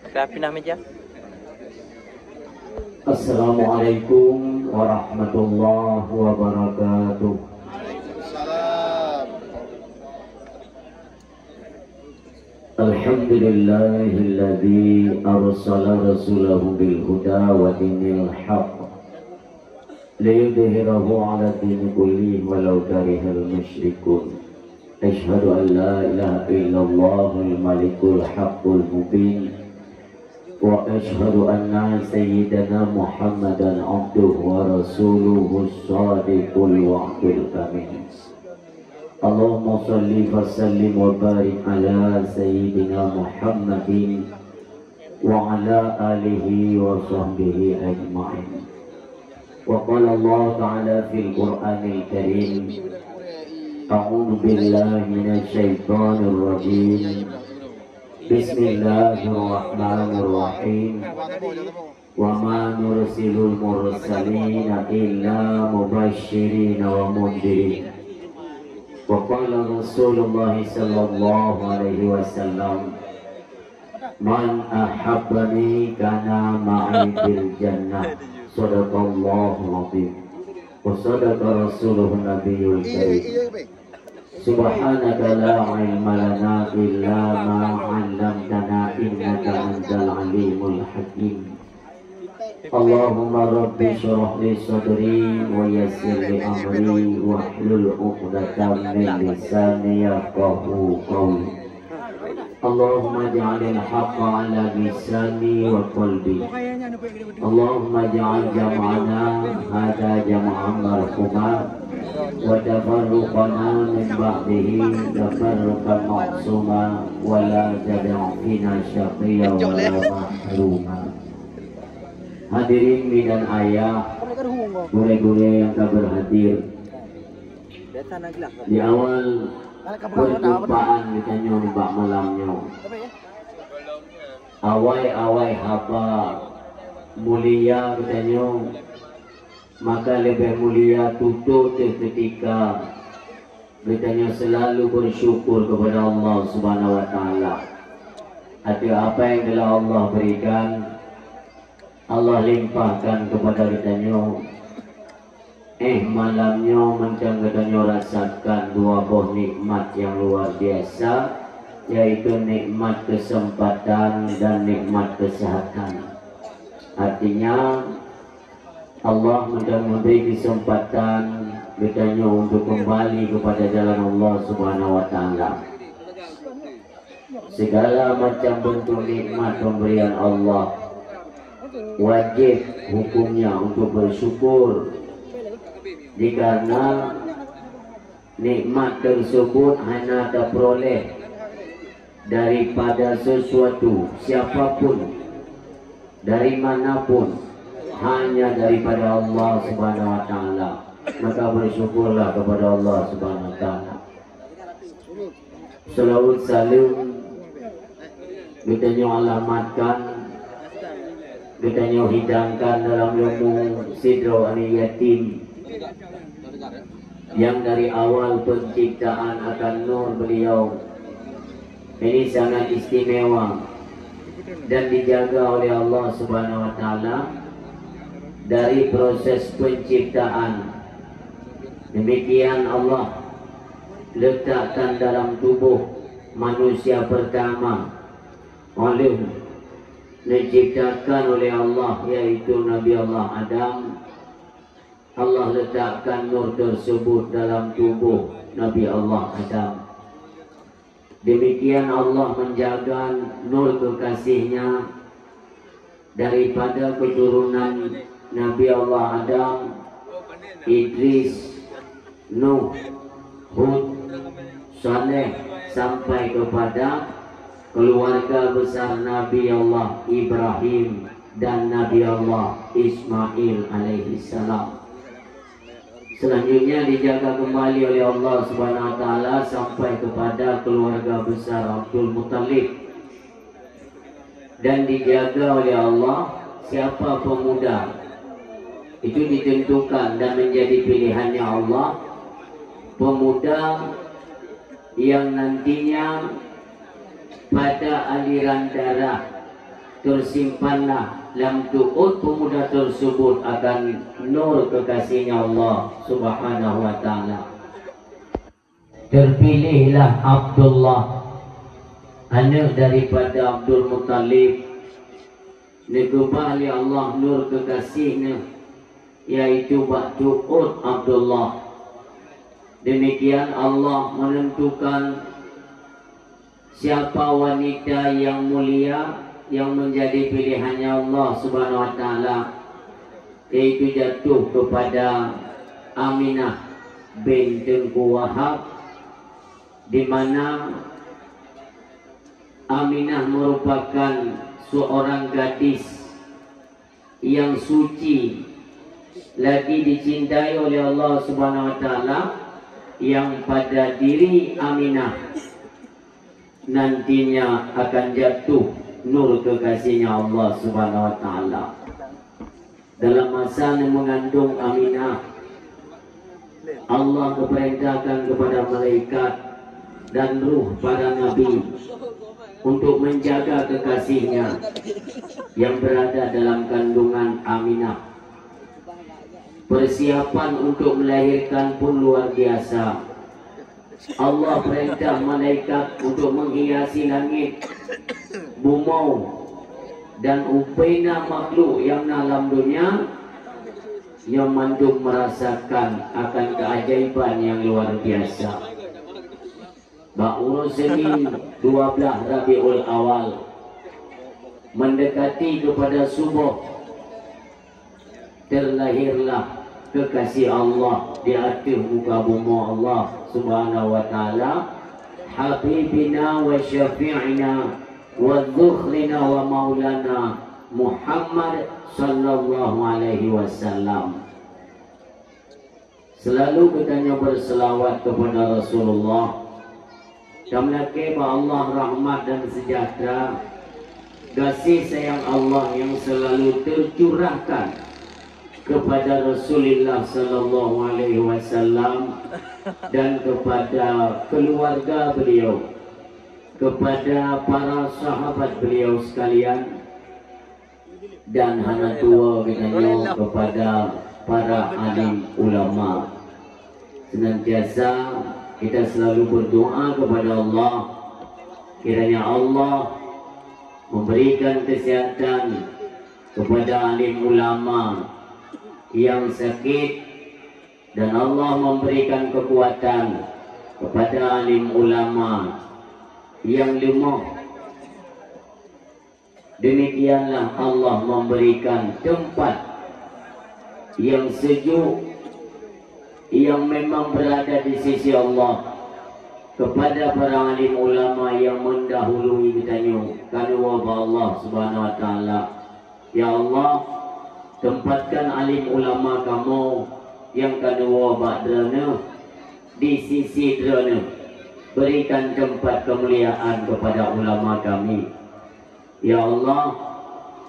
Pindah meja. Assalamualaikum warahmatullahi wabarakatuh. Alhamdulillahilladzi arsala rasulahu bil huda wa dinil haqq liyudhhirahu 'ala dini kulli walau karihal musyrikun. Asyhadu an la ilaha illallahul malikul haqqul mubin wa asyhadu anna sayyidana Muhammadan abduhu wa rasuluhu shadiqul wa'dul amin. Allahumma shalli wa sallim wa barik ala sayyidina Muhammadin wa ala alihi wa sahbihi ajma'in. Wa qala Allah ta'ala fil Qur'anil Karim, a'udzu billahi minasy syaithanir rajim. Bismillahirrahmanirrahim. Wa ma nursilul mursalina illa mubasysyirin wa mundhirin. Wa qala Rasulullah sallallahu alaihi wasallam, man ahabbani kana ma'i fil jannah. Shadaqallahu azim. Wa sadaqa rasuluhun nabiyul karim. Subhanaka la ilma lana illa ma 'allamtana innaka antal alimul hakim. Allahumma rabbi shrah li sadri wa yassir li amri wahlul 'uqdatam min lisani yafqahu qawli. Allahumma ja'alil haqqa 'ala lisani wa qalbi. Allahumma ja'al jam'ana hadha jam'an marhuma wa tafarruqana min ba'dihi tafarruqan ma'suma wa la tad'a fina syaqiyya wa la mahruma. Hadirin dan ayah, gure-gure yang tak berhadir di awal perjumpaan ditanya mbak malamnya, awai-awai haba mulia katanya, maka lebih mulia tutup ketika katanya selalu bersyukur kepada Allah Subhanahu wa taala atas apa yang telah Allah berikan. Allah limpahkan kepada katanya, malamnya macam katanya rasakan dua buah nikmat yang luar biasa, yaitu nikmat kesempatan dan nikmat kesehatan. Artinya Allah memberi kesempatan katanya untuk kembali kepada jalan Allah Subhanahu wa taala. Segala macam bentuk nikmat pemberian Allah wajib hukumnya untuk bersyukur, dikarenakan nikmat tersebut hanya terperoleh daripada sesuatu, siapapun, dari manapun, hanya daripada Allah Subhanahu wa taala. Maka bersyukurlah kepada Allah Subhanahu wa taala. Salawat salam kita alamatkan, kita hidangkan dalam ilmu sidro ani yatim yang dari awal penciptaan akan nur beliau ini sangat istimewa dan dijaga oleh Allah Subhanahu wa taala dari proses penciptaan. Demikian Allah letakkan dalam tubuh manusia pertama oleh diciptakan oleh Allah, yaitu Nabi Allah Adam. Allah letakkan nur tersebut dalam tubuh Nabi Allah Adam. Demikian Allah menjaga nur kekasihnya daripada keturunan Nabi Allah Adam, Idris, Nuh, Hud, Saleh, sampai kepada keluarga besar Nabi Allah Ibrahim dan Nabi Allah Ismail alaihi salam. Selanjutnya dijaga kembali oleh Allah Subhanahu wa taala sampai kepada keluarga besar Abdul Muttalib, dan dijaga oleh Allah. Siapa pemuda itu ditentukan dan menjadi pilihannya Allah, pemuda yang nantinya pada aliran darah tersimpanlah dalam tuut pemuda tersebut akan nur kekasihnya Allah Subhanahu wa ta'ala. Terpilihlah Abdullah, anak daripada Abdul Muttalib, negubah oleh Allah nur kekasihnya, yaitu Ba'tu'ud Abdullah. Demikian Allah menentukan siapa wanita yang mulia yang menjadi pilihannya Allah Subhanahu wa ta'ala, yaitu jatuh kepada Aminah bin Tengku Wahab, di mana Aminah merupakan seorang gadis yang suci, lagi dicintai oleh Allah Subhanahu wa ta'ala, yang pada diri Aminah nantinya akan jatuh nur kekasihnya Allah Subhanahu wa ta'ala. Dalam masa mengandung Aminah, Allah memerintahkan kepada malaikat dan ruh para nabi untuk menjaga kekasihnya yang berada dalam kandungan Aminah. Persiapan untuk melahirkan pun luar biasa. Allah perintah malaikat untuk menghiasi langit, bumi dan upaina makhluk yang dalam dunia, yang mandung merasakan akan keajaiban yang luar biasa. Ba'urul Senin 12 Rabiul Awal, mendekati kepada subuh, terlahirlah kekasih Allah di atas muka bumi Allah Subhanahu wa ta'ala, Habibina wa syafi'ina wa dzukhrina wa maulana Muhammad sallallahu alaihi wasallam. Selalu katanya berselawat kepada Rasulullah, Kamlake ba Allah rahmat dan sejahtera, kasih sayang Allah yang selalu tercurahkan kepada Rasulullah sallallahu alaihi wasallam dan kepada keluarga beliau, kepada para sahabat beliau sekalian, dan hana tua katanya kepada para alim ulama. Senantiasa kita selalu berdoa kepada Allah, kiranya Allah memberikan kesehatan kepada alim ulama yang sakit, dan Allah memberikan kekuatan kepada alim ulama yang lemah. Demikianlah Allah memberikan tempat yang sejuk, yang memang berada di sisi Allah, kepada para alim ulama yang mendahului kitanya kanwa Allah Subhanahu wa ta'ala. Ya Allah, tempatkan alim ulama kamu yang kanwa ba'drana di sisi drana, berikan tempat kemuliaan kepada ulama kami. Ya Allah,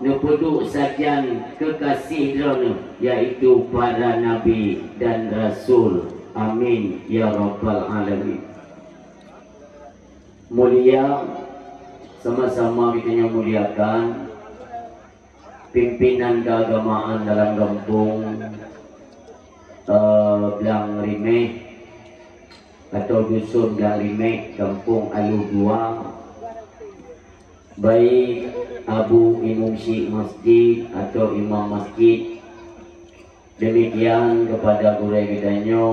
nepeduk sajian kekasih drana, yaitu para nabi dan rasul. Amin ya rabbal alamin. Mulia, sama-sama kita muliakan pimpinan keagamaan dalam kampung Belang Rimeh atau dusun Belang Rimeh, kampung Alu 2, baik Abu Imam Syekh Masjid atau Imam Masjid, demikian kepada guru kitanya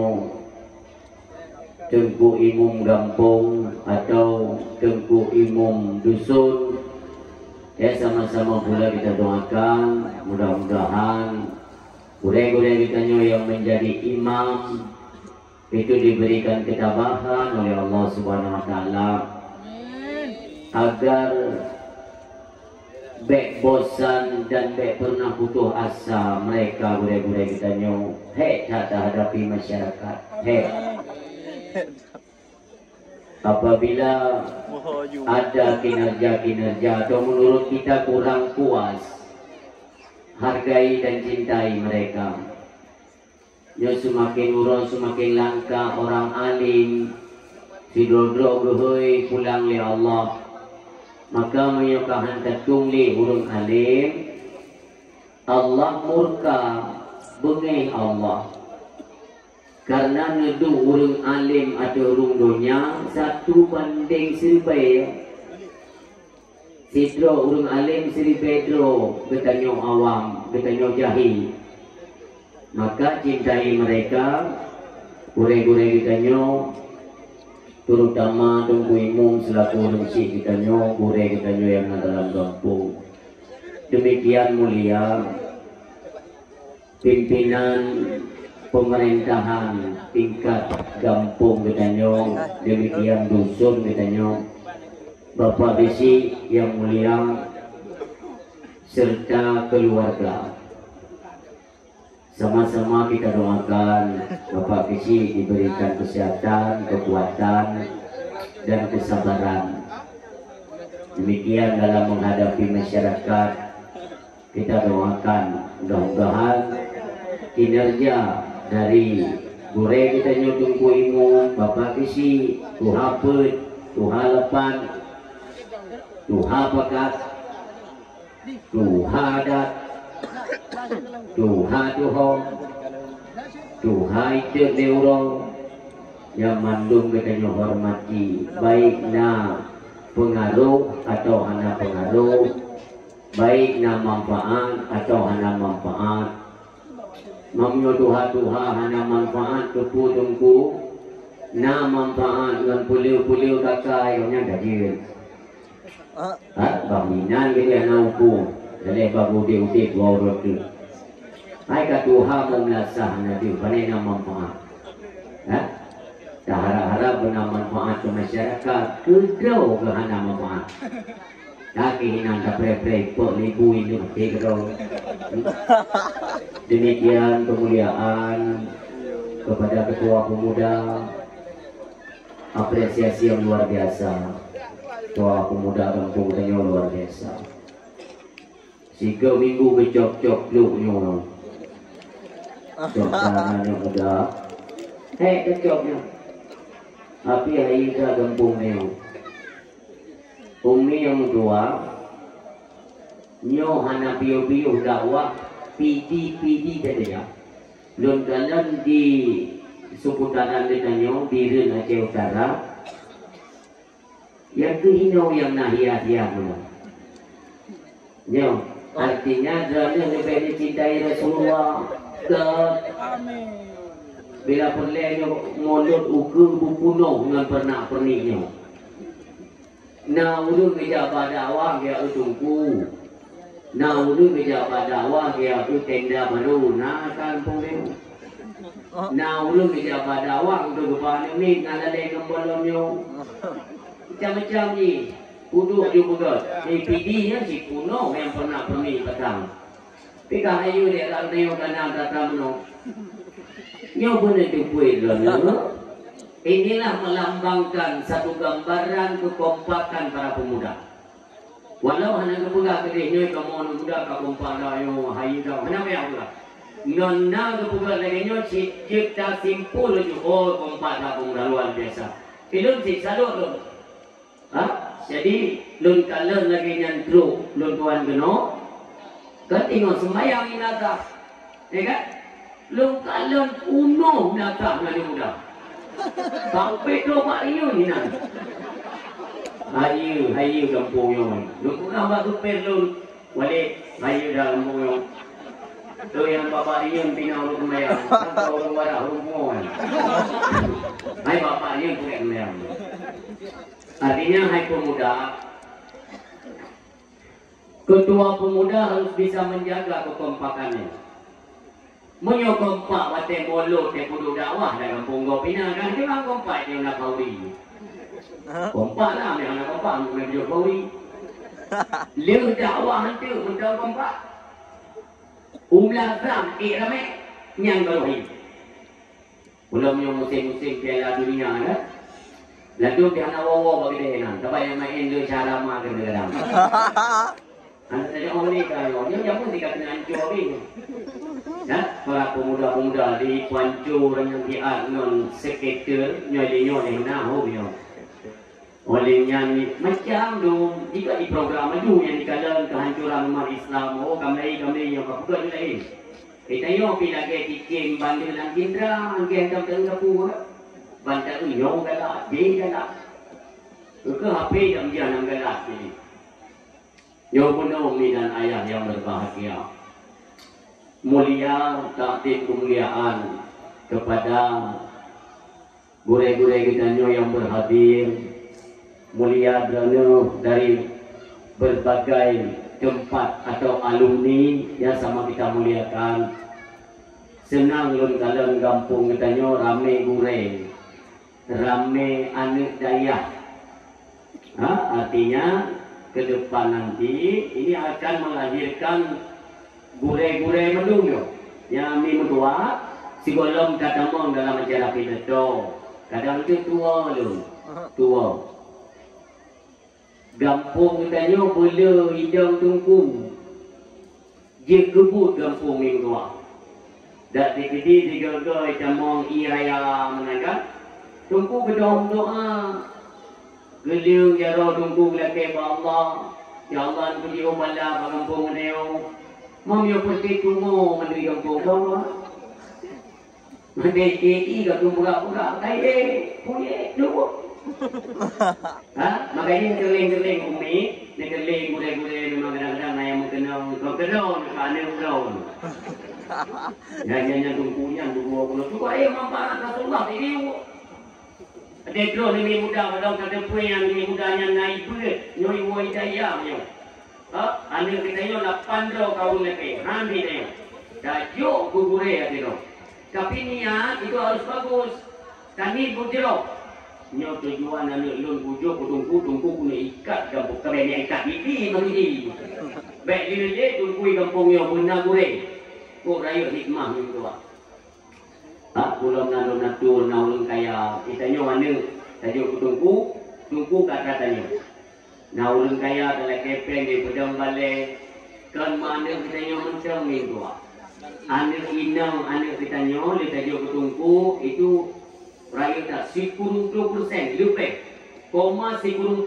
Tengku Imam Gampung atau Tengku Imam Dusun. Ya, sama-sama pula kita doakan mudah-mudahan guru-guru kitanya yang menjadi imam itu diberikan ketabahan oleh Allah Subhanahu wa ta'ala, agar bek bosan dan bek pernah putus asa mereka guru-guru kitanya tak hadapi masyarakat. Apabila ada kinerja-kinerja atau menurut kita kurang puas, hargai dan cintai mereka. Ya, semakin urang semakin langka orang alim, si dodro gehoi pulang li Allah, maka menyukahan ketungli urung alim Allah murka bengih Allah karena nedu urung alim atau urung dunia 1:1000 sidro urung alim siri pedro betanyo awam betanyo jahil maka cintai mereka gure-gure betanyo terutama tunggu imum selaku rengsi betanyo gure betanyo yang ada dalam kampung. Demikian mulia pimpinan pemerintahan tingkat kampung betanyo, demikian dusun betanyo, Bapak Bisi yang mulia serta keluarga. Sama-sama kita doakan Bapak Bisi diberikan kesehatan, kekuatan dan kesabaran. Demikian dalam menghadapi masyarakat, kita doakan mudah-mudahan kinerja dari gure kita nyutungku imu Bapak Bisi, Tuha Pet, Tuha Lepan, Tuha Pekat, Tuha Adat, Tuha Tuhong, Tuha Ite Neuro yang mandung kita hormati baik na pengaruh atau hana pengaruh, baik na manfaat atau hana manfaat. Mamyo Tuha hana manfaat tungku na manfaat dengan puliu-puliu kakai yang gajil. Banginan gitu ya nauku dari babu diutik wawrot tu. Hai ka Tuha memlasah nanti panena manfaat. Tak harap-harap benar manfaat ke masyarakat, kedau ke hana manfaat. Kaki hinan tak pre-pre, pok libu ini kedau. Demikian kemuliaan kepada Ketua Pemuda, apresiasi yang luar biasa. Ketua Pemuda Kampung Tenyo luar biasa. 3 minggu becok-cok luknya. Cok tangannya udah. Kecoknya. Api hari ke kampung neo. Umi yang tua, nyo hana piu-piu dakwah, pidi tadi ya. Lun kanan di seputaran detanyo di Ren Aceh Utara. Yang kehino yang nahia-hia mula. Nyo, artinya kerana lebih dicintai Rasulullah. Amin. Bila perlengnya mondot ukur bupuno dengan pernak-perniknya. Nah, ulun kejabat dakwah dia utungku. Nah, ulun kejabat dakwah dia tu tenda baru. Nah, kampung dia. Nah, ulun kejabat dakwah untuk kepada ni ada lagi kembalonnya. Macam-macam ni. Puduk juga. Ni pidinya si kuno yang pernak-pernik petang. Tapi kahayu dia tak tengok kanan datang no. Nyo benar dibuat dulu. Inilah melambangkan satu gambaran kekompakan para pemuda. Walau hanya kemuda kedihnya kamu muda kakompak layo hayu dah. Kenapa ya pula? Nona kemuda lagi nyo cipta simpul je kompak dah pemuda luar biasa. Ilun si salut lu. Jadi lun kalen lagi nyantru lun tuan geno. Ketinggal sembayang inata. Ya kan? Lu kalian uno datang dari muda. Sampai 2 hari ni nan. Hayu kampung yo. Lu kurang batu perlu wale hayu dalam kampung yo. Tu yang bapa dia pinau lu kemayang. Kau orang wadah rumon. Hai bapa dia punya kemayang. Artinya hai pemuda. Ketua pemuda harus bisa menjaga kekompakannya. Menyokong Pak Wate Molo te kudu dakwah dalam Punggo Pina kan dia kompak dia nak kauri. Kompak lah dia nak kompak dengan Jokowi. Liu dakwah nanti untuk kompak. Zam rame nyang kauri. Belum yang musim-musim Piala Dunia kan. Lalu dia nak wawa bagi dia nan. Sebab yang main dia cara mah kadang-kadang. Anda saja orang ni kalau dia jangan dikatakan hancur ni. Ya, para pemuda-pemuda di Kuancu yang diat non sekitar nyali-nyali nah ho yo. Olehnya ni macam dong jika di program maju yang dikatakan kehancuran umat Islam, oh kami yang apa ni lain. Kita yo pila ke tikim bandel dan Indra, angin tam tenggapu. Bantar yo galak, dia galak. Ke HP yang dia nang galak ni. Yo penuh mi dan ayah yang berbahagia. Mulia takdir kemuliaan kepada gure-gure kita yang berhadir. Mulia dari berbagai tempat atau alumni yang sama kita muliakan. Senang lun kalian kampung kita rame gure, rame anak dayah. Artinya ke depan nanti ini akan melahirkan gure-gure medung yang mi mentua si golong kata mong dalam acara pidato. Kadang itu tua lu, tua. Gampung katanya bela hidang tungkung. Dia kebut gampung ni tua. Dak dikedi digagai camong iraya menaga. Tungku bedong doa. Geliung jaro tungku laki Allah. Ya Allah puji ubala gampung neo. Mam yo pasti tunggu mendiri gampung kau. Mendiri iki gak tunggu-tunggu kai puye tunggu. Makanya gerling-gerling umi, gerling gure-gure memang kadang-kadang ayam kenal kau. Nyanyi tungkunya dua tu ayam mampu Rasulullah ini. Ada drone ini muda, kadang kata punya ini mudanya naik berat, nyoi woi daya nyo. Ane kita nyo 8 kau lebih, hamil nyo. Dajuk gure ada. Tapi niat itu harus bagus. Tani bujro. Nyo tujuan anak lun bujuk tungku kena ikat kampung kebenya ikat ini begini. Baik dia je tungku kampung yang benar gure. Kok raya hikmah ni tu ah. Pulau nalun natur naulun kaya kita nyo mana tajuk tungku kata tanya. Naulun kaya dalam kepeng di pedang balai kan mana kita nyo macam ni tu ah. Anak inang anak kita nyo di tajuk tungku itu rakyat tak 10% lebih, koma 10%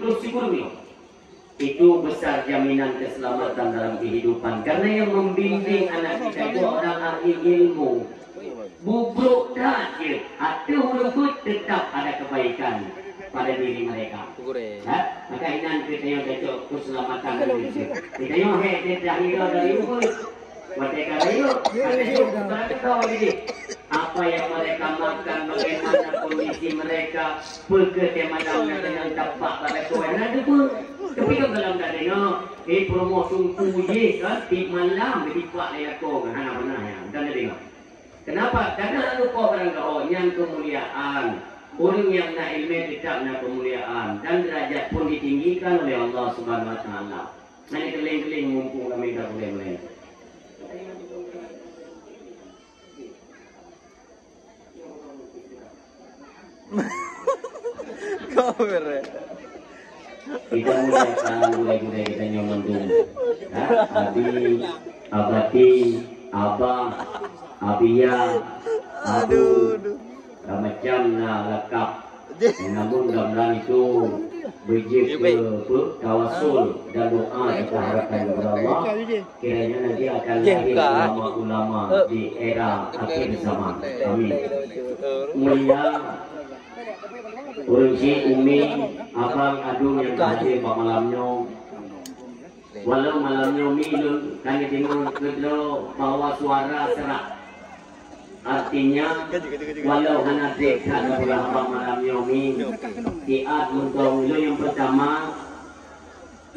itu besar jaminan keselamatan dalam kehidupan. Karena yang membimbing anak kita itu orang ahli ilmu. Bubruk tak je, ada huruf tetap ada kebaikan pada diri mereka. Maka inan kita yang cocok keselamatan Indonesia. Kita yang dia dari umur. Mereka yuk, tahu ini apa yang mereka makan, bagaimana kondisi mereka, bagaimana dengan tapak pada koin ada pun. Tapi kalau dalam dadanya, promo sungguh ye kan, di malam di pak leh aku kan, anak benar ya, dan dadanya. Kenapa? Karena lupa orang kau yang kemuliaan, orang yang nak ilmu tidak nak kemuliaan, dan derajat pun ditinggikan oleh Allah Subhanahu Wa Taala. Nanti keling-keling mumpung kami dah boleh. Kau ber. Kita mulai kita nyaman dulu. Abi, abati, abah, abia, abu, macam lengkap. Namun gambaran itu berjik ke tawasul dan doa kita harapkan kepada Allah. Kiranya nanti akan lahir ulama-ulama di era akhir zaman. Amin. Mulia Urusi Umi abang adung yang hadir pada malamnya. Walau malamnya milun kami tengok kedua bawa suara serak. Artinya walau hanya dekat beberapa malamnya mi tiat untuk yang pertama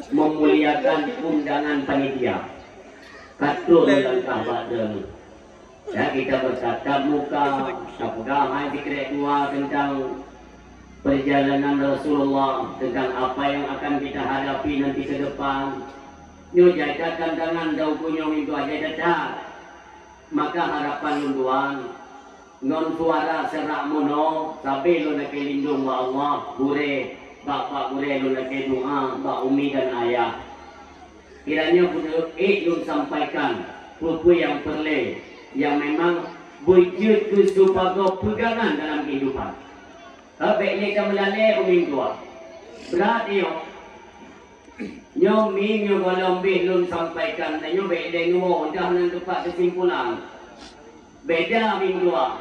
memuliakan undangan panitia. Katul dalam kabar demi. Ya kita bertatap muka, pegang fikir dua tentang perjalanan Rasulullah, tentang apa yang akan kita hadapi nanti ke depan. Nyo jadikan tangan daukunya itu aja datang. Maka harapan lunduan non suara serak mono sampai lu nak lindung wa Allah gure bapak gure lu nak doa ba umi dan ayah. Kiranya pun lu sampaikan buku yang perle yang memang wujud ke sebagai pegangan dalam kehidupan. Baiknya kita melalui umi tua. berat yo. Nyo mi nyo kalau belum sampaikan, nyo beda nyo dah menentukan kesimpulan. Beda minggu dua.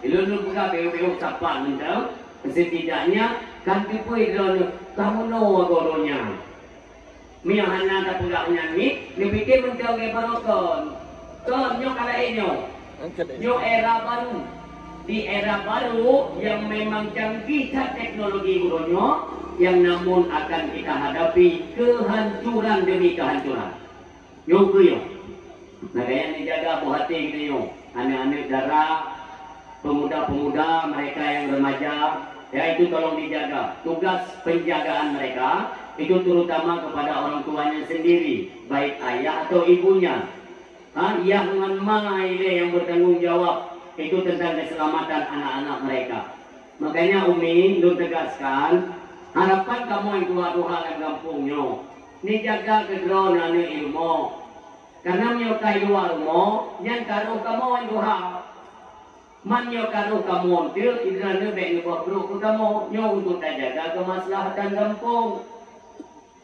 Ilmu buka beu sapan mentau. Setidaknya kan tipu itu kamu no agoronya. Mi hana tak pula nyanyi, ni bikin mentau ke barokon. Kon nyo kala inyo. Nyo era baru. Di era baru yang memang canggih teknologi gurunya, yang namun akan kita hadapi kehancuran demi kehancuran. Yo kuyo. Nah kaya dijaga buah hati kita yo. Anak-anak darah, pemuda-pemuda mereka yang remaja, ya itu tolong dijaga. Tugas penjagaan mereka itu terutama kepada orang tuanya sendiri, baik ayah atau ibunya. Ayah dengan ma ini yang bertanggung jawab itu tentang keselamatan anak-anak mereka. Makanya Umi lu tegaskan, harapan kamu yang tua-tua dan kampungnya, ni jaga kedrona ni ilmu. Karena menyukai luar mo, yang karu kamu yang tua. Man nyo karu kamu til, idra ne be nyo bro kamu nyo untuk jaga kemaslahatan kampung.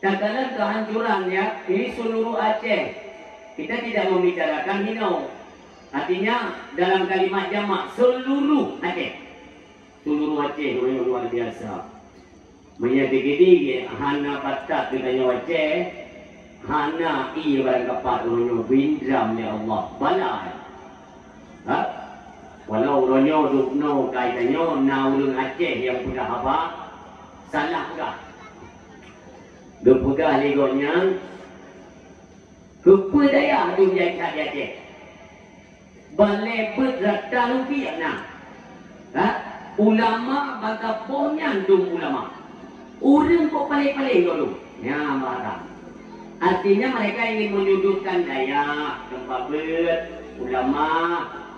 Katakan kehancuran ya, ini seluruh Aceh. Kita tidak membicarakan Hinau. Artinya dalam kalimat jamak seluruh Aceh. Seluruh Aceh luar biasa. Menyedikit hana batat kita nyo Aceh, hana i barang kapat nyo bindram ya Allah balai. Ha? Walau ronyo dukno kaitannya naulun Aceh yang sudah apa? Salah sudah. Berpegah legonya kepedaya dunia Aceh. Balai berrata rupiah nah. Ha? Ulama bangka ponyan dum ulama. Urang kok paling-paling dulu. Ya marah. Artinya mereka ingin menyudutkan daya, tempat ber, ulama,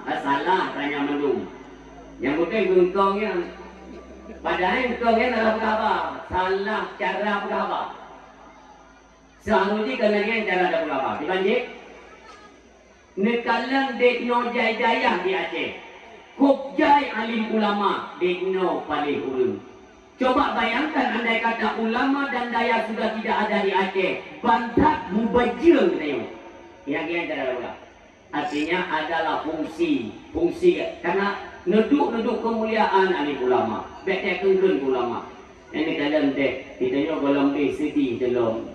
salah tanya mendung. Yang betul engkongnya. Padahal engkongnya adalah berapa? Salah cara berapa? Seharusnya kenanya cara ada berapa? Dibanding nekalan dekno jaya-jaya di Aceh. Kopjai alim ulama dekno paling urung. Coba bayangkan andai kata ulama dan daya sudah tidak ada di Aceh, bantat mubajir kita yang cara berapa? Artinya adalah fungsi karena neduk kemuliaan alim ulama, betek kengkeng ulama. Ini dalam dek kita nyo golong sedih dalam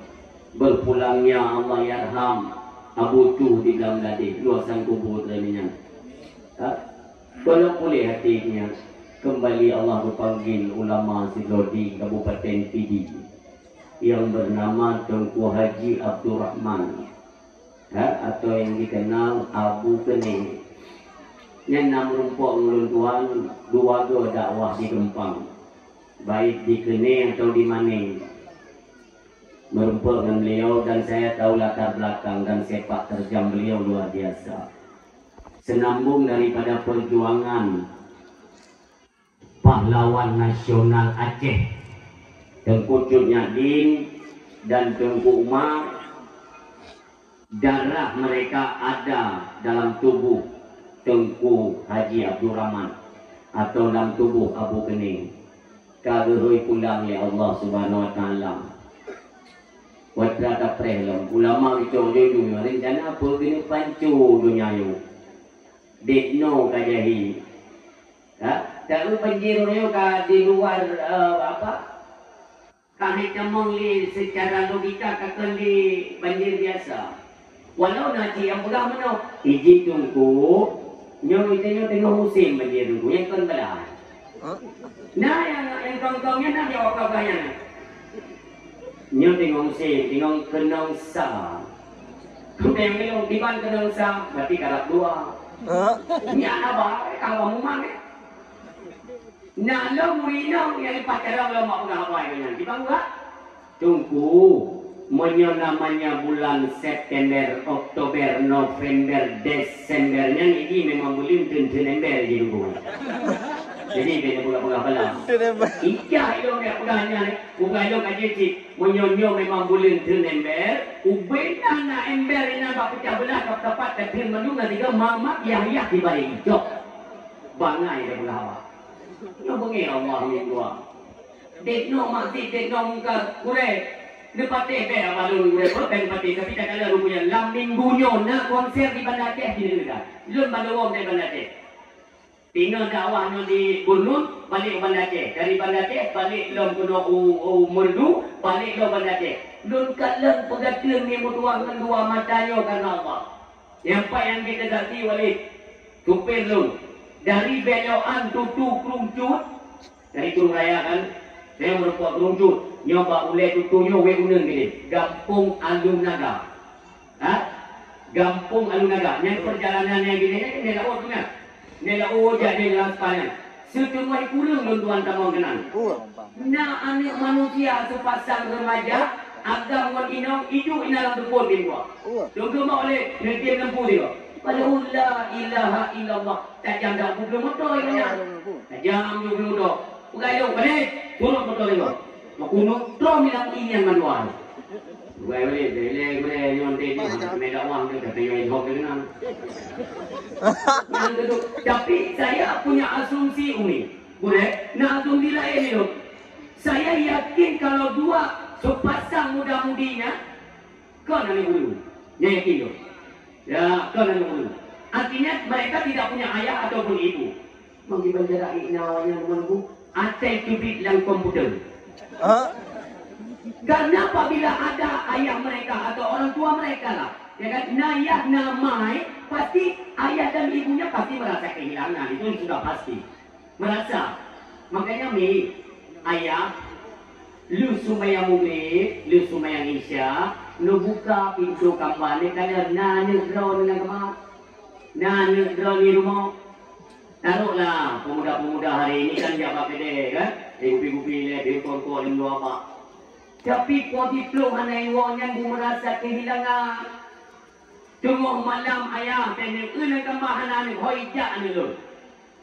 berpulangnya Allah yarham Abu Tu di dalam tadi luasan kubur darinya. Kalau boleh hatinya kembali Allah berpanggil ulama Sidodi Kabupaten Pidi yang bernama Tengku Haji Abdurrahman. Atau yang dikenal Abu Kening. Yang enam rumpuk ulun tuan dua dakwah di Gempang, baik di Kening atau di Maning. Merumpuk dengan beliau dan saya tahu latar belakang dan sepak terjang beliau luar biasa. Senambung daripada perjuangan pahlawan nasional Aceh, Tengku Cut Nyadin dan Tengku Umar. Darah mereka ada dalam tubuh Tengku Haji Abdurrahman atau dalam tubuh Abu Kening. Kagerui pulang ya Allah Subhanahu Wa Taala. Wajah prelom ulama itu dunia rencana apa kini pancu dunia yo. Dekno kajahi. Kalau banjir yo ka di luar apa? Kami temong li secara logika kakak di banjir biasa. Walau nanti yang mudah mana iji tungku nyo itu tengah musim banjir tungku yang kan belah. Nah yang tong-tongnya nak jawab apa-apanya. Nyo tengah musim, tengah kenong sa. Kemudian yang diban kenong sa berarti karat dua. Ni apa? Kalau mumang nah lo muinong yang pacaran lo mau apa ini? Diban enggak? Tunggu. Menyo namanya bulan September, Oktober, November, Desembernya ini memang bulan Desember di rumah. Jadi beda bulan-bulan belah. Ika itu dia budahnya ni, bukan itu kaji cik. Menyo memang bulan Desember, ubena na ember ini apa pecah belah tepat kecil menunggu tiga mama Yahya di balik hijau. Bangai dia belah. Yang bengi Allah yang dua. Dek no masih dek no muka ure. Depan teh baru ure ben pati tapi tak ada rupanya lam minggunya na konser di Banda Aceh di negara. Lun balawong dari Banda Aceh. Tinggal dakwahnya di Bunun balik Banda Aceh. Dari Banda Aceh balik lom kuno Merdu balik lom Banda Aceh. Lun kalang pegatir ni mutuang dua matanya karena Allah. Yang apa yang kita dati walid tupin lun dari belokan tutu kerungcut dari turun raya kan saya merupakan kerungcut nyoba uleh tutunya we uneng gini Gampung Alun Naga. Gampung Alun Naga yang perjalanan yang gini ni laut tu kan nelaut jadi lapangan setumai kurang tuan tamang kenal na anak manusia sepasang remaja agam wan inong itu inalang dukun din ko dogo mo oleh nagtiyan ng puli ko Walau la ilaha illallah tajam dah belum motor ya tajam belum motor bukai lo balik turun motor lo makuno tro milang inian manual bukai balik bele yon teh meda uang tu kata yon hok dengan tapi saya punya asumsi umi boleh na asumsi lain itu saya yakin kalau dua sepasang muda-mudinya kau nanti dulu yakin lo ya, kau dan ibu. Artinya mereka tidak punya ayah ataupun ibu. Mengibadah nawanya menunggu atai cubit dalam komputer. Karena apabila ada ayah mereka atau orang tua mereka lah, ya kan, nayah namai, pasti ayah dan ibunya pasti merasa kehilangan. Itu sudah pasti. Merasa. Makanya mi ayah, lu sumaya mugri, lu sumaya isya. Lu buka pintu kamar ni kaya nanya draw dengan kamar nanya draw ni rumah taruhlah pemuda-pemuda hari ini kan dia pakai dia kan gupi-gupi dia kor-kor yang dua apa tapi poti flow anai wanya bu merasa kehilangan tunggu malam ayah dan yang kamar anak hojak ni lu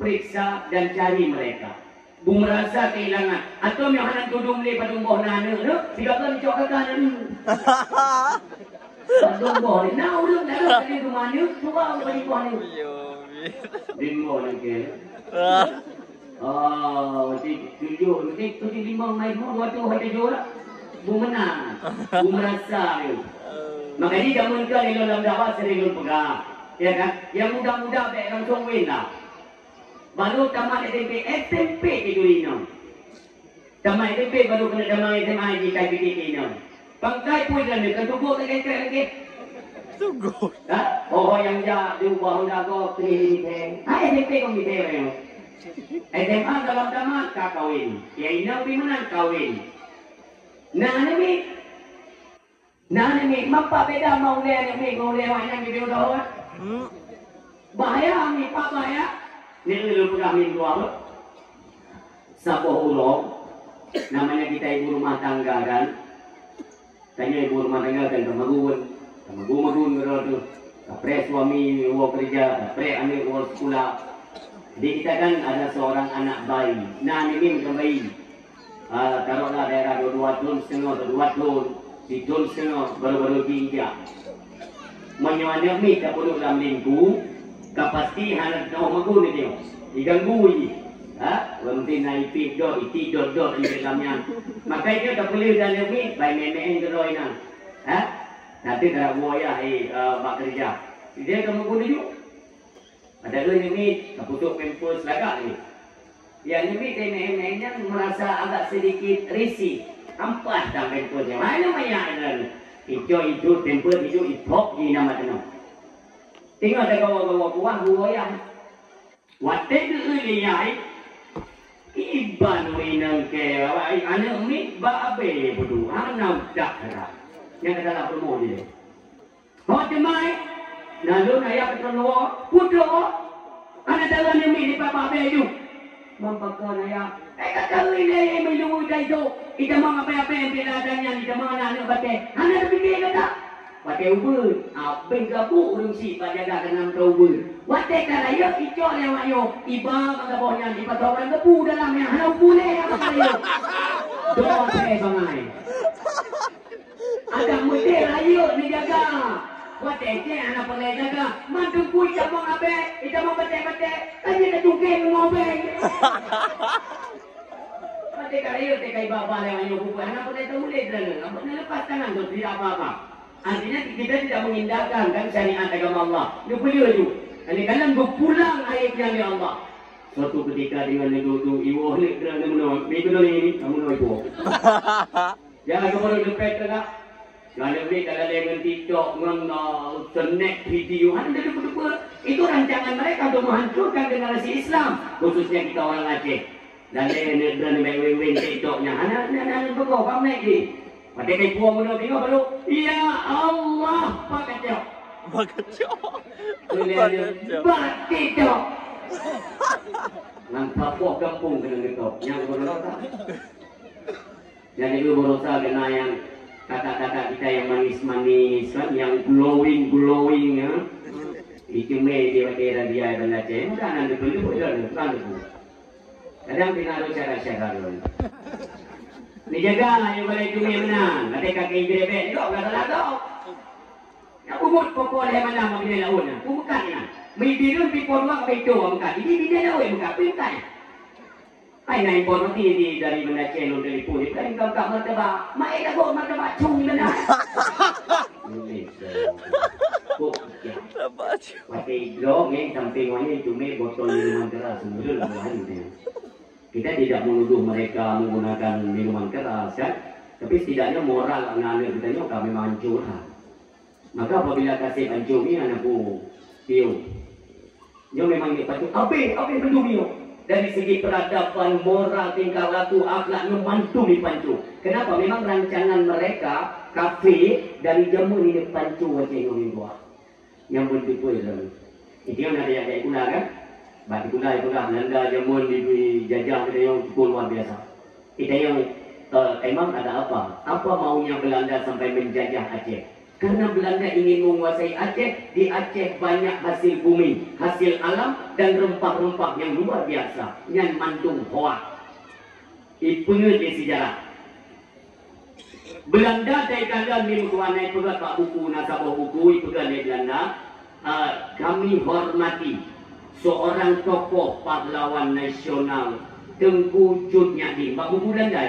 periksa dan cari mereka bu merasa kehilangan atau yang hendak tudung le pada umboh nana tu tiga kali cok kanan pada umboh ni nah udah dah dari rumah ni tua bagi kau ni bingo lagi nanti tujuh lima main mau dua tu hari jual bu menang bu merasa tu makanya jangan kali dalam dakwah sering pegang ya kan yang muda-muda baik langsung win lah baru tamat SMP itu inong. Tamat SMP baru kena tamat SMA di KPT inong. Pangkai pun kan dia ketubuk lagi. Tunggu. Oh yang ja di bawah jago kini. SMP kau di teh. SMA dalam tamat kah kawin. Ya inong pi menang kawin. Nah ni mampa beda mau le ni mau le yang video dah. Bahaya ni pak bahaya. Ni lu pernah minum apa? Sapoh ulong, namanya kita ibu rumah tangga kan? Tanya ibu rumah tangga kan tamagun kalau tu. Kapre suami uang kerja, kapre ambil uang sekolah. Jadi kita kan ada seorang anak bayi. Nah ini macam bayi. Taruhlah daerah 2 tahun setengah atau 2 tahun, 3 tahun setengah baru-baru diinjak. Menyuanya mi tak perlu dalam lingku. Kapasti hangat kau magu ni dia, diganggu ini, berhenti naik tidur di dalamnya. Maka itu tak boleh dan lebih baik nenek geroi nang, nanti dah buaya bak kerja. Dia kamu guna juga. Ada dua ni, keputuk pempus lagak ni. Yang ni nenek-neneknya merasa agak sedikit risih, ampas dah pempusnya. Mana banyak dan hijau pempus hijau ipok di nama tenang. Tengok ada kawan-kawan buah buaya. Watak tu liai. Iban winang ke, anak mi babe bodoh. Anak dak dah. Yang kata lah promo dia. Hot demai. Lalu ayah ketua putra. Anak dalam ni mi di babe tu. Mampakkan ayah. Kata ini milu dah itu. Kita mau apa yang pelajarannya kita mau anak batek. Anak fikir kata. Pakai ubur, apa gabung orang si pada jaga dengan ubur. Watek kalau yo kicau lewat yo, iba kata bawahnya iba orang gebu dalamnya, hana ubur le apa yo. Doa bangai. Ada mudah ayo ni jaga. Watek anak boleh jaga. Mantu kui cabang abe, kita mau batek. Tanya dah tungkeng ngobeng. teka raya teka ibaba yang ayo buku anak pun itu boleh kerana apa nak lepas tangan tu tidak apa-apa. Artinya kita tidak mengindahkan kan syariat agama Allah. Dia boleh tu. Kadang-kadang berpulang ayatnya oleh Allah. Suatu ketika dengan itu iwo ni kerana menolak. Begitu ni kamu nak iwo. Jangan kepada lepet tak. Kalau beli kalau dengan TikTok dengan snack video ada depa-depa itu rancangan mereka untuk menghancurkan generasi Islam khususnya kita orang Aceh. Dan dia berani main TikToknya. Anak-anak berkau pamer ni. Pada kai puang mana tengok baru. Ya Allah, pak kacau. Pak kacau. Pak kacau. Nampak puak kampung kena TikTok. Yang berosa. Jadi itu berosa kena yang kata-kata kita yang manis-manis kan, yang glowing ya. Itu media dia benda cem. Kan anda perlu boleh kan tu. Kadang pengaruh cara-cara dulu. Ni jaga yang boleh cumi menang. Ada kaki grebek, dok kata dok. Nak umut pokok leh mana mau bina laun. Bukan ya. Mibirun pipon wak beto angkat. Ini bina laun bukan bukan. Ai naik porti di dari benda celo dari puli. Kan kau tak martabak. Mai dah bawa martabak cung benda. Ini so. Pakai blok yang samping wangi cumi botol minuman keras semula lain. Kita tidak menuduh mereka menggunakan minuman keras kan, tapi setidaknya moral anak-anak kita ni kami memang curhat. Maka apabila kasih hancur ni anak pun piu, dia memang dia patut apa bentuk piu. Dari segi peradaban, moral, tingkah laku, akhlak membantu di pancu. Kenapa? Memang rancangan mereka kafe dari jamu ni dia pancu macam ni buat. Yang bentuk tu itu yang ada yang kayak gula kan. Bagi pula Belanda jamun dijajah kita yang cukup luar biasa. Kita yang emang ada apa? Apa maunya Belanda sampai menjajah Aceh? Karena Belanda ingin menguasai Aceh. Di Aceh banyak hasil bumi, hasil alam dan rempah-rempah yang luar biasa. Yang mantung hoa. Ipunnya di sejarah. Belanda dari kalian ni tuan naik pegat pak buku nasabah buku itu kan dari Belanda. Kami hormati seorang tokoh pahlawan nasional Tengku Cut Nyadi, Pak Buku Belanda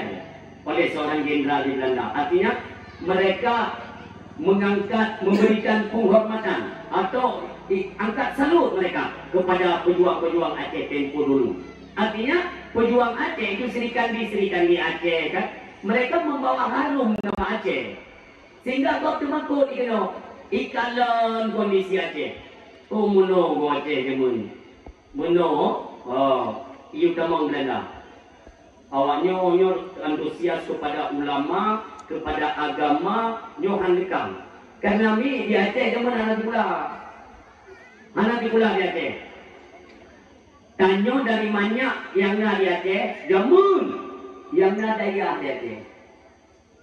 oleh seorang jenderal di Belanda. Artinya mereka mengangkat, memberikan penghormatan atau angkat salut mereka kepada pejuang-pejuang Aceh tempo dulu. Artinya pejuang Aceh itu serikan di Aceh kan. Mereka membawa harum nama Aceh. Sehingga waktu makut ikalan kondisi Aceh. Oh muno go Aceh jemun. Muno, ia tamang Belanda. Awaknya antusias kepada ulama, kepada agama, nyohan dekam. Karena mi di Aceh jemun anak pula di Aceh. Tanyo dari banyak yang nak di Aceh, jemun yang nak daya di Aceh.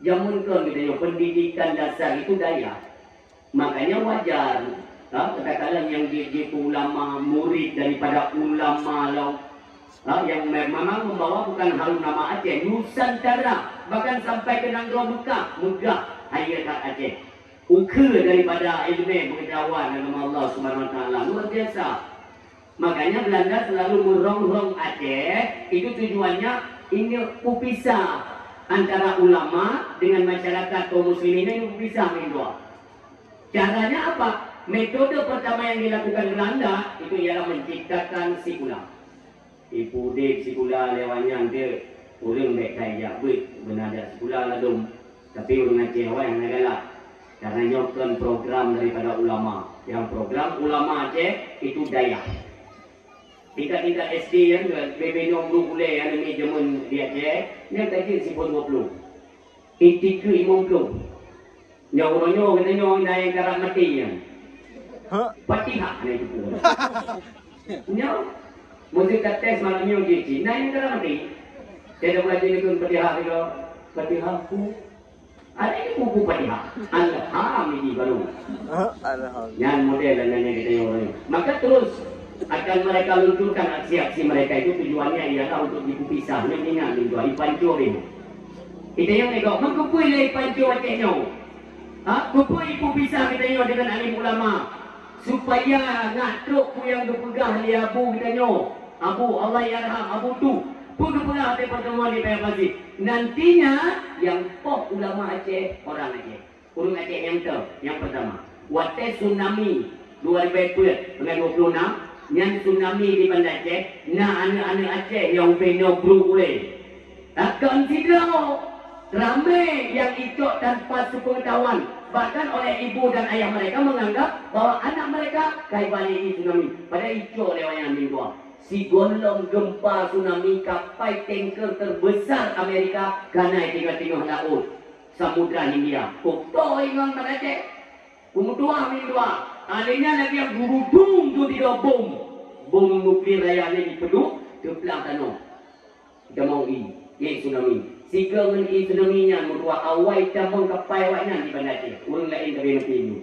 Jemun kan kita pendidikan dasar itu daya. Makanya wajar. Katakanlah yang dia ulama murid daripada ulama yang memang membawa bukan harum nama Aceh, Nusantara, bahkan sampai ke Nanggro Megah hayat Aceh. Ukir daripada ilmu pengetahuan agama Allah Subhanahu Wa Taala luar biasa. Makanya Belanda selalu merongrong Aceh. Itu tujuannya ingin pisah antara ulama dengan masyarakat kaum muslimin ini pisah dua. Caranya apa? Metode pertama yang dilakukan Belanda itu ialah menciptakan sikular. Ibu dek sikular lewatnya dia orang baik kaya benar ada sikular lalu. Tapi orang Aceh yang galak. Karena nyokkan program daripada ulama. Yang program ulama Aceh itu daya. Tingkat-tingkat SD yang bebe nyomru boleh yang ini jaman di Aceh, yang tadi sipun 20. Itiku 50. Nyawa-nyawa kita nyawa naik karat mati yang. Patihak ni itu. Nyawa. Musik tes malam yang gizi. Naik karat mati. Saya dah belajar itu patihak itu. Patihakku. Ada ini buku patihak. Alhamdulillah baru. Alhamdulillah. Yang model dan yang kita nyawa. Maka terus akan mereka luncurkan aksi-aksi mereka itu tujuannya ialah untuk dipisah. Yang ingat juga ipancur ini. Kita yang negok mengkupui lah ipancur Acehnya. Kupui ibu pisah kita nyo dengan alim ulama supaya nak truk yang berpegah li abu kita nyo. Abu Allah yarham abu tu Pura-pura ada pertemuan di PFC. Nantinya yang pok ulama Aceh, orang Aceh. Urung Aceh yang pertama. Waktu tsunami 2010 dengan 26, yang tsunami di Banda Aceh, nah anak-anak Aceh yang benar berulai. Takkan tidak ramai yang ikut tanpa sepengetahuan. Bahkan oleh ibu dan ayah mereka menganggap bahwa anak mereka kai balik di tsunami. Padahal ikut lewat yang minggu. Si golong gempa tsunami kapal tanker terbesar Amerika karena tengah-tengah laut Samudra Hindia. Kuto ingat Aceh. Kemudian dua. Adanya lagi yang gurudung tu tidak bom nuklir raya ni dipeduk ke pelang tanah. Kita mau ini tsunami. Sika ngen tsunami nya merua awai tamang kapal awaknya di Banda Aceh. Urang lain tapi nanti ini.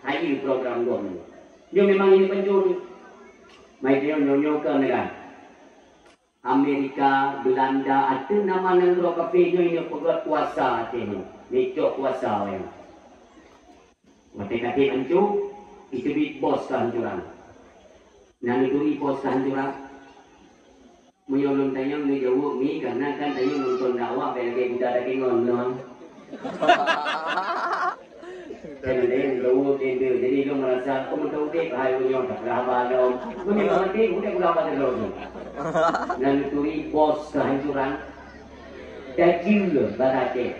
Hari program gua ni. Dia memang ini penjuru. Mai dia nyonyo ke negara. Amerika, Belanda, ada nama negara kafenya ini pegat kuasa Aceh ni. Lecok kuasa yang. Mati kaki hancur, itu di bos kehancuran. Nang itu di bos kehancuran. Menyolong tanya ni jauh ni karena kan tanya nonton dakwah bagi budak lagi ngono. Jadi jauh dia jadi dia merasa aku tahu dia hai punya tak berapa dong. Mungkin nanti udah berapa dong. Nang itu di bos kehancuran. Dajjal berarti.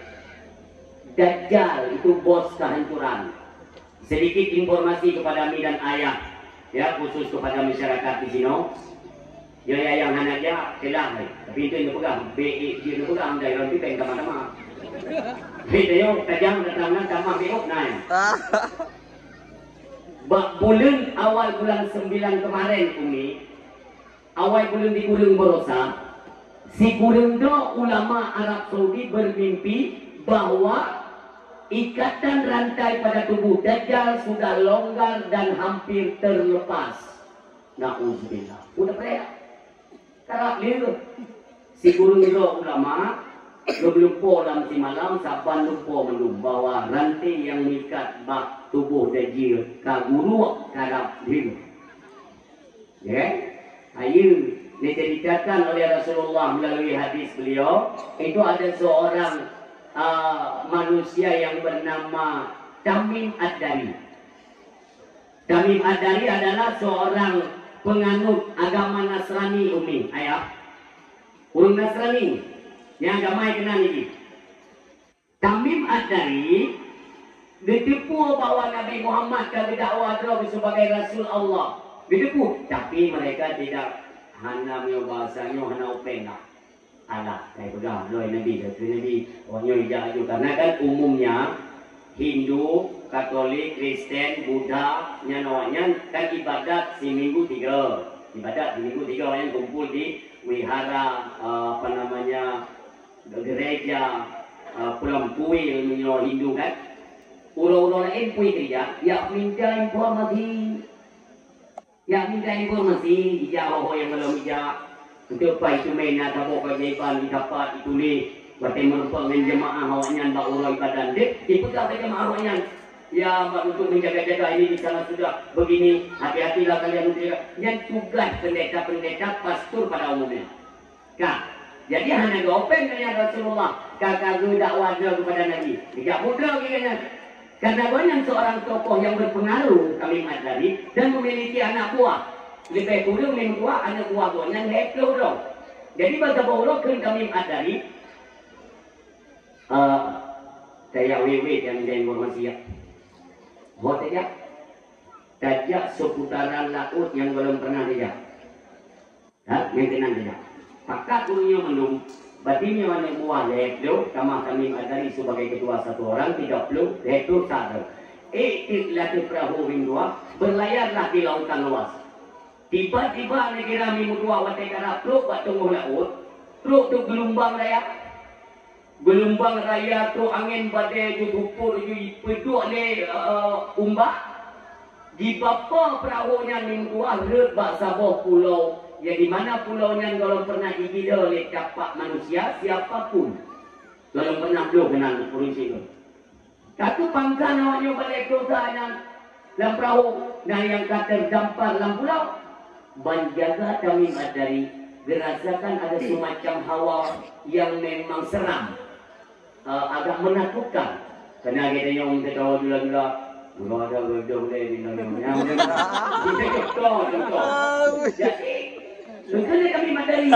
Dajjal itu bos kehancuran. Sedikit informasi kepada mi dan ayah, ya khusus kepada masyarakat di sini. Ya yang hanya aja kelang, tapi itu yang pegang, BE dia pegang dari orang kita yang sama-sama. Video tajam datangkan sama BO naik. Bulan awal bulan 9 kemarin Umi, awal bulan di Kurung Borosa, si Kurung do ulama Arab Saudi bermimpi bahwa ikatan rantai pada tubuh Dajjal sudah longgar dan hampir terlepas. Na'udzubillah. Udah percaya? Karena dia si guru itu ulama belum dalam si malam saban lupa melum bahwa rantai yang mengikat bak tubuh Dajjal ka guru karap dia. Ya, ayu diceritakan oleh Rasulullah melalui hadis beliau itu ada seorang manusia yang bernama Tamim Ad-Dari. Tamim Ad-Dari adalah seorang penganut agama Nasrani Umi, ayah. Urung Nasrani, yang agama yang kenal ini. Tamim Ad-Dari ditipu bahwa Nabi Muhammad kami dakwah sebagai Rasul Allah. Ditipu, tapi mereka tidak hanya bahasanya hanya upena. Alah, saya pegang loy Nabi, Nabi orangnya hijau juga. Karena kan umumnya Hindu, Katolik, Kristen, Buddha, nyawanya kan ibadat si minggu 3. Ibadat di minggu 3 orang kumpul di wihara gereja pulang kuil menyo Hindu kan. Orang-orang lain pun kerja, ya minta informasi. Hijau yang belum hijau. Untuk apa itu mainan tabuk keajaiban didapat ditulis batin merupakan jemaah awaknya bak urang ibadah dek dipegang jemaah awaknya ya untuk menjaga-jaga ini di sana sudah begini hati-hatilah kalian yang tugas pendeta-pendeta pastor pada umumnya kan jadi hanya open dengan Rasulullah kakak dakwahnya kepada Nabi tidak mudah kira karena banyak seorang tokoh yang berpengaruh kami Ad-Dari dan memiliki anak buah lebih kurang tua anak buah yang heklo dong. Jadi bagi bawah kami Ad-Dari, saya wewe yang informasi ya. Buat aja, tajak seputaran laut yang belum pernah dia. Yang tenang dia. Maka punya menung, batinnya anak buah heklo, sama kami Ad-Dari sebagai ketua satu orang 30 heklo satu. Ikutlah di perahu dua, berlayarlah di lautan luas. Tiba-tiba negara minggu 2 watai karena truk buat tunggu laut. Truk tu gelombang raya. Gelombang raya tu angin badai tu tupur tu peduk ni umbak. Di bapa perahunya minggu 2 rebak sabah pulau. Ya di mana pulaunya kalau pernah digila oleh capak manusia siapapun. Kalau pernah belum kenal polisi tu. Satu pangsa namanya balik dosa dalam perahu. Nah yang kata terdampar dalam pulau. Menjaga kami dari dirasakan ada semacam hawa yang memang seram, agak menakutkan. Karena kita yang ketawa gila-gila, kalau ada boleh di dalamnya. Kita contoh. Jadi, mungkin kami madari,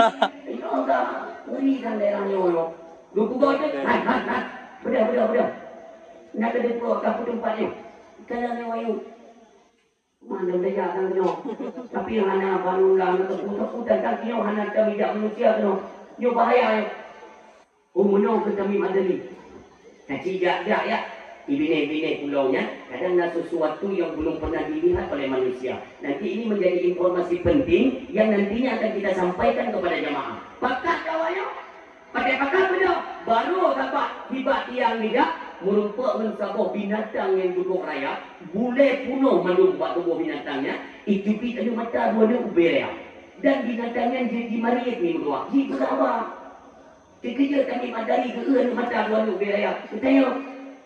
itu agak berikan daerah nyoyo. Lupa kau itu, bedah. Nak ada dua kapu tempatnya. Kalau nyoyo, mana belajar kan nyoyo. Tapi yang anak bangun lang, keputar kaki nyoyo, anak kami tidak manusia nyoyo. Nyoyo bahaya. Menyoyo kami madari. Tidak ya. Bine-bine pulaunya, kadang ada sesuatu yang belum pernah dilihat oleh manusia. Nanti ini menjadi informasi penting yang nantinya akan kita sampaikan kepada jemaah. Pakat kawannya, pakai beliau, baru dapat tiba tiang tidak merupakan sebuah binatang yang duduk raya, boleh punuh melumpat tubuh binatangnya, itu ada mata dua uberea. Dan binatangnya jadi mariet ni berdua. Jadi apa? Kekerja kami madari ke mata dua uberea. Kita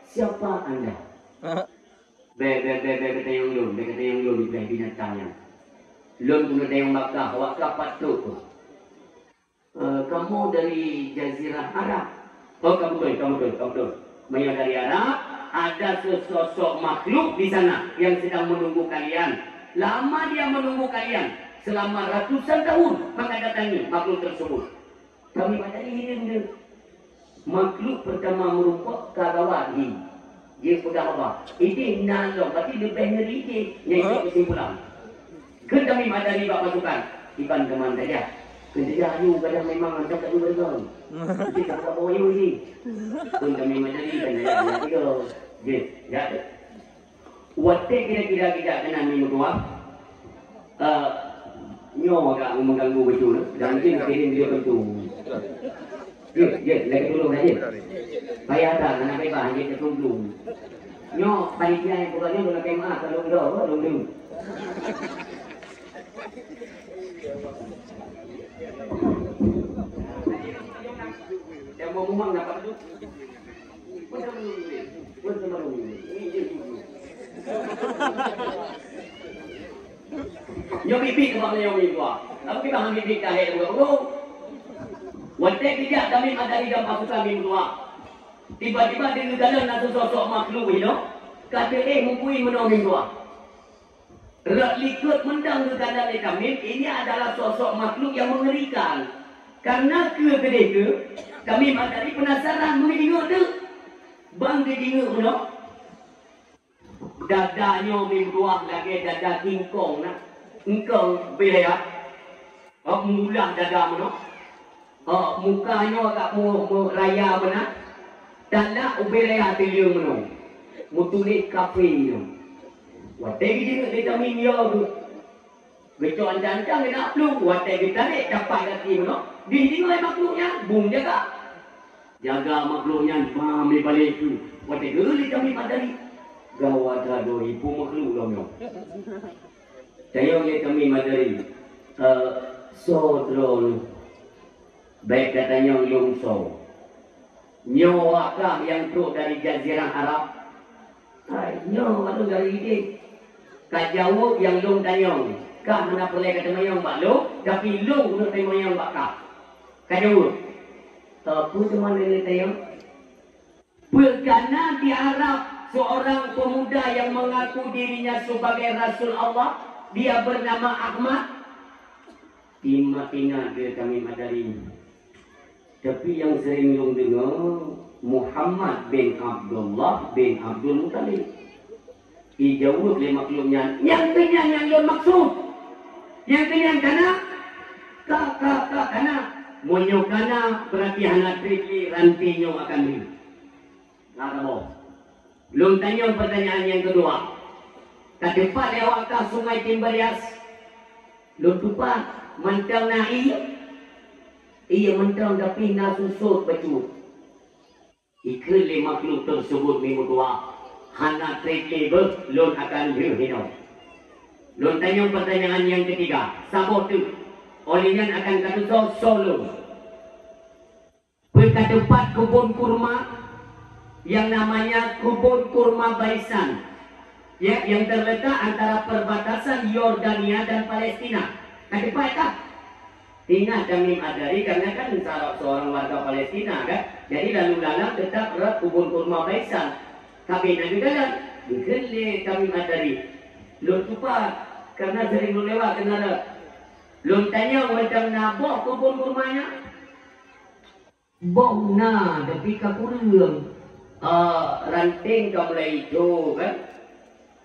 siapa anda? Kata yang lun di binatangnya. Lun punya yang wakah patut. Kamu dari Jazirah Arab? Oh kamu betul. Mereka dari Arab, ada sesosok makhluk di sana yang sedang menunggu kalian. Lama dia menunggu kalian, selama ratusan tahun maka datangi makhluk tersebut. Kami madari ini makhluk pertama merupakan kagawadi. Dia sudah apa? Ini nalo, berarti lebih ngeri dia. Yang kesimpulan. Kami madari bak pasukan. Iban teman saja. Kerja ayu kadang memang antara kat dua orang. Kita tak bawa ayu ni. Kami madari kan ya. Ya. Watte kira-kira kita kena minum tua. Nyo agak mengganggu betul. Dan mungkin kirim dia betul. Lagi dulu aja. Bayar dah, nak bayar hanya tertunggu. Nyo, panitia yang pokoknya boleh kemah kalau dah, belum. Yang mau ngomong dapat tu. Nyo bibi kemana nyo bibi gua? Tapi kita hang bibi kahit gua. Wantek tidak kami ada di dalam pasukan minggu dua. Tiba-tiba di dalam ada sosok makhluk ini, kata mungkui menang minggu dua. Likut mendang di dalam kami, ini adalah sosok makhluk yang mengerikan. Karena kedua kami madari penasaran mengingat tu, bang dijingat puno. Dadanya minggu dua lagi dada kingkong nak, engkau belia, mulah dada puno. Mukanya agak mu raya benar. Dan nak ubelai hati dia menung. Mutulik kafe ni. Watai kita ni kami ni tu. Becuan cancang nak peluk. Watai kita ni dapat hati menung. Di oleh makhluknya, bung jaga. Jaga makhluknya, mami balik tu. Watai geli kami madari. Gawat ada ibu makhluk dong. Saya kami madari. Sodrol. Baik katanya Yungso. Nyawakah yang tu dari Jazirah Arab? Nyawa tu dari ini. Kajawuk yang long tanyong. Kah mana boleh kata mayong bak long, tapi long untuk tanya mayong bak kah. Kajawuk. Apa cuma ini tanyong? Berkana di Arab seorang pemuda yang mengaku dirinya sebagai Rasul Allah, dia bernama Ahmad. Timah-timah dia kami madari. Tapi yang sering yung dengar Muhammad bin Abdullah bin Abdul Muttalib. Ijawab oleh makhluknya. Yang kenyang yang dia maksud. Yang kenyang kana. Kana. Monyo kana berarti anak triki rantinyo akan ini. Nggak mau. Belum tanya pertanyaan yang kedua. Kadepat lewat sungai Timberias. Belum tupat. Mantang na'i. Ia mentang tapi nasusut baju. Ikut makhluk tersebut minggu dua. Hana triki lon akan berhino. Lon tanya pertanyaan yang ketiga. Sabot tu. Olehnya akan kata solo. Pergi tempat kebun kurma yang namanya kebun kurma Baisan. Ya, yang terletak antara perbatasan Yordania dan Palestina. Kadepat kah? Tina Tamim Adari karena kan seorang warga Palestina kan. Jadi lalu lalang tetap erat kubur kurma Faisal. Tapi nanti dalam dikele Tamim Adari. Lu tupat karena sering lu lewat kenal. Lu tanya macam nabok kubur kurmanya. Bong na tapi kakurang. Ranting kau mulai itu kan.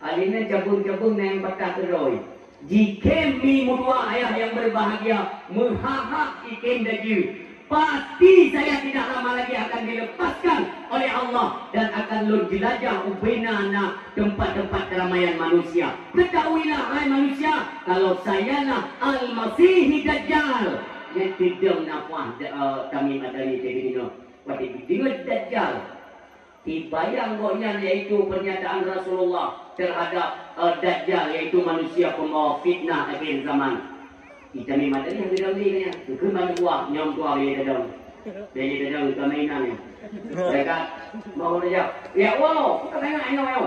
Alina cabung-cabung na yang patah teroi. Jika mi mudua ayah yang berbahagia menghahak ikan daging, pasti saya tidak lama lagi akan dilepaskan oleh Allah dan akan lu jelajah ubena tempat-tempat keramaian manusia. Ketahuilah hai manusia, kalau saya lah Al-Masih Dajjal yang tidak nafah kami materi jadi no. Waktu itu Dajjal. Dibayang gonya yaitu pernyataan Rasulullah terhadap Dajjal yaitu manusia pembawa fitnah akhir zaman. Kita ni mata ni yang ni kan. Kembali buah nyom tua dia dadang. Dia dadang kemainan ni. Mereka mau dia. Ya wow, kita tengok ini wow.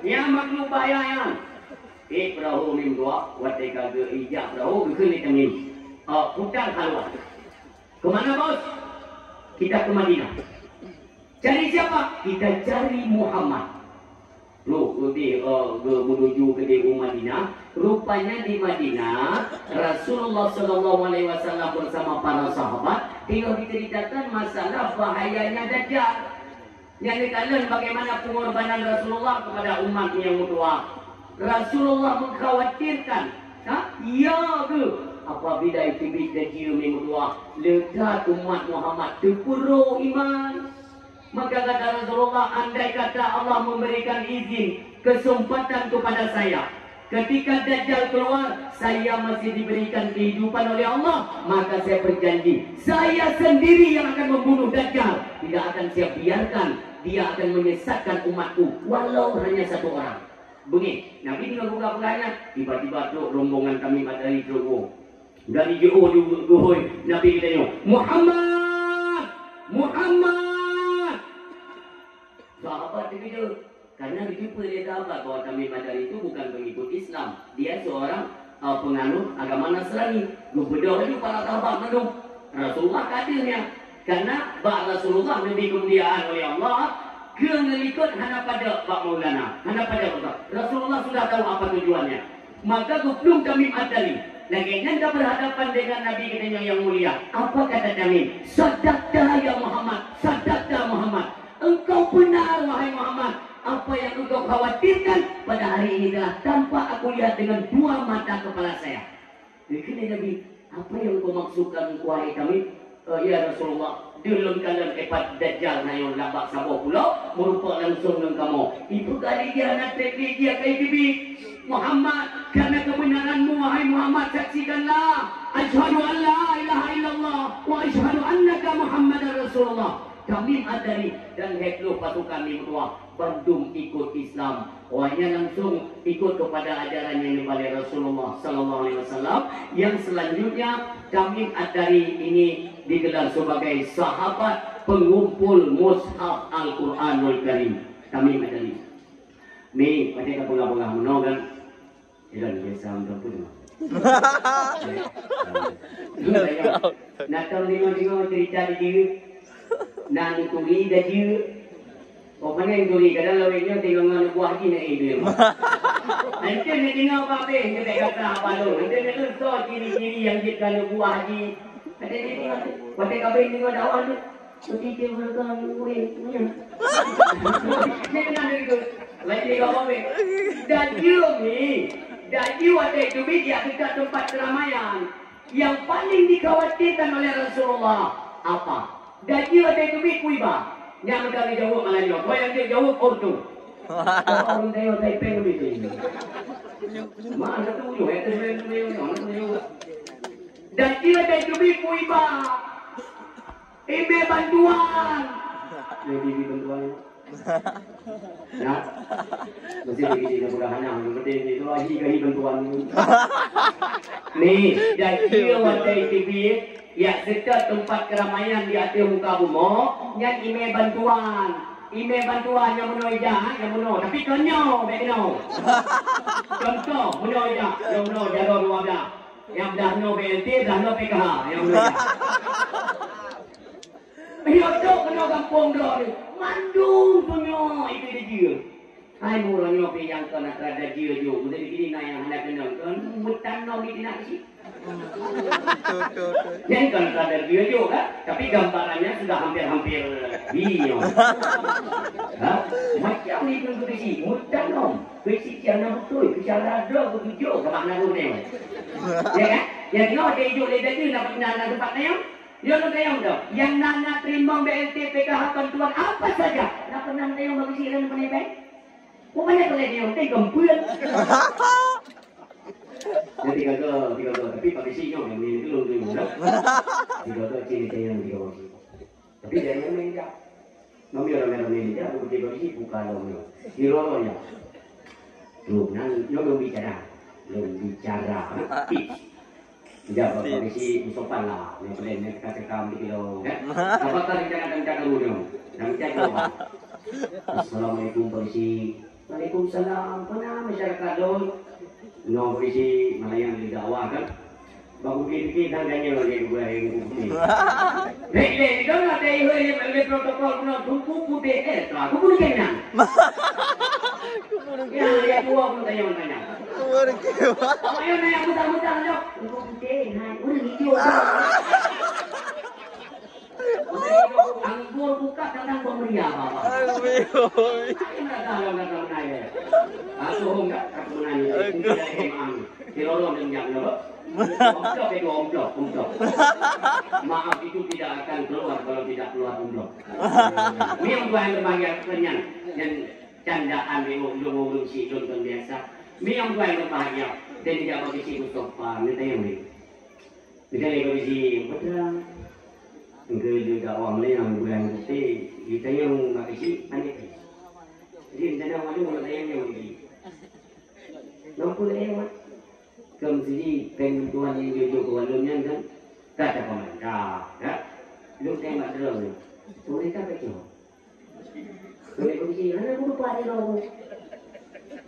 Yang makhluk bahaya yang. Perahu min dua, wateka ke ijak perahu ke ni kami. Putar haluan. Kemana bos? Kita ke Madinah. Cari siapa? Kita cari Muhammad. Menuju ke Madinah. Rupanya di Madinah Rasulullah SAW bersama para sahabat tinggal diceritakan masalah bahayanya Dajjal. Yang dikatakan bagaimana pengorbanan Rasulullah kepada umat yang mutua. Rasulullah mengkhawatirkan, ya ke? Apabila itu Dajjal yang mutua, lekat umat Muhammad terpuruk iman. Maka kata Rasulullah, andai kata Allah memberikan izin, kesempatan kepada saya, ketika Dajjal keluar, saya masih diberikan kehidupan oleh Allah, maka saya berjanji, saya sendiri yang akan membunuh Dajjal. Tidak akan saya biarkan dia akan menyesatkan umatku, walau hanya satu orang. Begini, Nabi dengan buka-bukanya, tiba-tiba tu rombongan kami matahari teruk. Dari jauh Nabi kita Muhammad, Muhammad. Sahabat begitu, karena begitu dia sahabat bahwa kami Madari itu bukan pengikut Islam, dia seorang penganut agama Nasrani. Gubernur itu para sahabat menung Rasulullah kadirnya, karena bak Rasulullah lebih kemuliaan oleh Allah, kena ikut hanya pada Pak Maulana, hanya pada Rasulullah sudah tahu apa tujuannya. Maka belum kami Madari. Lagi anda berhadapan dengan Nabi kita yang mulia. Apa kata kami? Sadaqta ya Muhammad, Sadaqta Muhammad. Engkau benar wahai Muhammad. Apa yang engkau khawatirkan pada hari ini adalah tanpa aku lihat dengan dua mata kepala saya. Jadi Nabi, apa yang engkau maksudkan wahai kami? Ya Rasulullah, dalam kalian epat Dajjal na yung labak sa pulau merupakan langsung dengan kamu. Itu kali dia nak teki dia kay bibi Muhammad, karena kebenaranmu wahai Muhammad, saksikanlah asyhadu an la ilaha illallah wa asyhadu annaka Muhammadar Rasulullah. Kami Adari dan Heklu pasukan Mimtua Bandung ikut Islam. Wahnya langsung ikut kepada ajaran yang dibalik Rasulullah SAW. Yang selanjutnya kami Adari ini digelar sebagai sahabat pengumpul mushaf Al-Quranul Karim. Kami Adari. Ni pada kapula-pula menongan. Ilan biasa untuk pun. Nakal lima cerita di Nang tuli dah je. Orang yang tuli kadang lawaknya tengok dengan buah haji nak dia. Nanti nak dengar apa-apa, dia tak kata apa tu. Nanti nak so ciri-ciri yang dia kalau buah haji. Ada dia tengok, pada kabin tengok dakwah tu. Nanti dia berkata, "Weh, punya." Dia kena begitu. Lagi dia apa-apa. Dan dia ni, ada itu dia dekat tempat keramaian. Yang paling dikhawatirkan oleh Rasulullah apa? Dajjal ada itu kuiba. Yang mereka jawab malah dia. Kau yang dia jawab ortu. Orang dia saya pengen begitu. Mana tu juga itu sebenarnya. Dajjal ada itu kuiba. Ibe bantuan. Jadi bantuan. Ya, mesti begini kemudahan yang penting itu lagi kali bantuan. Nih, Dajjal ada itu ya, setiap tempat keramaian di atas muka bumi, yang ime bantuan yang menoi jah, yang menoi. Tapi kenyo, bekno. Contoh menoi jah, yang menoi jaga dua dah. Yang dah no BLT, dah no PKH. Yang boleh. Hidup kena kampung dah ni. Mandung punya itu dia. Hai murah nyopi yang kena terada dia juga. Mesti begini nak yang hendak kena. Kan mutan no ni nak isi. Yang kena terada dia juga. Tapi gambarannya sudah hampir-hampir dia. Macam ni pun berisi. Mutan no. Berisi jangan betul. Bicara ada begitu. Kemana tu ni? Ya kan? Yang no dia hijau leda dia nak tempat ni. Dia nak tayang dah. Yang nak terima BLT PKH bantuan apa saja. Nak pernah tayang bagi silan penebek. Kau banyak boleh dia untuk gempuan. Jadi tiga tapi pakai sinyal yang ini dulu dah. Tiga ciri tayang tiga bagi. Tapi dia yang menja. Nabi orang ini dia bukan tiga bagi bukan orang. Hirolonya. Tuh, nan belum bicara. Tidak, kalau si sopan lah. Yang boleh ni kata-kata kilo. Apakah rencana dulu? Nanti apa? Assalamualaikum polisi. Waalaikumsalam. Mana masyarakat dulu? No polisi mana yang didakwa kan? Baru fikir tangannya oleh gue yang bukti. Lek, kau nak tahu oleh protokol kena tuku putih aku pun kena. Ya, dua pun tanya. Ayo nanya mudah-mudah dok. Ibu putih, udah hijau. Anggur buka kadang pemeriah bapak. Ayo nak nanya. Aku enggak nanya. Kilolong dan jam dok. Omplok. Maaf itu tidak akan keluar kalau tidak keluar omplok. Ini yang gua yang berbahagia kenyang dan candaan di ulung si contoh biasa. Ini yang gua yang berbahagia dan tidak bagi si Mustafa. Minta yang ni. Kita lagi si betul. Engkau juga orang lain yang gua yang putih. Kita yang bagi si panik. Jadi kita nak malu nak yang ni. Nampu yang kemudian penentuan yang diukur walumnya kan kata pemerintah, ya, belum tembak terus, mereka betul. Kemudian mana pun pada lo,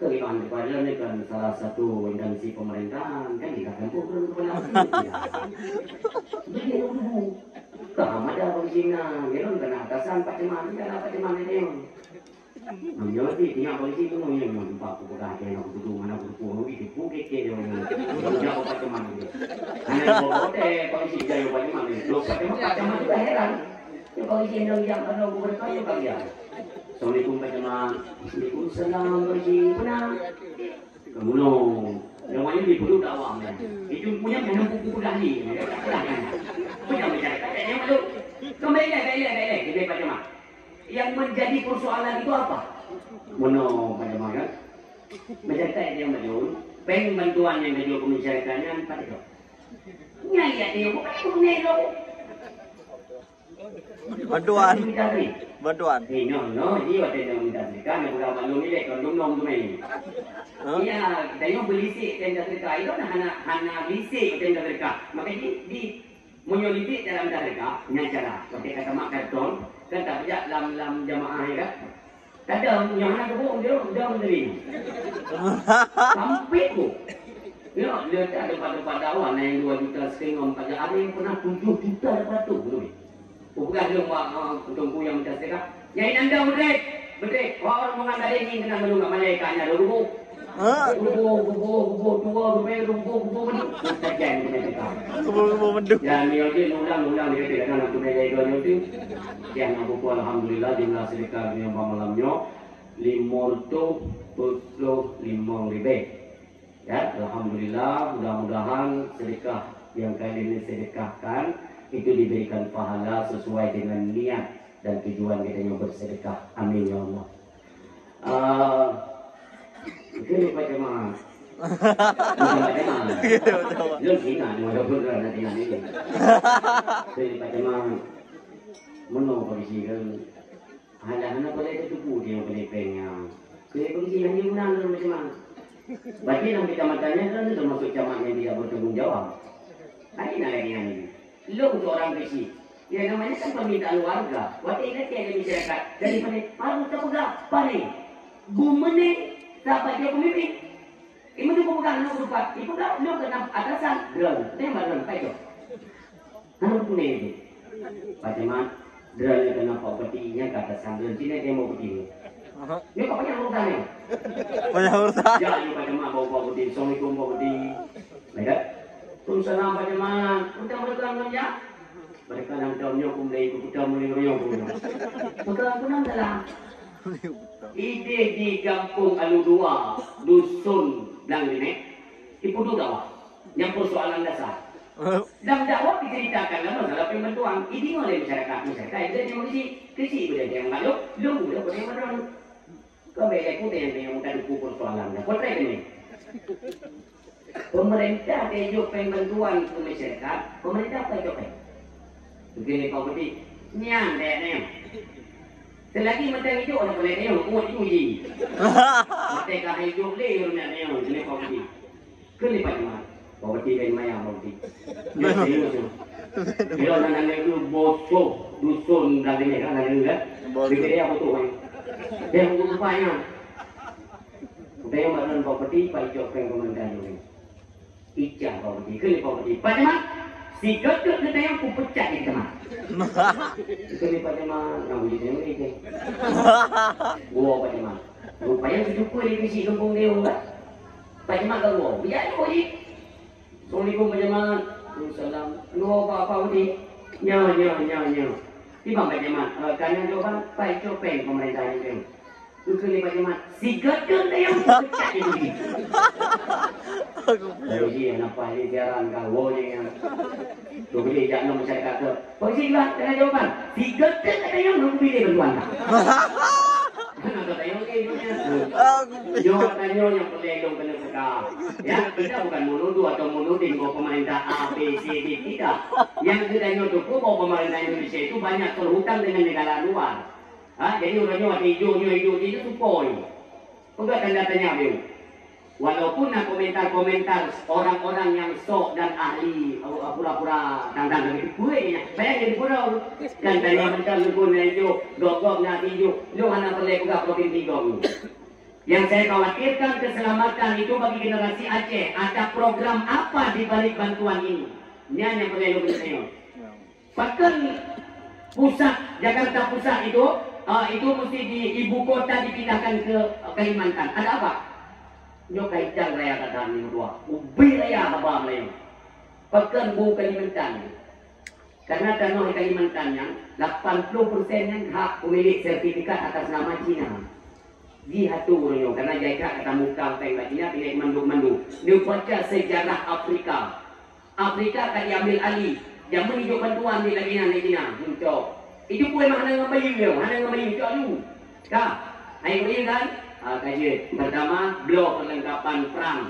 kelihatan pada ni kan salah satu instansi pemerintahan kan kita kan pun belum pernah. Jadi lo kamu ada polisinya, dia kena atasan paceman, dia apa paceman dia. Menjawab tinggal polisi itu yang nampak kepada yang nak duduk mana duduk di bukit dia orang jauh paceman dia. Hanya boleh polisi jauh paceman dia. Lo paceman juga heran. Yang polisi yang jauh kalau bukan kaya kalian. Assalamualaikum paceman. Waalaikumsalam polisi. Benar. Kamu no. Namanya di perlu dakwah. Itu punya buku dahli. Punya masyarakat yang malu. Kembali kita paceman. Yang menjadi persoalan itu apa? Mono macam-macam. Masyarakat yang majul, peng bantuan yang majul ke masyarakatnya pada itu. Nyaya dia bukan menelo. Bantuan. No, dia ada yang minta mereka, yang bukan malu ni dek, kalau nom tu main. Iya, kita yang belisik tenda mereka itu hana belisik tenda mereka. Makanya di menyelidik dalam mereka, nyacara. Pakai kata mak karton. Kan tak pejak lam jamaah ya kan? Tak ada yang mana kebuk dia menerima. Sampai tu. Ya, dia tak dapat dakwah yang 2 juta setengah 4 juta. Ada yang pernah 7 juta dapat tu. Bukan dia tunggu yang minta sedekah. Yang anda berdek. Orang mengambil ini kena menunggu malaikatnya dulu. Kubu mendung. Ya, ni ulang dia tidak nak tunai dua itu. Yang aku alhamdulillah jumlah sedekah yang malamnya 545.000. Ya, alhamdulillah mudah-mudahan sedekah yang kali ini sedekahkan itu diberikan pahala sesuai dengan niat dan tujuan kita yang bersedekah. Amin ya Allah. Ini bagaimana? Bagaimana? Belum kita mau bergerak nanti ini. Ini bagaimana? Menolak polisi kan? Hanya boleh tertutup dia boleh pengen. Ini polisi hanya menang macam-macam. Bagi yang kecamatannya kan termasuk camat yang tidak bertanggung jawab. Ini nak lagi yang ini. Lo untuk orang polisi. Ya namanya kan permintaan warga. Waktu ingat tiada masyarakat dari mana? Harus terpegang. Paling. Bumene. Dapat dia pemimpin. Ibu tu pegang nak berupat. Ibu dah lu kena atasan. Drone. Tembak drone. Baik tu. Anu punya itu. Bagaimana drone yang kena propertinya ke atasan drone. Cina dia mau begini. Ini kau banyak urusan ni. Banyak urusan. Ya, ini bagaimana bawa begini. Assalamualaikum bawa begini. Baik. Salam bagaimana. Kita berkenan kerja. Mereka yang tahunya kumlei kita mulai royong punya. Berkenan kunang dalam. Ide di kampung Alu Dua, dusun Blang ini, ibu tu dakwah. Yang persoalan dasar. Dalam dakwah diceritakan lah masalah pembantuan. Ini oleh masyarakat. Jadi yang kisi boleh dia mengalu, lu boleh mengalu. Kau boleh pun yang muka duku persoalan. Kau try ini. Pemerintah dia pembantuan ke masyarakat. Pemerintah apa itu? Begini kau beri, nyang deh. Selagi macam itu orang boleh neo, kuat uji. Mereka hidup le orang neo, jenis properti. Kelipat mana? Properti dari mana properti? Kalau orang neo bosok, dusun dan ini kan neo kan? Begini apa tu kan? Dia rupanya. Kita yang baru properti, pak Ijok pemerintah ini. Ijak properti, kelipat properti. Bagaimana? Si gedek kita yang ku pecah di tengah. Itu ni pada mana nak uji dia ni ke? Gua pada mana? Rupanya sejumpa di kisi kampung dia enggak. Pada mana gua? Biar aku uji. Assalamualaikum pada mana? Salam. Gua apa uji? Nyaw. Di bang pada mana? Kanya jawapan Pak Copeng pemerintah ini. Itu ni pada mana? Si gedek kita yang ku pecah di uji. Uji apa ini jalan kau yang tu boleh jangan masyarakat tu. Polisi lah dengan jawapan. Si gedek kata yang nak pilih bantuan tak? Mana kata yang ni? Jawapannya yang pelengong kena sedar. Ya, kita bukan menuduh atau menuding bahawa pemerintah A, B, C, D tidak. Yang kita nyuduh bahawa pemerintah Indonesia itu banyak terhutang dengan negara luar. Jadi orangnya hijau itu supoi. Enggak tanda-tanya beliau. Walaupun komentar-komentar orang-orang yang sok dan ahli pura-pura tantang dari kuenya, banyak jadi pura dan tanya macam pun hijau, gogok nak hijau, lu hanya perlu buka provinsi gogok. Yang saya khawatirkan keselamatan itu bagi generasi Aceh. Ada program apa di balik bantuan ini? Ini yang perlu kita. Bahkan pusat Jakarta Pusat itu mesti di ibu kota dipindahkan ke Kalimantan. Ada apa? Nyo kaitan raya kata ni dua. Ubi raya apa Melayu. Pekan bu Kalimantan. Karena tanah Kalimantan yang 80% yang hak pemilik sertifikat atas nama Cina. Di hatu nyo karena jaga kata muka tengah Cina pilih mandu. Dia baca sejarah Afrika. Afrika tak diambil alih. Yang menunjuk bantuan di lagian Cina. Untuk itu pun mana ngambil dia, mana ngambil itu alu. Kah? Ayo kan? Kaji pertama blok perlengkapan perang,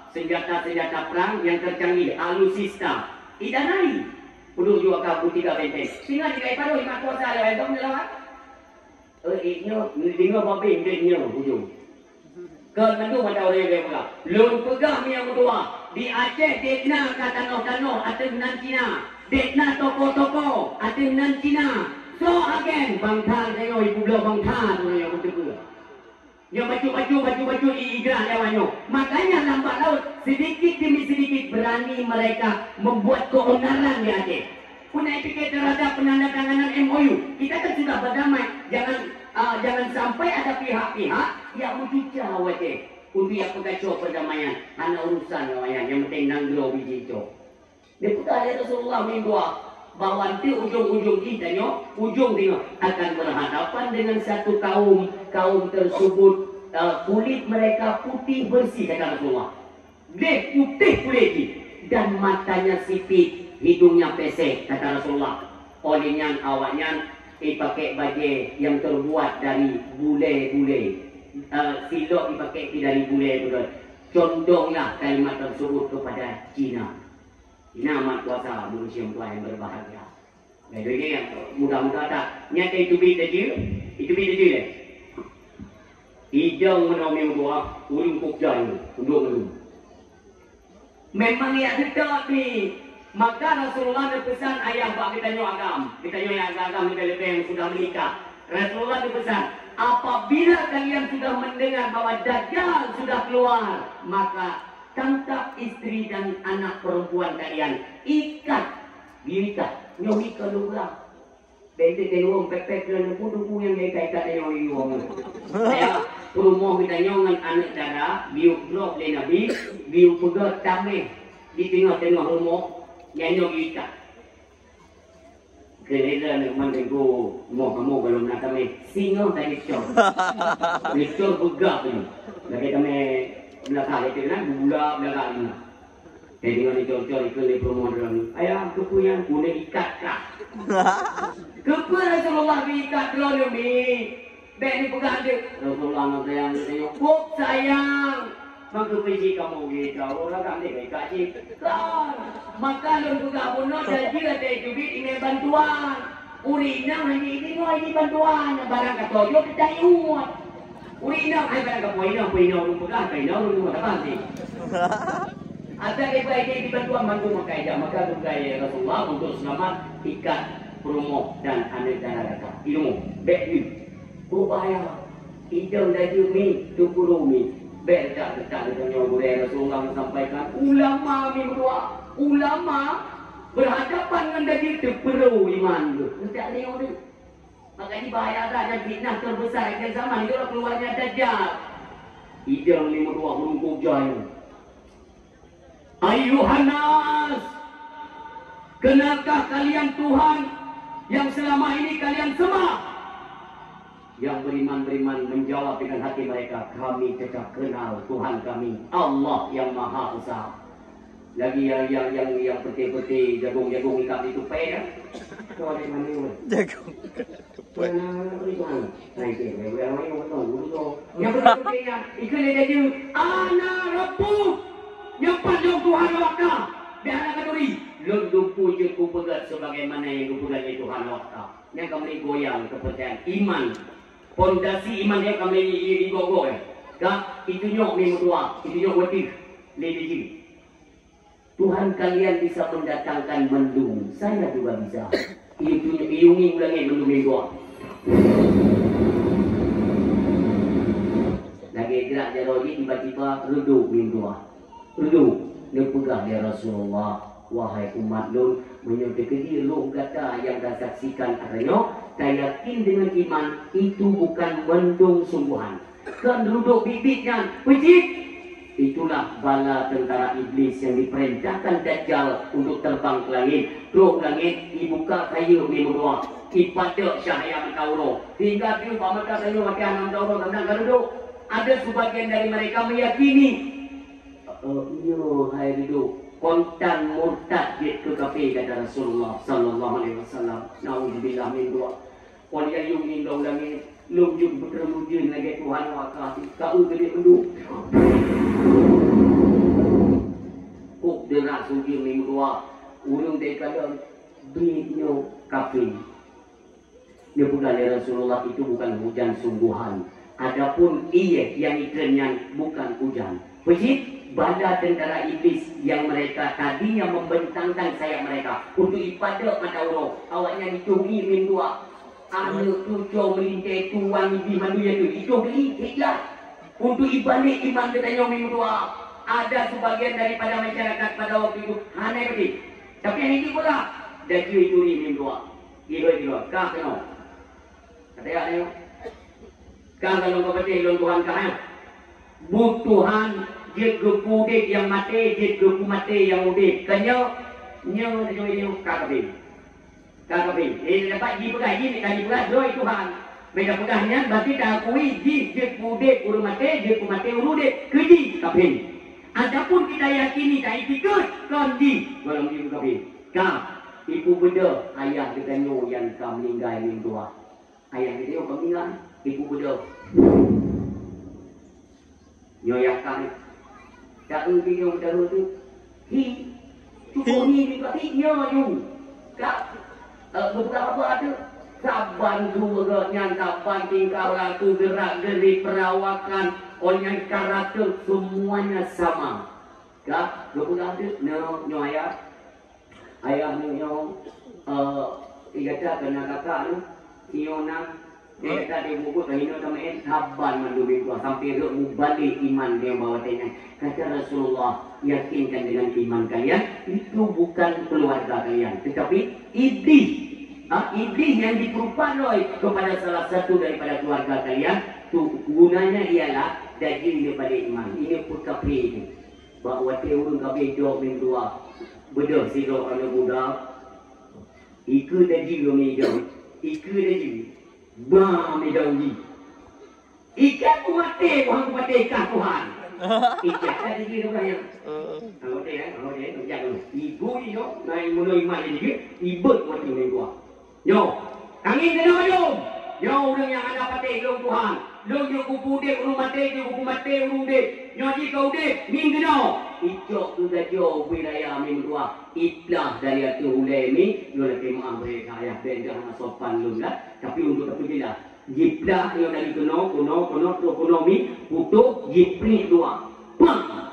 senjata-senjata perang yang tercanggih, alusista, idanai, perlu juga kabu 3 benteng. Sehingga jika ibadah 5 kuasa ada benteng melawat. Ini babi ini ujung. Kenapa pada orang yang pula? Lun pegang yang kedua di Aceh dekna ke tanah-tanah atau nan Cina, dekna toko-toko atau nan Cina. So again bangsa saya ibu blok bangsa tu yang betul. Yang baju igrah lawannya. Makanya lambat laut sedikit demi sedikit berani mereka membuat keonaran di Aceh. Punai fikir terhadap penandatanganan MOU. Kita kan sudah berdamai. Jangan sampai ada pihak-pihak yang menjijah Aceh untuk yang pekacau perdamaian. Hanya urusan yang penting nanggro biji cok. Dia putar dari Rasulullah mingguah. Bahwa nanti ujung-ujung kita ujung dia akan berhadapan dengan satu kaum tersebut kulit mereka putih bersih kata Rasulullah. Dia putih kulit dan matanya sipit, hidungnya pesek kata Rasulullah. Olinya awaknya pakai baju yang terbuat dari bule-bule. Silok dipakai dari bule-bule. Condonglah kalimat tersebut kepada Cina. Ini amat kuasa manusia yang berbahagia. Jadi ini yang mudah-mudahan tak. Nyata itu beda je. Hijau menomeng doa, urung kukjai, unduk. Memang ia dekat ni. Maka Rasulullah berpesan ayah bak kita nyo agam. Kita nyo yang agam lebih-lebih yang sudah menikah. Rasulullah berpesan, apabila kalian sudah mendengar bahwa Dajjal sudah keluar, maka tangkap istri dan anak perempuan kalian, ikat, diikat, nyobi ke luar. Bente tengok pepek dan putu yang ikat yang iwang. Saya rumah kita nyongan anak dara, biu drop le nabi, biu pegat tameh di tengah-tengah rumah yang nyobi ikat. Kerana nak mandego mau kamu belum nak kami singo tadi cor, cor begak ni. Lagi kami belakang itu kan budak belakang ni. Jadi orang cor-cor itu ni promosi. Ayah kepunya kuda ikat kah? Kepunya Rasulullah ikat dulu ni. Beni pegang dia. Rasulullah nak sayang tengok. Kok sayang. Maka pergi kamu kita orang kami ikat je. Maka lalu pegang pun nak jadi ada itu ini bantuan. Urina ini bantuan. Barang kata yo kita iuat. Urina barang kata poino pegang poino apa sih? Ada baik-baik dibantu bantu maka tugai Rasulullah untuk selamat ikat promo dan anak darah ilmu baik upaya idam dari mi tukurumi berdak dengan budaya Rasulullah sampaikan ulama berhadapan dengan dari perlu iman tu tidak lewat tu maka bahaya saja fitnah terbesar di zaman itu keluarnya Dajjal idam 52 burung jaya. Ayuhanas, kenalkah kalian Tuhan yang selama ini kalian sembah? Yang beriman menjawab dengan hati mereka, kami tetap kenal Tuhan kami, Allah yang Maha Esa. Lagi yang peti-peti jagung ikat itu payah. Kau ada mana ni? Jagung. Yang peti-petinya ikan dia anak rapuh. Nyampak jauh Tuhan wakta. Biar anak kaduri. Lu puji ku pegat sebagaimana yang ku pegat Tuhan wakta. Yang kami goyang kepercayaan iman. Pondasi iman yang kami digogo ya. Kak, itu nyok minggu tua. Itu nyok watif. Lidi. Tuhan kalian bisa mendatangkan mendung. Saya juga bisa. Iungi ulangi mendung minggu. Lagi gerak jaroji tiba-tiba reduk minggu. Lu pegang ya Rasulullah, wahai umat lu menyebutkan dia lu kata yang dah saksikan adanya, saya yakin dengan iman itu bukan mendung sungguhan. Kan duduk bibitnya, pejit. Itulah bala tentara iblis yang diperintahkan Dajjal untuk terbang ke langit. Terus langit dibuka kayu ni berdua. Ipada cahaya mentauro. Hingga dia pamata kayu makan mentauro tentang duduk. Ada sebagian dari mereka meyakini iyo hai hidup kontan murtad ke kafir kata Rasulullah sallallahu alaihi wasallam. Nauzubillah min dua. Qul ya yumin law lam lujud berlujud lagi Tuhan wakati kau gede mendu. Kok derak sugi min dua. Urung de kada binyo kafir. Dia bukan ya Rasulullah itu bukan hujan sungguhan. Adapun iya yang iklannya bukan hujan. Pejit bala tentara iblis yang mereka tadinya membentangkan sayap mereka untuk ibadah matauro awaknya dicuri min dua anu tujuh melintai tuan di manusia itu beli hijab untuk ibalik iman katanya min dua. Ada sebagian daripada masyarakat pada waktu itu hanya beli tapi yang ini pula dah curi min dua kilo kah kena katanya ayo kah kalau kau betul ilmu Tuhan kah butuhan dia gepudek yang mati, dia gepu mati yang udek. Kanya, nyo kakabin. Ini dapat ji pegang, ji ni pegang, doi Tuhan. Mereka pegangnya, berarti dah akui ji, dia pudek uru mati, dia mati uru dek. Keji, kabin. Adapun kita yakini, tak ikut, kan ji. Walau ji kabin. Kah, ibu beda, ayah kita nyo yang kau meninggal yang tua. Ayah kita nyo kau meninggal, ibu beda. Nyo yang kami. Tak mungkin yang tahu tu, cukup ni juga hiknya you. Tak beberapa ada saban dua nyantapan tingkah laku gerak geri perawakan orang karakter semuanya sama. Tak beberapa ada nyo ayah nyo kata kena kakak tu, Fiona Dia kata dia buku kahino sama taban mandubin tua sampai dia mubalik iman dia bawa tanya. Kata Rasulullah, yakinkan dengan iman kalian itu bukan keluarga kalian, tetapi iblis. Iblis yang diperupaloi kepada salah satu daripada keluarga kalian. Tu gunanya ialah daging daripada iman. Ini pekapi itu. Bahawa teurun kabeh dok min dua. Bedah silo anak muda. Ika daging medang. Ika daging. Ba medang ni. Ikan mati Tuhan matikan Tuhan. Ikan daging tu banyak. Mati jangan. Ibu ni yo naik mulai iman ni ibut mati ni gua. Yo, angin kena yo. Yo orang yang ada pati long Tuhan. Long yo kupu dek rumah mati yo kupu mati urung dek. Yo ji kau dek min kena. Icok tu dah jauh wilayah min dua. Iplah dari atu hulai ni yo nak maaf saya benda sopan lum lah. Tapi untuk apa je lah. Jiplah yo dari kuno mi putuk jipni dua. Pam.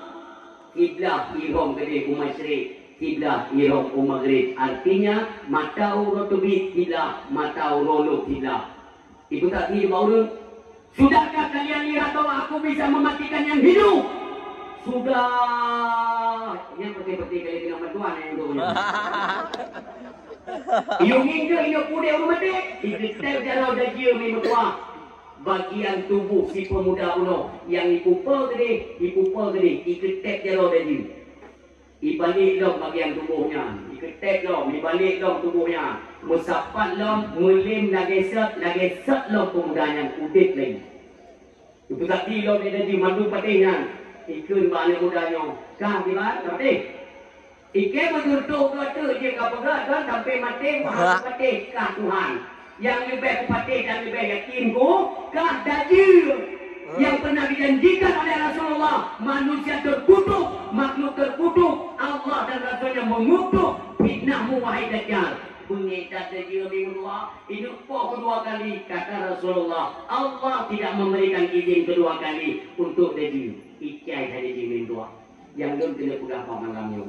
Kiblah ihom gede umasyrik. Kiblah ihom umaghrib. Artinya mata uro tubit kiblah, mata uro lu kiblah. Itu tak di bawah. Sudahkah kalian lihat bahwa aku bisa mematikan yang hidup? Sudah. Yang peti-peti kali dengan bantuan yang tu. Yung hingga yung pude rumah dek. Ikutip jalan dah dia memang bagian tubuh si pemuda uno yang ipupa gede, ikutip jalan dah dia. Ibalik lom bagian tubuhnya, ikutip lom, ibalik lom tubuhnya, musapat lom, mulim lagi set lom pemudanya, udit lagi. Itu tak di lom dia jadi mandu patihnya, ikut balik mudanya, kah di mana? Tapi, ikut bertutup kata dia kapagat kan sampai mati, wahai patih kah Tuhan. Yang lebih patih dan lebih yakin kah dajil. Yang pernah dijanjikan oleh Rasulullah, manusia terkutuk, makhluk terkutuk, Allah dan Rasulnya mengutuk fitnahmu wahai Dajjal. Pengikat Dajjal minggu dua, ini kedua kali kata Rasulullah, Allah tidak memberikan izin kedua kali untuk Dajjal. Ikai hari minggu dua, yang belum kena pegang malamnya.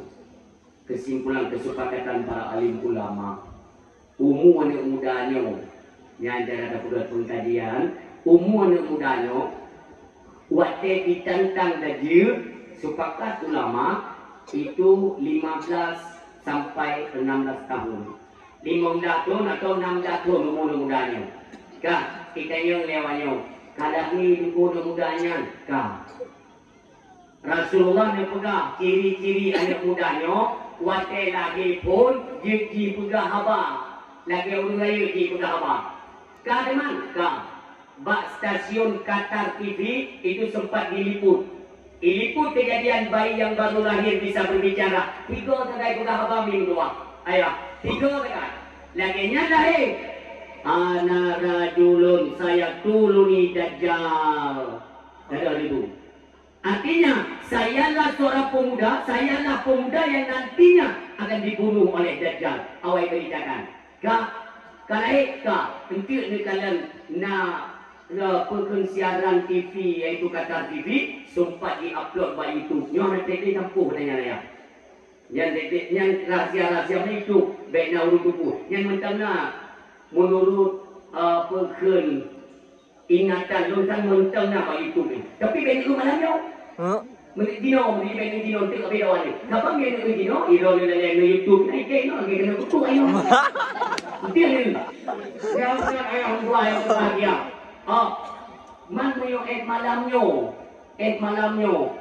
Kesimpulan kesepakatan para alim ulama, umur anak mudanya, yang ada pada pengkajian, umur anak mudanya. Waktu ditentang Dajjal, sepakat ulama itu 15 sampai 16 tahun. 15 tahun atau 16 tahun umur-mudanya. Kah, kita yang lewatnya. Kadang ni umur-mudanya. Kah. Rasulullah ni pegang ciri-ciri anak mudanya. Waktu lagi pun, dia pegang haba. Lagi orang lain dia pegang haba. Kah di mana? Kah. Bak stasiun Qatar TV itu sempat diliput. Diliput kejadian bayi yang baru lahir bisa berbicara. 3 tegak pegang haba minggu dua. Ayo, 3 tegak. Laginya lahir. Ana rajulun saya tuluni Dajjal. Ada itu. Artinya, sayalah seorang pemuda, sayalah pemuda yang nantinya akan dibunuh oleh Dajjal. Awal beritakan. Kalau tentu ni kalian nak perkensiaran TV iaitu Qatar TV sempat diupload by YouTube. Nyo nak tadi sampuh dengan saya. Yang rahsia-rahsia itu baik nak urut tubuh. Yang mentang menurut perken ingatan lontan mentang by YouTube ni. Tapi baik itu malam yo. Dino, ni baik dino tengok video ni. Kapang dia nak dino, ilo ni dalam YouTube ni ke no, kita kena kutu ayo. Betul ni. Yang ayo dua yang bahagia. Man mo et malamnyo,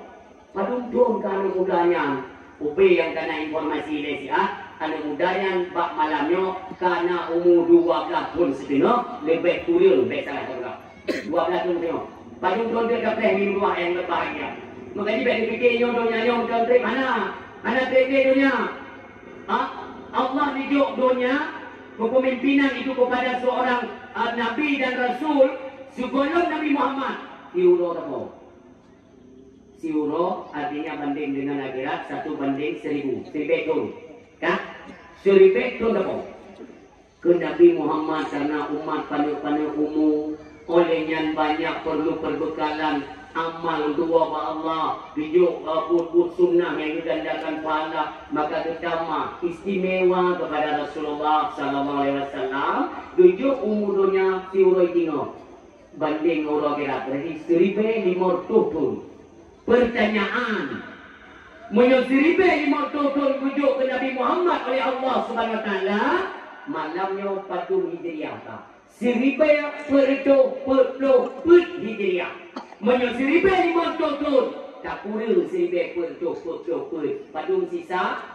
padungdung ka anak mudanya, ubi yang kena informasi lesi anak mudanya bak malamnyo, karena umur 12 tahun setino, lebih kurang, lebih salah juga. 12 tahun setino, padungdung dia kapeh minum dua yang berbahagia. Makanya baik dipikir nyong country mana trade dunia. Allah hidup dunia, kepemimpinan itu kepada seorang Nabi dan Rasul. Sebelum Nabi Muhammad, siuro tahu. Siuro artinya banding dengan akhirat 1 banding 1000. 1000 tahun. Kan? 1000 tahun tahu. Ke Nabi Muhammad karena umat pandai-pandai umum, olehnya banyak perlu perbekalan amal dua wa Allah tujuh put sunnah yang digandakan pahala, maka ketama istimewa kepada Rasulullah sallallahu alaihi wasallam tujuh umurnya siuroi tino banding orang kira berarti 1500 pertanyaan menyusiribe 500 tujuh ke Nabi Muhammad oleh Allah Subhanahu wa taala malamnya padu hijriah ka siribe perdo hijriah menyusiribe 500 tak kurang siribe perdo padu sisa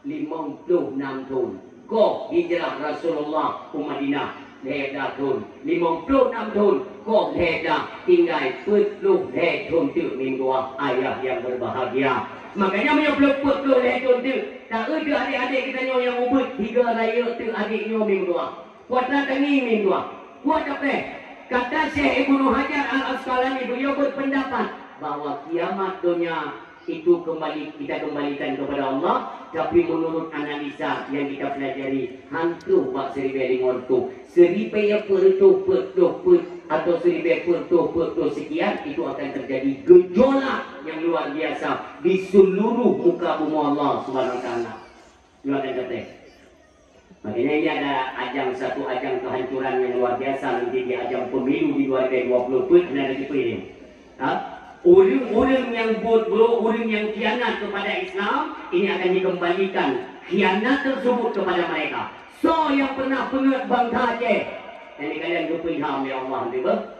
56 tahun ko hijrah Rasulullah ke Madinah Heda thun 56 tahun kok heda tinggal puluh tahun tu minggu ayah yang berbahagia. Makanya menyebut puluh tahun tu tak ada adik-adik kita yang ubud 3 raya tu adiknya minggu kuat nak tangi minggu kuat apa kata Syekh Ibnu Hajar Al-Asqalani beliau berpendapat bahawa kiamat dunia itu kita kembalikan kepada Allah, tapi menurut analisa yang kita pelajari hantu bak 1500 atau 1040 sekian itu akan terjadi gejolak yang luar biasa di seluruh muka bumi Allah Subhanahu wa taala. Lu akan kata. Makanya ini ada satu ajang kehancuran yang luar biasa nanti di ajang pemilu di 2020 ada dipilih. Orang-orang yang bodoh, orang yang khianat kepada Islam ini akan dikembalikan khianat tersebut kepada mereka. So yang pernah pengat bangsa Aceh, yang kalian berpilham ya Allah,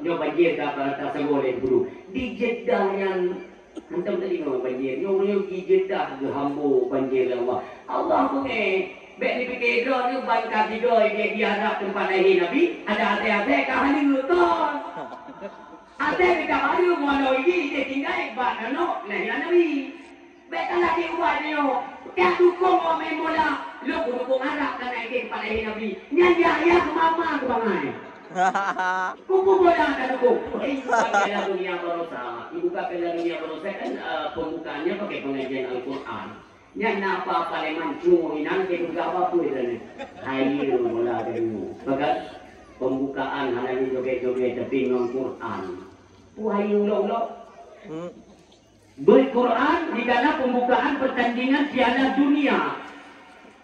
dia banjir ke atas boleh dulu di Jeddah yang hantam tadi no banjir, dia di Jeddah ke hambu banjir ya Allah. Allah punya baik dipikir dia bangsa tiga dia harap tempat lahir Nabi ada hati-hati kahani luton. Ada kita baru mau ini dia tinggal ibadah no, lahir Nabi. Betul lagi buat dia. Dia dukung orang mula, lu dukung Arab dan ikut pada Nabi. Nyanyi ayah ke mama ke bangai. Kupu bola tak dukung. Ibuka dunia berusaha. Ibuka dunia berusaha kan pembukaannya pakai pengajian Al-Quran. Yang apa leman cuma nanti juga apa pun itu. Ayo bola dulu. Bahkan pembukaan hanya joget-joget tapi non Quran. Wahai ulo-ulo. Berquran di dalam pembukaan pertandingan Piala Dunia.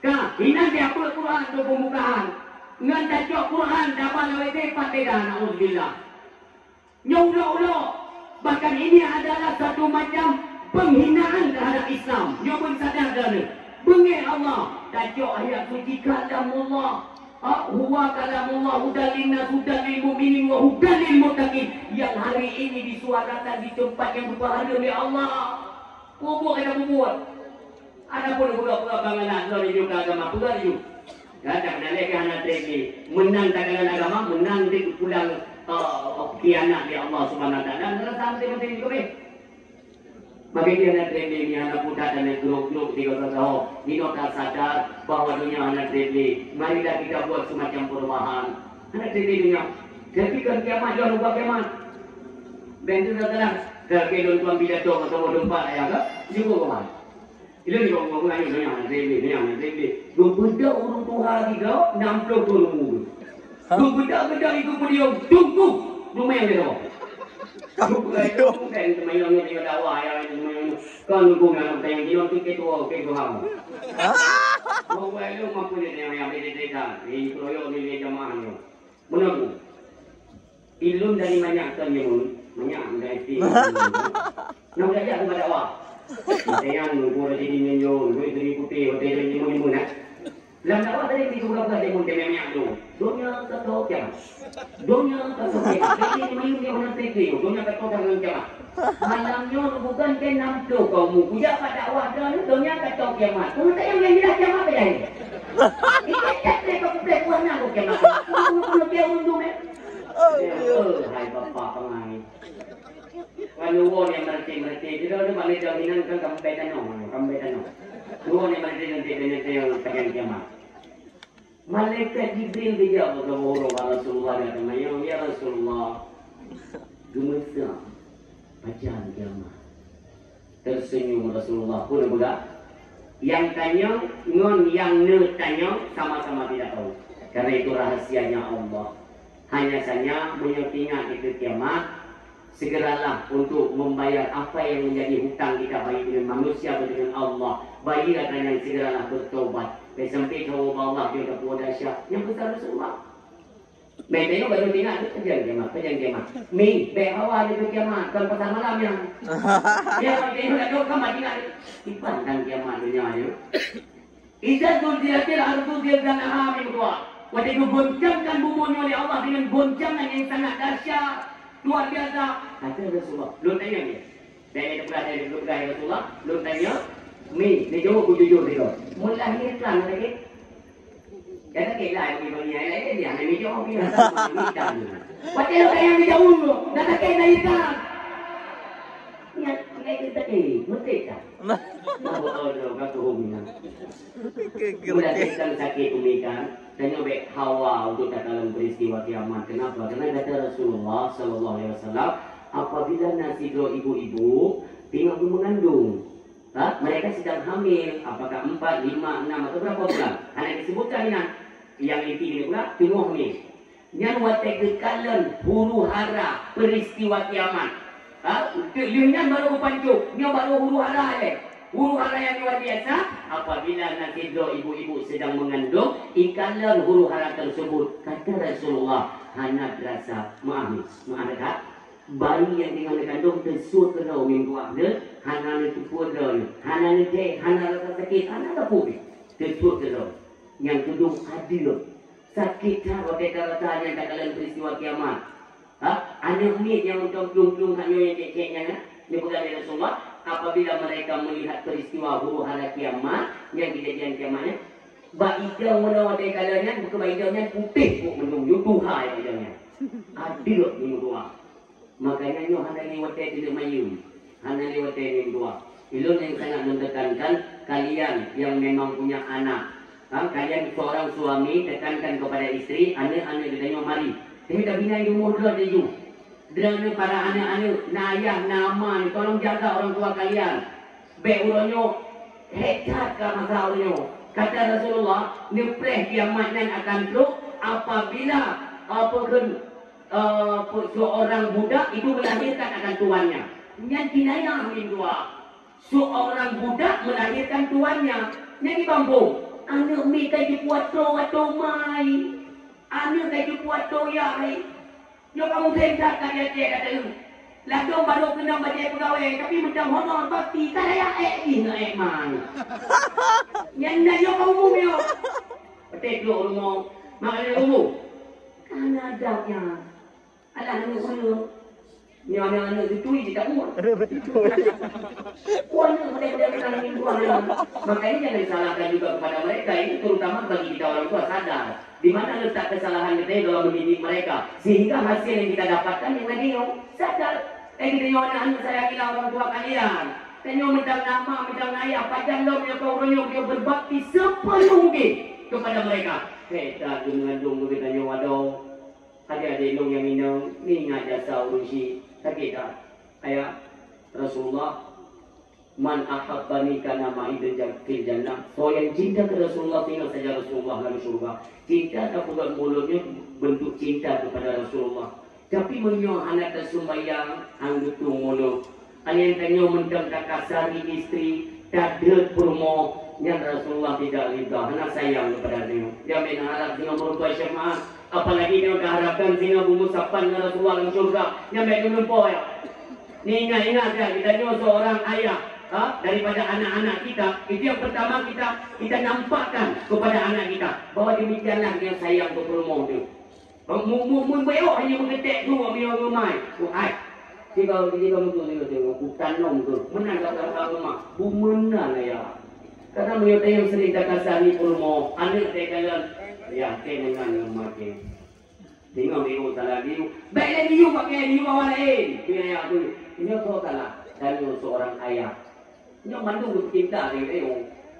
Kah, ini dia Quran untuk pembukaan. Ngan tajok Quran dapat lewat pateda naudzubillah. Ulo-ulo. Bahkan ini adalah satu macam penghinaan terhadap Islam. Dia pun sadar dah ni. Bengih Allah. Tajok ayat suci kalamullah. Huwa kalamullah hudalin nas hudalil mu'minin wa hudalil muttaqin yang hari ini disuarakan di tempat yang berbahagia oleh Allah. Kubur ada kubur. Ada pun budak-budak banganan dari juga agama budak itu. Tak nak lagi anak lagi menang dagangan agama, menang di pulang khianat di Allah Subhanahu wa taala. Dan sampai penting juga be. Bagi dia nak training ni anak muda dan grup-grup di kota Johor, Nino tak sadar bahawa dunia anak training. Marilah kita buat semacam perubahan. Anak training dunia. Jadi kan kiamat jangan lupa kiamat. Bentuk datang ke tuan bila tu atau tempat ayah ke? Juga kawan. Ini ni orang ayo dunia anak training. Berbeda urut Tuhan kita 60 tahun umur. Berbeda itu beliau tunggu lumayan dia. Kamu kan temayang ni dia dakwah yang kan hubungan dengan dia tu ketua kamu. Mau lu mampu dia yang beda-beda. Ini proyek ni jamaah ni. Menunggu. Ilmu dari banyak tanyamun, banyak dari nak belajar kepada dakwah. Saya nunggu jadi menyo, nunggu jadi putih, hotel ni mun nak. Dalam dakwah tadi kita berapa demun banyak tu. Dunia tahu kiam. Dunia tahu kiam. Jadi ni dia orang terkiri. Dunia tahu dengan kiam. Malamnya bukan ke 60 kaum puja pada dakwah dah dunia tahu kiamat. Kamu tak yang jelas kiamat apa jadi? Ini tak kau putih buat nak kiamat. Kamu dia untung eh. Hai bapa pengai. Kalau orang yang merti, dia ada balik jaminan kan kamu betan no. Orang yang merti yang takkan kiamat. Malaikat Jibril dia berdoa Rasulullah dan ya Rasulullah. Gemetar bacaan kiamat. Tersenyum Rasulullah pun budak. Yang tanya, yang tanya sama-sama tidak tahu. Karena itu rahasianya Allah. Hanya saja mengingat itu kiamat segeralah untuk membayar apa yang menjadi hutang kita baik dengan manusia atau dengan Allah. Bayilah yang segeralah bertobat. Sampai tahu Allah dia dah dahsyat. Yang besar Rasulullah. Baik tengok baru tinggal tu kejang kiamat. Mi, baik awal dia tu kiamat. Kalau pasal malam yang. Dia tengok dah duduk kamar tinggal. Dipandang kiamat dunia ni. Izzatul diatil ardu dia dan amin tua. Waktu itu goncangkan bubunya oleh Allah dengan goncangan yang sangat dahsyat. Luar biasa. Kata Rasulullah. Lu tanya dia. Dia berada Rasulullah. Lu tanya. Mi, dia jawab aku jujur dia. Melahirkan lagi. Kata kira lagi dunia lain dia. Dia jawab dia. Waktu itu yang dia jawab lu. Dah tak kira lahirkan. Ingat, kita mesti tak? Kata hubungan. Mula kita sakit umikan. Tanya baik Hawa untuk dalam peristiwa kiamat. Kenapa? Karena kata Rasulullah Sallallahu Alaihi Wasallam, apabila nasi dua ibu-ibu tengok mengandung, mereka sedang hamil, apakah 4, 5, 6 atau berapa bulan? Hanya disebutkan ini, yang inti ini pula tunggu hamil. Yang watak kekalan huru hara peristiwa kiamat. Lihat baru berpancuk, ni baru huru hara je. Huru hara yang luar biasa. Apabila nanti dua ibu-ibu sedang mengandung, ikalan huru hara tersebut, kata Rasulullah, hana terasa maaf tak? Bayi yang tengah mengandung tersut ke dalam minggu ada, hana itu pun hana itu, hana rasa sakit, hana tak pun tersut ke dalam. Yang tudung adil, sakit tak? Waktu rasa yang tak dalam peristiwa kiamat. Anak ni yang untuk pelung-pelung hanya yang cek-ceknya, dia berkata Rasulullah. Apabila mereka melihat peristiwa huru hara kiamat yang kejadian kiamatnya, baiknya mula wadah kalanya bukan baiknya putih pun menunggu Tuhan yang baiknya adil ni dua. Makanya nyo hana ni wadah tidak mayu, hana ni wadah ni dua. Ilmu yang sangat menekankan kalian yang memang punya anak, kalian seorang suami tekankan kepada istri, anak-anak ditanya mari. Tapi dah bina umur dua dia. Derana para anak-anak, nayah, nama ni, tolong jaga orang tua kalian. Baik uranyo, hebat ke masa uranyo. Kata Rasulullah, nepreh kiamat nan akan teruk apabila seorang budak itu melahirkan akan tuannya. Yang kinayah min dua. Seorang budak melahirkan tuannya. Yang di kampung, anak mi kaya buat atau mai. Anak kaya buat yai. Yo kamu sentak kaya cek kata lu. Lalu baru kena baca pegawai tapi macam honor bakti saya ini nak man. Yang nak yo kamu yo. Betul lu rumah. Makanya lu. Kan adabnya. Alah anak saya. Ni anak-anak itu dia tak muat. Betul. Puannya mereka kena mingguan. Makanya jangan salahkan juga kepada mereka ini terutama bagi kita orang tua sadar. Di mana letak kesalahan kita dalam mendidik mereka sehingga hasil yang kita dapatkan yang lagi sadar. Kita anak-anak saya kira orang tua kalian. Tanya minta nama, minta ayah, pajang lo punya kau dia berbakti sepenuh mungkin kepada mereka. Kita mengandung kita tanya waduh. Adik-adik lo yang minum ni ingat jasa urusi. Sakit tak? Ayah Rasulullah man ahabbani kana ma'i fil jannah. So yang cinta ke Rasulullah tinggal saja Rasulullah dalam surga. Cinta tak bukan mulutnya bentuk cinta kepada Rasulullah. Tapi menyo anak tersumbayang anggutung mulut. Yang tanya mentang kasari istri tadet purmo yang Rasulullah tidak rida. Anak sayang kepada dia. Dia mengharap dengan mertua syemaah. Apalagi dia harapkan sehingga bumusapan dengan Rasulullah dalam surga. Yang baik menumpuk ya. Ni ingat ya, kita ni seorang ayah daripada anak-anak kita. Itu yang pertama kita nampakkan kepada anak kita bahawa demikianlah dia sayang berperumoh tu. Membayok hanya mengetek tu biar rumai. Hai. Jika betul hutan long tu. Menang kat rumah. Bumenan ya. Karena menyota yang sering tak kasari perumoh. Anak dia kalian ya, dengan makin. Tengok dia salah dia. Baiklah dia pakai dia orang lain. Dia yang tu. Ini kau salah. Dari seorang ayah. Ini mandung cinta dia.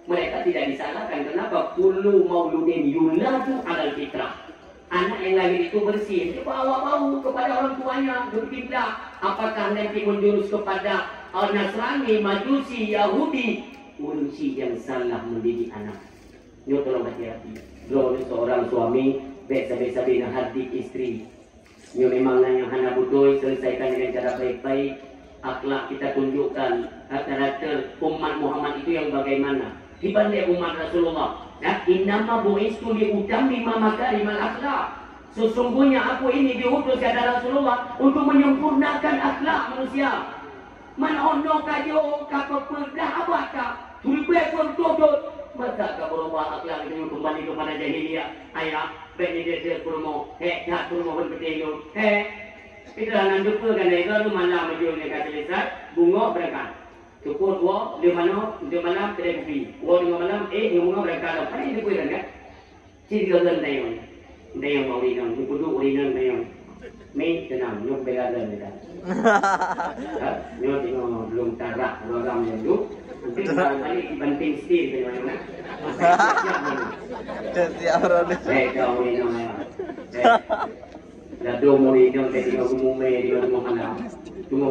Mereka tidak disalahkan. Kenapa? Kullu mauludin yuladu alal fitrah. Anak yang lahir itu bersih. Dia bawa bau kepada orang tuanya. Berkiblat. Apakah nanti menjurus kepada Nasrani, Majusi, Yahudi? Kunci yang salah mendidik anak. Ini tolong hati-hati. Kalau seorang suami biasa-biasa dengan hati istri. Ini memanglah yang hana betul, selesaikan dengan cara baik-baik. Akhlak kita tunjukkan karakter umat Muhammad itu yang bagaimana dibanding umat Rasulullah. Ya, innama bu'istu liutammima makarimal akhlak. Sesungguhnya aku ini diutus kepada Rasulullah untuk menyempurnakan akhlak manusia. Man ono kayo kapepedah abaka, tulbe pertodot. Masa ka berubah akhlak itu kembali kepada jahiliyah. Ayah, bagi dia kurmo, tak kurmo pun betul. Itulah nanti kan itu malam majulnya kata lisan bunga berangkat. Cukup dua di malam televi. Di malam bunga berangkat. Apa ini kuiran kan? Sini galan dayon. Dayon mau ringan, kudu ringan dayon. Main tenang, nyuk belajar kita. Nyuk tengok belum tarak program yang tu. Nanti kalau balik dibanting stil ke mana? Siap Rodi. Kau ringan. Là đồ mùi trong cái điều mùi mê điều mùi mà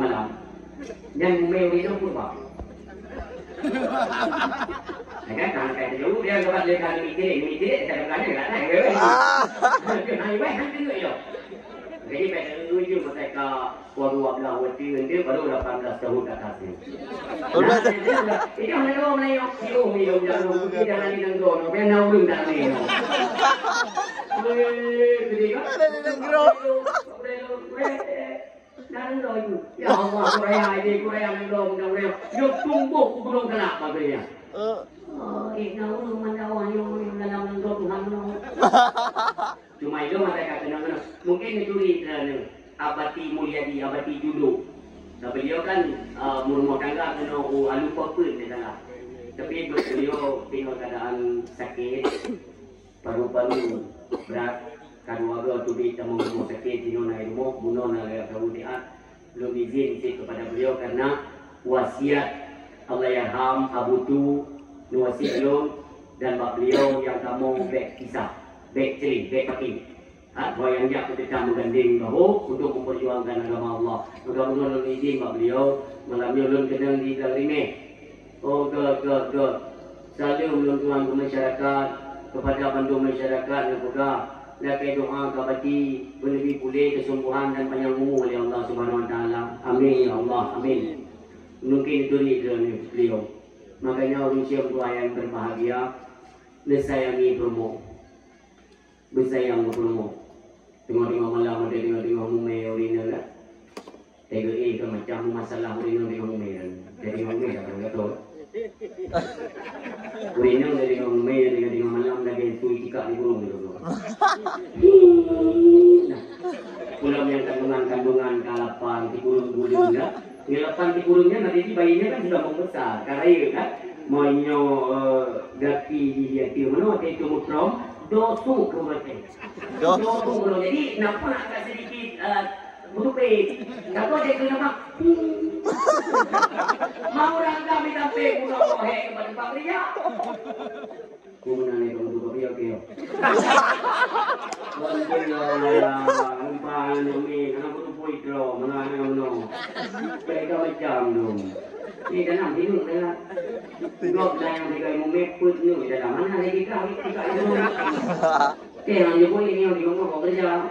làm nhân mê đi nó cũng bảo các bạn cái điều đeo các bạn lên làm như thế tại cái này cái này quá hắn cái người rồi cái này là nuôi dưỡng một cái waru abla wati ini baru 18 tahun ke atas ini. Itu hanya dua mulai yo mi jangan jangan nang do, biar naulung dah ni. Ada di negro. Nang do itu. Ya Allah, Korea nang do nang reo. Yo tumbuh ku belum kenapa dia. Naulung mandawan yo nang do Tuhan. Cuma itu mereka kena mungkin itu abati Mulyadi, abati Judo. Nah, beliau kan rumah tangga kena alu popun di sana. Tapi beliau tengok keadaan sakit, paru-paru berat, keluarga tu di tamu rumah sakit di nona rumah, munona lagi kemudian belum izin sih kepada beliau karena wasiat Allahyarham Abu Tu wasiat beliau dan bab beliau yang kamu baik kisah, baik cerita, baik pakai. Yang dia ketika menggandeng bahu untuk memperjuangkan agama Allah. Mudah-mudahan izin mak beliau mengambil ulun kedeng di Galime. Salam ulun tuan ke masyarakat kepada bantu masyarakat yang juga lakai doa kabati lebih pulih kesembuhan dan panjang umur oleh Allah Subhanahu Wa Taala. Amin ya Allah. Amin. Mungkin itu beliau. Makanya ulun siap doa yang berbahagia disayangi promo. Bersayang promo. Tengok-tengok malam ada tengok-tengok mumai urina lah. Tengok ke macam masalah urina tengok mumai kan. Jadi mumai tak kata. Urina dari mumai tengok malam dah kayak tui cikak di burung tu. Pulau yang kandungan kalapan di burung dah. Kalapan di burungnya nanti bayinya kan sudah membesar. Karena itu kan monyo gati dia tu mana itu mutrom. Dosu kemudian. Dosu kemudian. Jadi nampak agak sedikit berupik. Tapi dia kena mak. Mau orang kami sampai pulau kohe kepada Pak Pria. Kumpulan itu untuk Pak Pria keo. Kumpulan umpan ini anak itu pui kelo mana mana. Mereka macam tu. Ini dah nak tidur dah. Gop dah yang mereka memeput ni dah mana lagi kau itu. Yang dia pun ini yang dia ngomong kerja.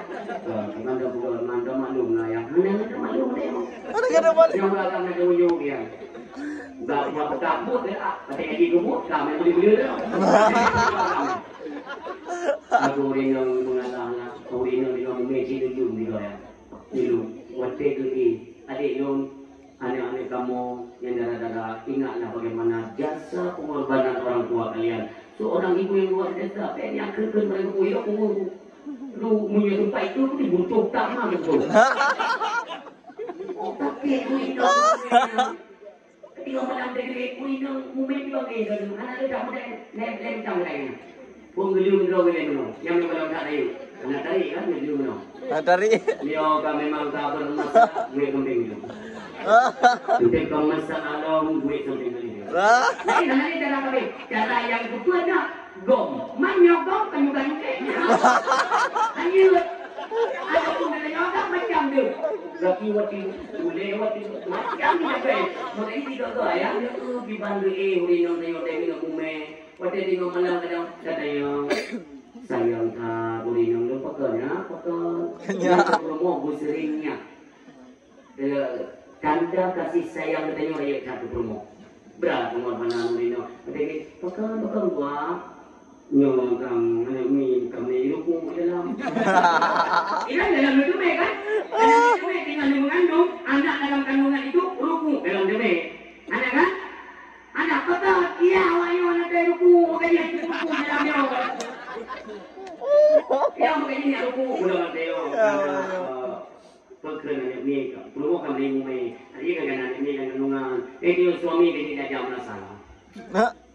Mana bukan mana maklum lah ya. Mana maklum dia. Mana maklum. Yang belakang ada ujung dia. Bapak kabut dia. Kata lagi kabut kami beli dia. Aku ringan mengatakan, aku ringan dengan memeci dulu dia ya. Dulu waktu itu adik Yun. Anak-anak kamu yang darah-darah, ingatlah bagaimana jasa pengorbanan orang tua kalian. Seorang ibu yang luar biasa, yang kekal mereka punya umur. Lu punya tempat itu dibutuh tak mah betul. Oh tapi ibu itu, ketika malam dari ibu itu mungkin juga gitu. Anak itu dah mulai lem jam lain. Penggeliung dulu yang kalau tak ada. Anak tadi kan penggeliung Dari. Dia kan memang tak bermasalah, gue kembing itu. Untuk masalah gue kembing itu. Tapi nanti cara yang betul nak gom, menyogong penyugan kayaknya. Hanya ada pun ada nyogong macam tu. Tapi waktu macam ni apa? Mungkin tidak tahu ya. Dia tu di bandu urino tengok mume. Waktu tengok malam kadang yang sayang ta boleh yang lupa kena Ya. promo buseringnya tanda kasih sayang katanya orang yang satu promo berat pengorbanan Murino tapi pakai gua nyokang ini kami dukung dalam ini dalam demi kan dalam demi tinggal mengandung anak dalam kandungan itu rukun dalam demi anak kan anak kata iya wayo anak dari rukun makanya rukun dalam dia ya makanya ini rukun dalam dia pekerjaan ini perlu kami mulai hari kadang ini kandungan itu suami tidak jam masalah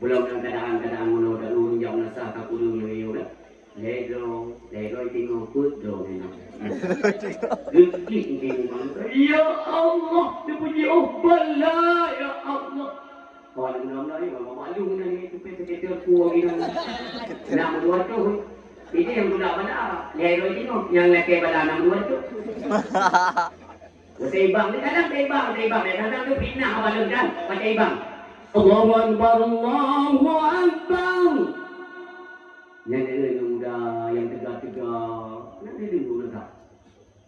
belum dalam keadaan mono dah urung jam nasa kapulung yo dah ledo tinggal put do gigi tinggal ya Allah dipuji Allah ya Allah orang nama ni malu ni tu peter kuah gini nama dua tu ini yang budak mana ledo tinggal yang laki pada nama dua tu Teibang ni kadang kadang tu fitnah apa lenggan teibang Allahu Akbar, Allahu Akbar. Yang ini muda, yang tegak-tegak, nanti dulu nak.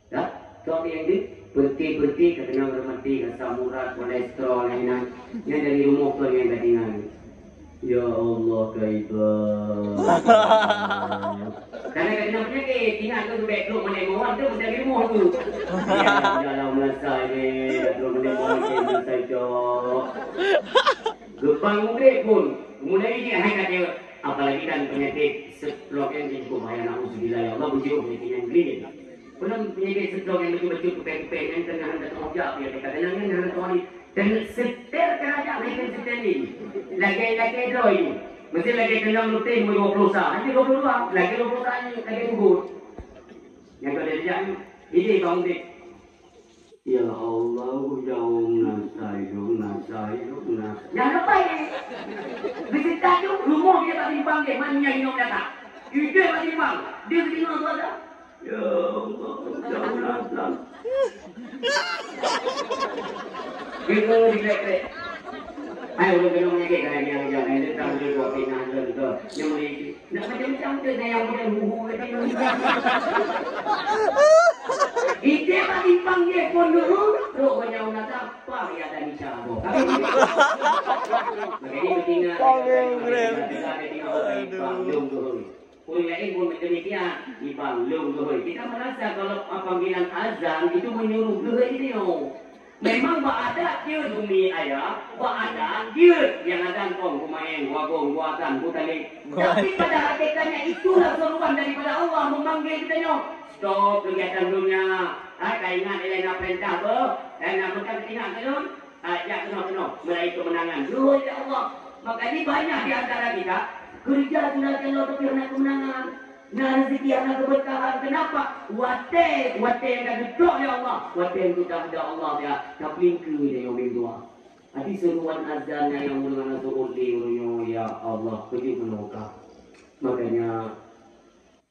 Dah, suami yang ni berhenti kena bermati, asam urat, kolesterol yang dari rumah tu yang tinggal. Ya Allah kaiban. Karena kena penyakit, tinggal tu backlog menemuan tu dari rumah tu. Ya dalam masa ni, backlog menemuan tu saja. Gepang mudik pun mulai dia hanya dia apalagi kan penyakit stroke yang cukup bahaya nauzubillah ya Allah bujuk penyakit yang gini belum penyakit stroke yang betul-betul kepen-kepen yang tengah hendak terjadi ya kadang-kadang yang hendak terjadi dan setel kerajaan mereka setel ini lagi doi mesti lagi kena rutin 20 sah nanti 22 lagi 20 sah ini lagi gugur yang kalau dia ini bang dik ya Allah, jauh nasai. Yang apa ini? Visita tu rumah dia tak timbang dia, mana yang datang? Ide tak timbang, dia tinggal tu ada. Ya Allah, jauh nasai. Kita dilek-lek. Ayo lu kena menyakit kan yang jangan ada tak boleh buat pinang tu. Yang boleh nak macam-macam tu yang boleh huhu Ide tak timbang dia pun dulu. Teruk banyak orang apa ya ada ni cara. Makanya bertinggal. Pun lain pun macam ni dia ibang lung tu. Kita merasa kalau panggilan azan itu menyuruh dia ini. Memang ada dia bumi ayah, ada dia yang ada kong kumain, wagong, buatan, butali. Tapi pada hakikatnya itulah seruan daripada Allah memanggil kita nyo. Stop kegiatan dunia. Kau ingat dia nak perintah apa? Dan nak bukan ingat belum? Ya kena meraih kemenangan. Dulu ya Allah. Maka ini banyak di antara kita kerja sudah kalau tapi nak kemenangan. Nah rezeki anak keberkahan kenapa? Wate yang dah duduk ya Allah. Wate yang sudah ada Allah ya. Tapi ke dia yang berdua. Hati seruan azan yang mula masuk oleh ya Allah pergi menokah. Makanya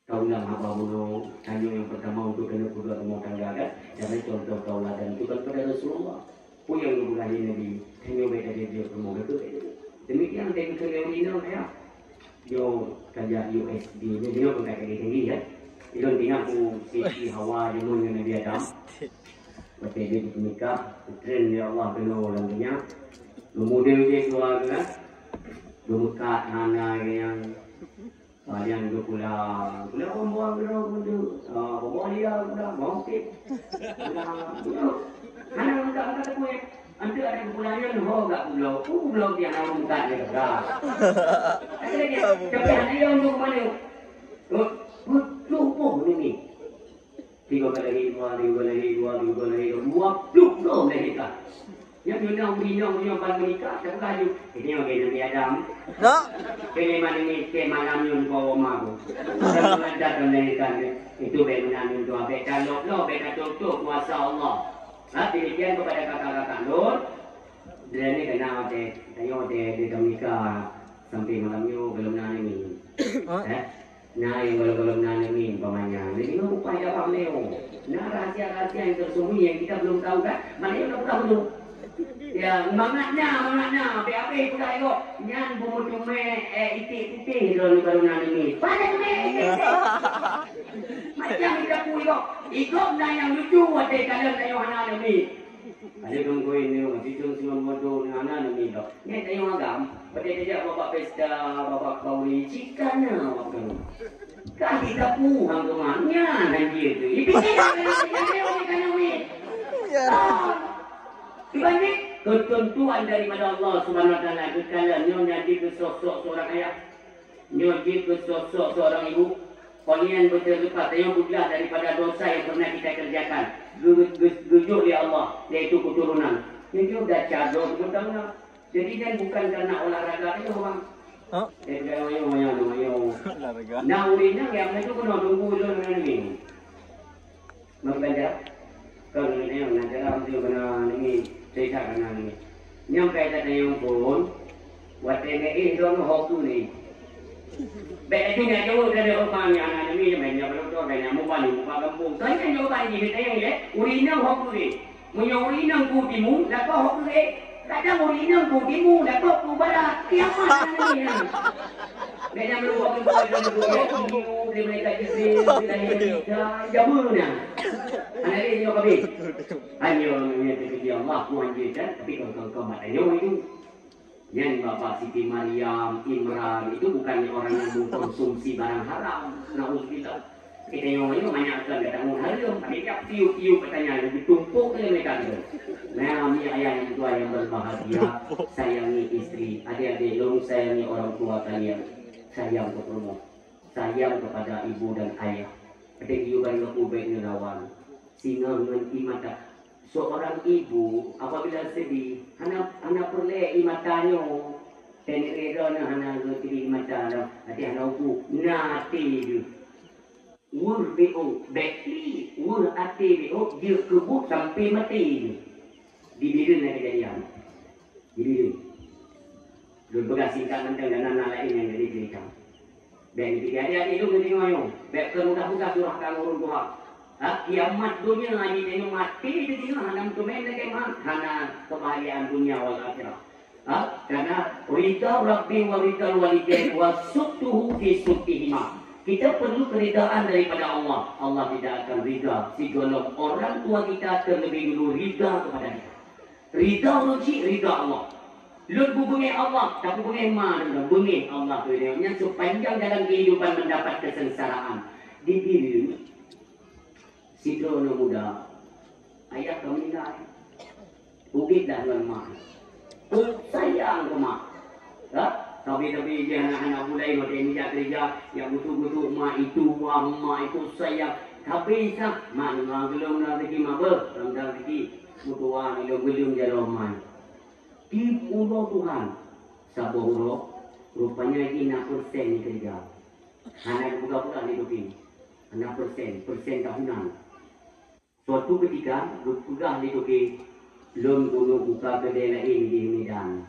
kaulah apa mulu. Hanya yang pertama untuk kena berdoa rumah tangga kan. Jangan contoh kaulah dan itu kan pada Rasulullah. Pun yang berlahi Nabi. Hanya beda dia rumah itu. Demikian dengan kelihatan ya. Yo kerja USD ni dia pun tak kena tinggi ya. Itu tinggal aku sisi hawa yang mungkin Nabi Adam. Betul dia nikah, tren dia Allah kena orang punya. Kemudian dia keluarga, bermuka anak yang dua pulang buang berapa tu, bawa dia sudah mau ke, mana muda tu pun. Anda ada pulangnya loh, enggak pulau dia nak muka dia dah. Tapi ada yang untuk mana? Betul ni. Tiga kali dua, belum lagi tak. Yang bina ban menikah, saya kaju. Ini bagi Nabi Adam. No. Kemalam ini kemalam yang bawa mahu. Saya mengajarkan mereka itu benar untuk apa? Kalau beda tutup kuasa Allah. Demikian kepada kakak-kakak Nur. Dia ni kena tengok dia nikah sampai malam ni belum nanti. Nah yang belum nanti pamannya. Jadi upaya apa leo? Nah rahasia-rahasia yang tersembunyi yang kita belum tahu kan? Mana yang tahu dulu? Ya, mangatnya. BAP pula ikut. Nyan bumbu cuma itik putih dulu baru nanti. Pada cuma itik. Macam kita pun ikut dah yang lucu ada kalau tayo anak ni. Ada dong kau ini, situ semua bodoh dengan anak ni dok. Ni tayo agam. Pada dia bapak pesta, bapak kauli, cikana bapak kauli. Kan kita pun hanggamannya nanti itu. Ibu ni kan ni. Dibanding ketentuan daripada Allah Subhanahu Wa Taala kekalian nyonya di sosok seorang ayah, nyonya ke sosok seorang ibu, kalian berterlepas yang budilah daripada dosa yang pernah kita kerjakan. Rujuk di Allah, yaitu keturunan. Ini sudah cador betul-betul. Jadi kan bukan karena olahraga itu bang. Olahraga. Nah urinya yang itu kena tunggu dulu ni. Makanya kalau ini yang nanti orang tu kena ni. Cerita kena ni. Yang kaitan yang pun, buat TNI dong hoki ni. Baik itu ni jauh dari orang yang anak ni macam yang belum tahu banyak mubah ni mubah kampung. Saya kan jauh banyak ni saya ni. Urinang hoki ni. Menyurinang kutimu, lepas hoki ni. Kadang urinang kutimu, lepas tu barat. Kiamat ni. Banyak meluap keluar dari dunia ini, mereka kecil, mereka jauh ni. Anak ini jauh kami. Hanya dia Allah kuanjurkan, tapi kau matanya itu. Yang Bapak Siti Maryam, Imran itu bukannya orang yang mengkonsumsi barang haram. Nauzubillah. Kita yang ini banyakkan kata haram, tapi tiap tiup pertanyaan ditumpuk ke mereka itu. Nah, ini ayah yang tua yang berbahagia, sayangi istri, adik-adik, long sayangi orang tua kalian. Sayang kepada sayang kepada ibu dan ayah. Ketika juga lebih nerawan, singa dengan imata. Seorang ibu apabila sedih, anak perlu imatanya. Tenek reda na anak sedih imatanya. Nanti anak aku nanti je. Ur beo bekli, ur ati beo dia kebut sampai mati je. Dibirin nak kejadian. Dibirin. Dulu bekas singkat tentang dan anak lain yang jadi cerita. Dan dia itu ketinggalan yo. Bek kemudah-mudah surah kangurun Tuhan. Kiamat dunia lagi tengok mati di sini hanam tumen lagi mah hana kebahagiaan dunia wal akhirah. Karena rida Rabbi wa rida walidain wa suktuhu fi suktihima. Kita perlu keridaan daripada Allah. Allah tidak akan rida si golong orang tua kita terlebih dulu rida kepada kita. Rida ruji rida Allah. Lu hubungi Allah, tak hubungi mana, hubungi Allah tu dia. Sepanjang dalam kehidupan mendapat kesengsaraan. Dipilih, si Trono muda, ayah kami dah, ubit dah dengan mak. Sayang ke mak. Tapi dia anak-anak mulai macam dia kerja, yang betul-betul mak itu sayang. Tapi sah, mak belum rezeki mak belum rezeki, mutuan belum jalan mak. Di pulau Tuhan, Saboro, rupanya ini 6% ni kerja. Anak buka-buka ni dupin, 6% tahunan. Suatu ketika, buka ni dupin, lom gunung buka kedai lain di Medan.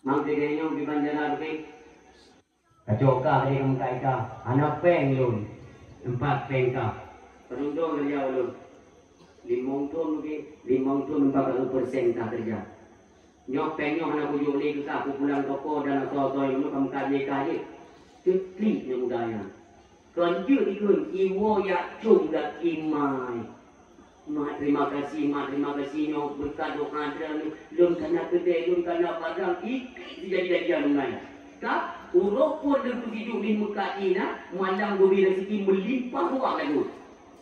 Mang kedai yang di bandara dupin, kacau kah dia muka ika, anak peng lom, 4 peng kah, perundung kerja lom, 5 ton dupin, 5 ton 40% kah kerja. Nyok penyok anak bujuk ni kita aku pulang toko dan atau itu kamu kaji cekli yang mudahnya. Kerja ikut iwo ya cung dak imai. Mak terima kasih nyok berkat doa dan lum kana kedai lum kana padang ikut jadi-jadian lain. Tak urut pun dia hidup di muka ina mandang gobi rezeki melimpah ruang lagu.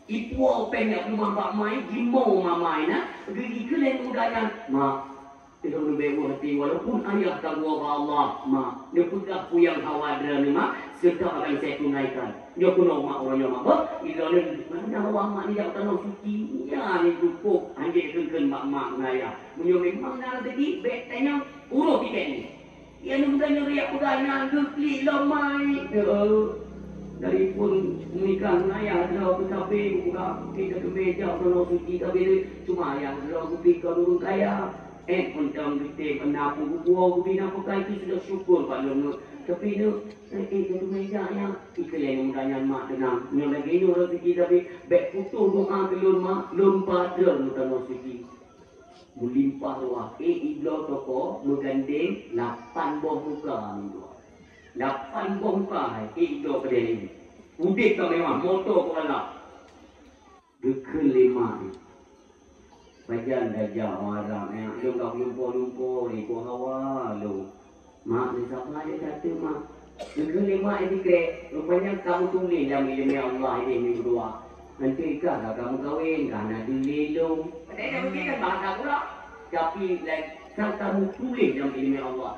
Ipu penyak rumah pak mai gimau mamai na gigi kelen mudahnya mak. Tidak berbeza hati walaupun ayah takwa Allah mak dia punya yang khawatir ni mak serta akan saya tunaikan dia pun mak orang yang mak bila ni mana awak mak ni dak tahu suci ya ni cukup anjing keun mak ngaya munyo memang nak rezeki bet tanya urus tiket ni ia ni mudahnya riak udahnya gekli lamai dari pun menikah ngaya dah tapi buka kita kemeja kalau suci tapi cuma yang dah kupikir dulu kaya macam kita penapu buah bina pakai itu sudah syukur Pak Long. Tapi itu itu mejanya iklan yang mudahnya mak tenang. Yang lagi ini orang rezeki tapi baik putus doa ke lun mak lun padra mutan rezeki. Melimpah ruah. Iblo toko menggandeng 8 buah muka ni. 8 buah muka iblo pada ini. Udik kau memang motor kau lah. Kelima ni. Bajan dajah orang yang dia kau lumpur-lumpur ni kau hawa lu. Mak ni siapa dia kata mak. Kelima ini ke rupanya kamu tulis dalam ilmu Allah ini berdua. Nanti kan kamu kahwin kerana dilelong. Padahal mungkin kan bahasa pula. Tapi kalau kamu tulis dalam ilmu Allah.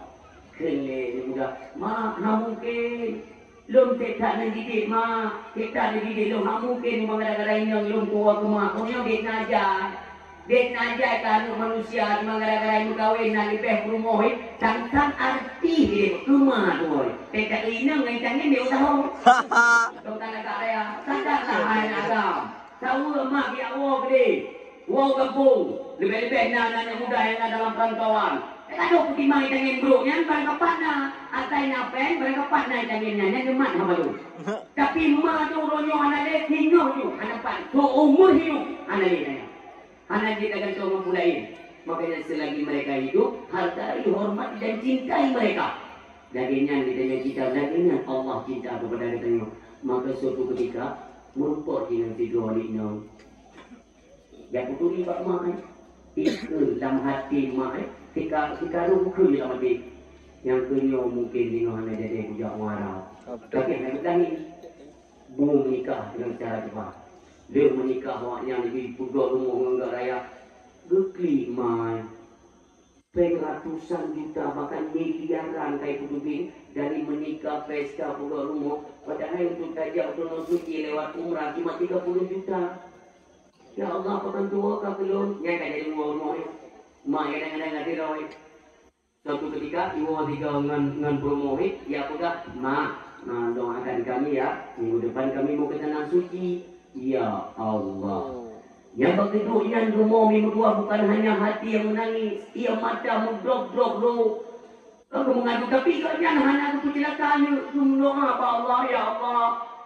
Kelih mudah. Mak, mungkin. Lom tak nak didik mak. Tak nak didik lom. Mungkin kadang-kadang yang lom tua ke mak. Kau yang dek najah. Dek najah kan manusia. Kadang-kadang yang kahwin nak lebih rumah. Tentang arti dia. Kemah tu. Tak inang yang canggih dia tahu. Kau tak nak raya. Tak lah hai nak agam. Tahu mak biar wow gede. Wow kampung. Lebih-lebih anak-anak muda yang ada dalam perantauan. Kalau putih mai tangin bro, yang barang kapan na atai na pen, barang kapan na tangin na, yang gemat apa tu. Tapi mak tu ronyo anak dia tinggal tu, anak pan, tu umur hidup anak dia. Anak dia akan coba mulai. Makanya selagi mereka hidup, hargai, hormat dan cintai mereka. Dagingnya kita cinta, dagingnya Allah cinta kepada kita. Maka suatu ketika merupakan dengan tiga hari ini. Yang betul ni bak mak ikut dalam hati mak Tika ruku je dalam hati. Yang kenyo mungkin dengan anak jadi bujak warau. Tapi yang bertani belum menikah dengan cara cepat. Dia menikah yang lebih pudok rumah enggak raya. Gekli mai. Ratusan juta bahkan miliaran kayak kudubin dari menikah pesta pudok rumah. Padahal untuk tajak untuk suci lewat umrah cuma 30 juta. Ya Allah, pakan tua kau belum? Yang kan jadi rumah-rumah ni. Mak kadang-kadang ada rawit. Suatu ketika, ibu tiga dengan promohit, ya apa mak, doakan kami ya, minggu depan kami mau ke tanah suci. Ya Allah. Yang begitu, yang rumah minggu dua bukan hanya hati yang menangis, ia mata mendrop-drop roh. Aku mengadu, tapi jangan hanya aku kecelakaan, doa apa Allah, ya Allah.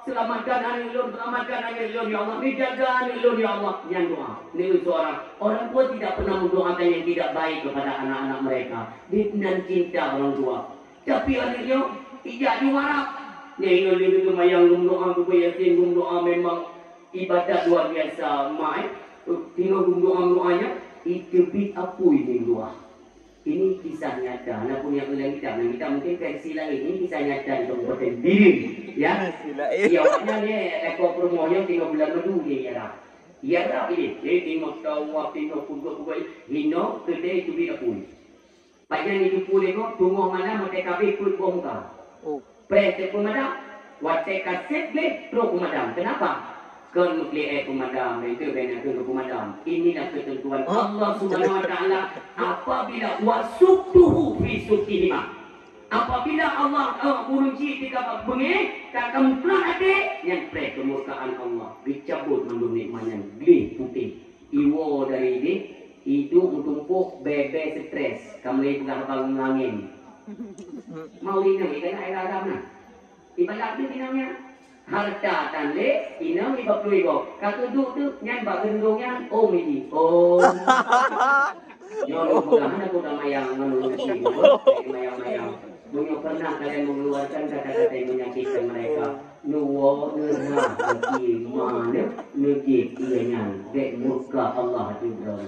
Selamatkan anak lor, selamatkan anak lor, ya Allah. Dijaga anak lor, ya Allah. Yang doa. Ini seorang orang tua tidak pernah mendoakan yang tidak baik kepada anak-anak mereka. Dia cinta orang tua. Tapi anaknya tidak diwarap. Dia ingin mayang doa kepada yasin, doa memang ibadat luar biasa. Mak, tengok doa-doanya itu bit apa ini doa. Ini kisah nyata. Anak punya ulang kita mungkin versi lain. Ini kisah nyata di Kabupaten Biring. Ya, ya awaknya ni ekor promonya 3 bulan madu ni ya dah. Ya dah ini. Dia tengok tawaf, tengok pukul-pukul. Hino kedai tu bit apa. Pajan itu pun tengok tunggu mana mati kabeh pun bongkar. Pres pemadam, watek kaset le pro pemadam. Kenapa? Kan nuklear pemadam, itu benar ke pemadam. Inilah ketentuan Allah Subhanahu Wa Taala apabila wasuktuhu fi sukihima. Apabila Allah uruji ketika bengih, kakam pulang ada yang pre kemurkaan Allah dicabut mandung nikmatnya glih putih. Iwo dari ini itu untuk bebe stres. Kamu lagi pegang bangun angin. Mau ini ikan air aram nah. Ibarat tu namanya harta tanda inang 50 ribu. Kata duduk tu nyan bak gendongnya ini. Oh. Yo mudah-mudahan aku dah mayang menuruti. Mayang-mayang. Bunyo pernah kalian mengeluarkan kata-kata yang menyakitkan mereka. Nuwo nerah mana nujib ianya dek muka Allah juga.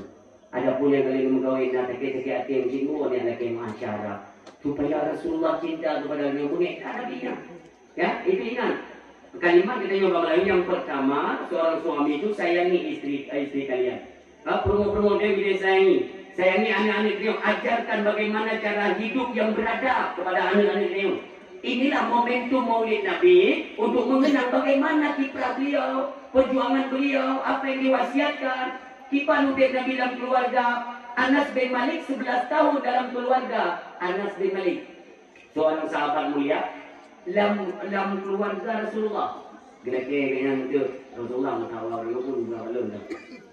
Ada pun yang kalian mengkawin dan sakit-sakit hati yang jiwa ni adalah kemasyarakat. Supaya Rasulullah cinta kepada dia punya ada dia. Ya, itu ingat. Kalimat kita nyoba Melayu yang pertama, seorang suami itu sayangi istri kalian. Promo-promo dia bila sayangi. Sayangi anak-anak dia, ajarkan bagaimana cara hidup yang beradab kepada anak-anak dia. Inilah momentum Maulid Nabi untuk mengenang bagaimana kiprah beliau, perjuangan beliau, apa yang diwasiatkan. Kiprah Nabi dalam keluarga. Anas bin Malik 11 tahun dalam keluarga. Anas bin Malik, seorang sahabat mulia dalam keluarga Rasulullah. Kira-kira dengan itu Rasulullah mentawar pun belum dah.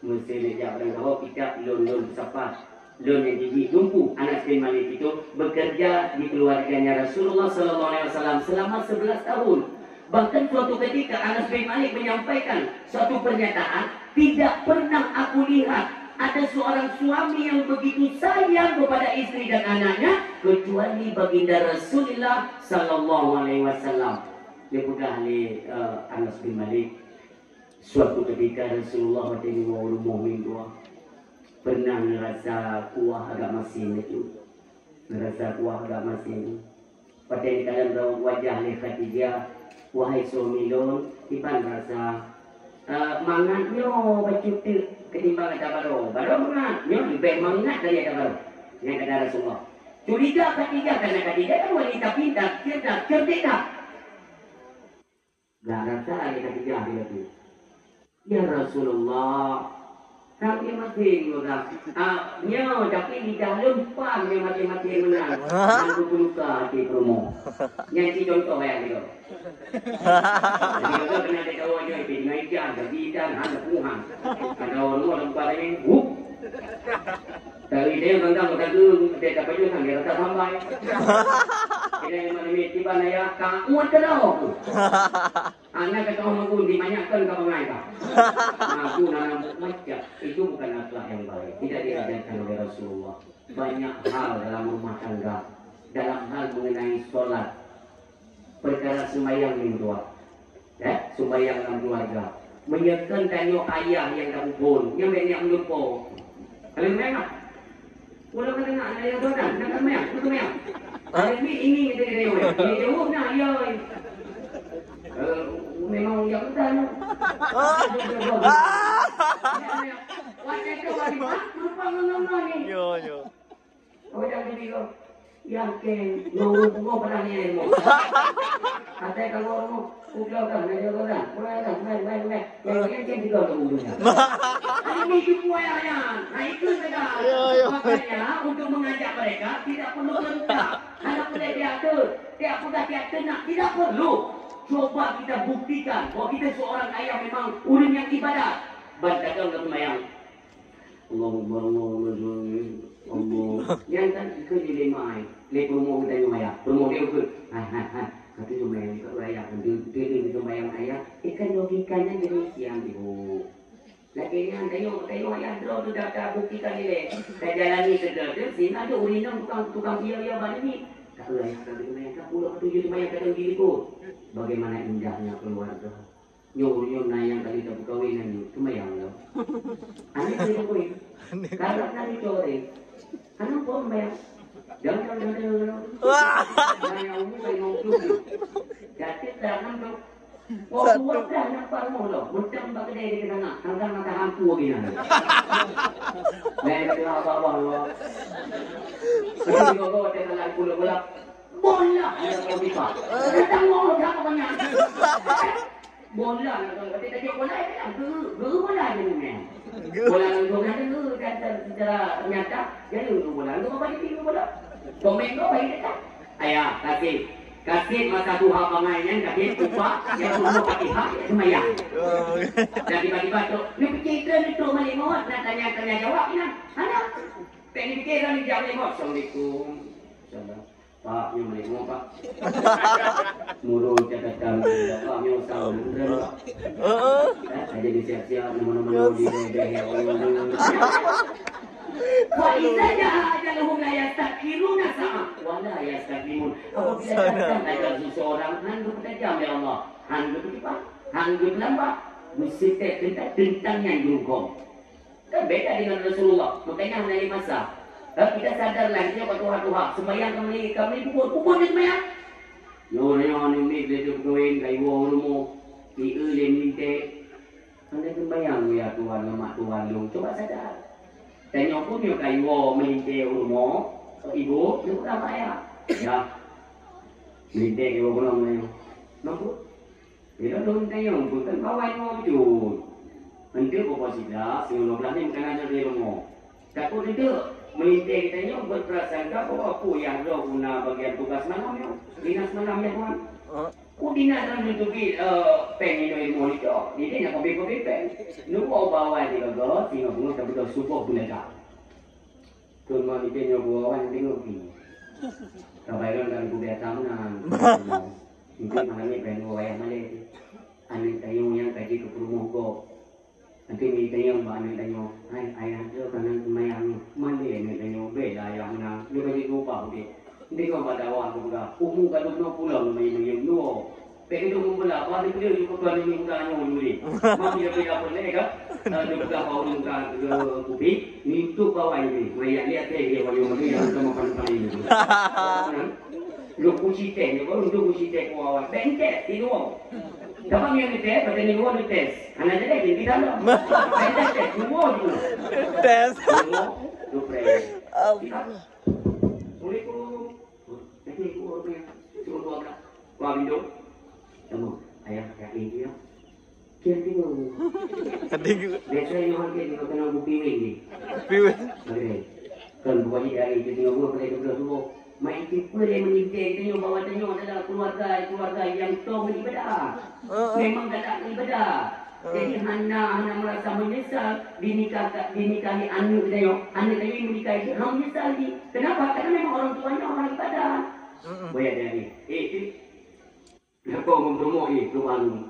Mesti lejak dan kau kita lon sapat. Lon yang jadi tumpu. Anas bin Malik itu bekerja di keluarganya Rasulullah sallallahu alaihi wasallam selama 11 tahun. Bahkan suatu ketika Anas bin Malik menyampaikan suatu pernyataan, tidak pernah aku lihat ada seorang suami yang begitu sayang kepada istri dan anaknya kecuali baginda Rasulullah sallallahu alaihi wasallam. Dia pernah ahli Anas bin Malik. Suatu ketika Rasulullah bertemu rumah minggu pernah merasa kuah agak masin itu. Merasa kuah agak masin. Pada dalam wajah Khadijah, wahai suami lon, iban rasa mangatnya baju tu ketimbang ada baru mangatnya lebih mangat dari ada baru. Yang kata Rasulullah. Curiga Khadijah karena Khadijah kan wanita pintar, cerdik tak? Gak rasa ada Khadijah dia tu. Ya Rasulullah, kami masih juga. Nyo tapi di dalam pam yang mati menang. Aku luka hati promo. Yang si contoh yang itu. Jadi kita kena ada tahu aja itu naik jam, jadi dan ada puhan. Ada orang tempat ini, dari dia tentang kita tu dia dapat juga dia rasa sampai. Kita yang mana ni tiba naya kamu terlalu. Anak kata orang pun dimanyakan kau mengai tak? Aku nanam macam itu bukan akhlak yang baik. Tidak diajarkan oleh Rasulullah. Banyak hal dalam rumah tangga, dalam hal mengenai solat, perkara sembahyang yang dua, sembahyang dalam keluarga, menyekan tanya ayah yang tak pun, yang banyak lupa. Kalau memang, kalau kata nak ayah tu nak memang, tu memang. Ini kita dia, dia jawab nak ya. Memang yang betul. Wajah kau lagi lupa ngomong ni. Yo. Oh jangan jadi kau. Yang ke ngomong pada ni mo. Kata kalau orang udah kan, dia orang, mulai kan, main. Yang juga dulunya. Ini semua ya. Nah itu saja. Makanya untuk mengajak mereka tidak perlu berita. Anak muda dia nak, tidak perlu. Coba kita buktikan bahwa kita seorang ayah memang urang yang ibadat. Bantakan ke sembahyang. Allah. Yang kan ke dilemai. Le promo kita sembahyang. Promo dia ke. Kata sembahyang ke ayah. Dia sembahyang ayah. Ikan logikanya jadi siang ibu. Lagi yang tengok ayah tu dah buktikan ni. Saya jalani sedar. Sini ada urinam tukang biar balik ni. Tak ayah kata sembahyang. Pulau tu je sembahyang kata diri ko. Bagaimana indahnya keluarga. Nyo yang tadi tak perkahwinan itu sembahyang lo. Anak dia koi. Kalau nanti sore, anak pun sembahyang. Jangan. Sembahyang umum bayi ngomong. Jadi dalam tu. Buat dah nampak rumah lo. Macam bagi dia di tengah. Tengah mata hampu begini. Mereka apa lo. Kalau kau tengah pulau. Bola yang kita. Kita mau dah banyak. Bola kalau kita cakap bola kan bola ni. Bola itu kan secara nyata jadi bola. Itu apa itu bola? Komen kau baik tak? Ayah, kasih masa Tuhan pemainnya kasih upah yang semua Fatihah sembahyang. Dan tiba-tiba tu, ni fikir ni tu malimot nak tanya jawab ni. Anak, teknik fikir ni jawab malimot. Assalamualaikum. Pak, yang mana Pak? Murung catatan, Pak yang usah bener. Aja disiap-siap nama-nama di daerah orang. Faiza ajaluhum la yastakbiruna sama wala yastakbimun. Apabila datang ajal seseorang handuk tajam ya Allah, handuk cepat, handuk lambat, mesti tentang yang dihukum. Kan beda dengan Rasulullah, makanya melalui masa. Kita sadarlah dia Tuhan sembahyang kami pukul dia sembahyang. Yo ni dia berdoain kai rumah di minta. Anda sembahyang ya Tuhan, nama Tuhan lu. Coba sadar. Tanya pun dia kai minta rumah ibu, dia pun apa ya? Ya. Minta ibu pun nama. Mampu. Dia dah tanya pun kan kawan mau tu. Nanti apa sila, sebelum ni bukan ada di rumah. Takut itu. Minta kita berprasangka bahwa aku yang dah guna bagian tugas malam ya, dinas malam ya Tuhan. Dinas dalam menutupi pengen ilmu itu, ini yang kopi pen. Nubu bawa di kagak, tinggal bunga tapi dah support bulan. Cuma itu yang bawa yang tinggal ni. Kabaikan kan budaya tamunan. Itu maknanya pengen bawa yang mana? Amin tayu yang kaji ke rumah kau. Nanti ni tanya mana tanya, ayah tu kan mayang mana ni tanya bela ayah mana, dia bagi lupa dia. Dia kau pada awak tu juga, umum kan tu pulang main main dua. Pergi tu mula, kalau dia pergi tu tuan ni muka nyawa dulu. Mami dia pergi apa ni kan? Dia buka bau muka ke kopi, ni tu bawa ini. Mayang lihat dia bagi mana yang sama pandai ini. Lu kunci teh, lu kunci teh awak. Bengket di luar. Dapat yang ni teh, pada ni luar ni tes. Anak jadi di dalam. Bengket teh, luar tu. Tes. Lu pray. Boleh ku, nanti ku apa yang suruh buat tak? Buat video. Kamu, ayah ini dia. Kian tengok. Adik. Biasa yang orang dia kena buku piwing ni. Piwing. Okay. Kan bukan dia hari itu tengok boleh tu semua. Main tipu dia menyintai tengok bawa tengok adalah keluarga yang tahu beribadah. Memang tak ada ibadah. Jadi hana merasa menyesal dinikahi anu tengok. Anu tengok menikahi dia menyesal ni. Kenapa? Karena memang orang tuanya orang ibadah. Boleh dia ni. Kau mempromo ni perubahan.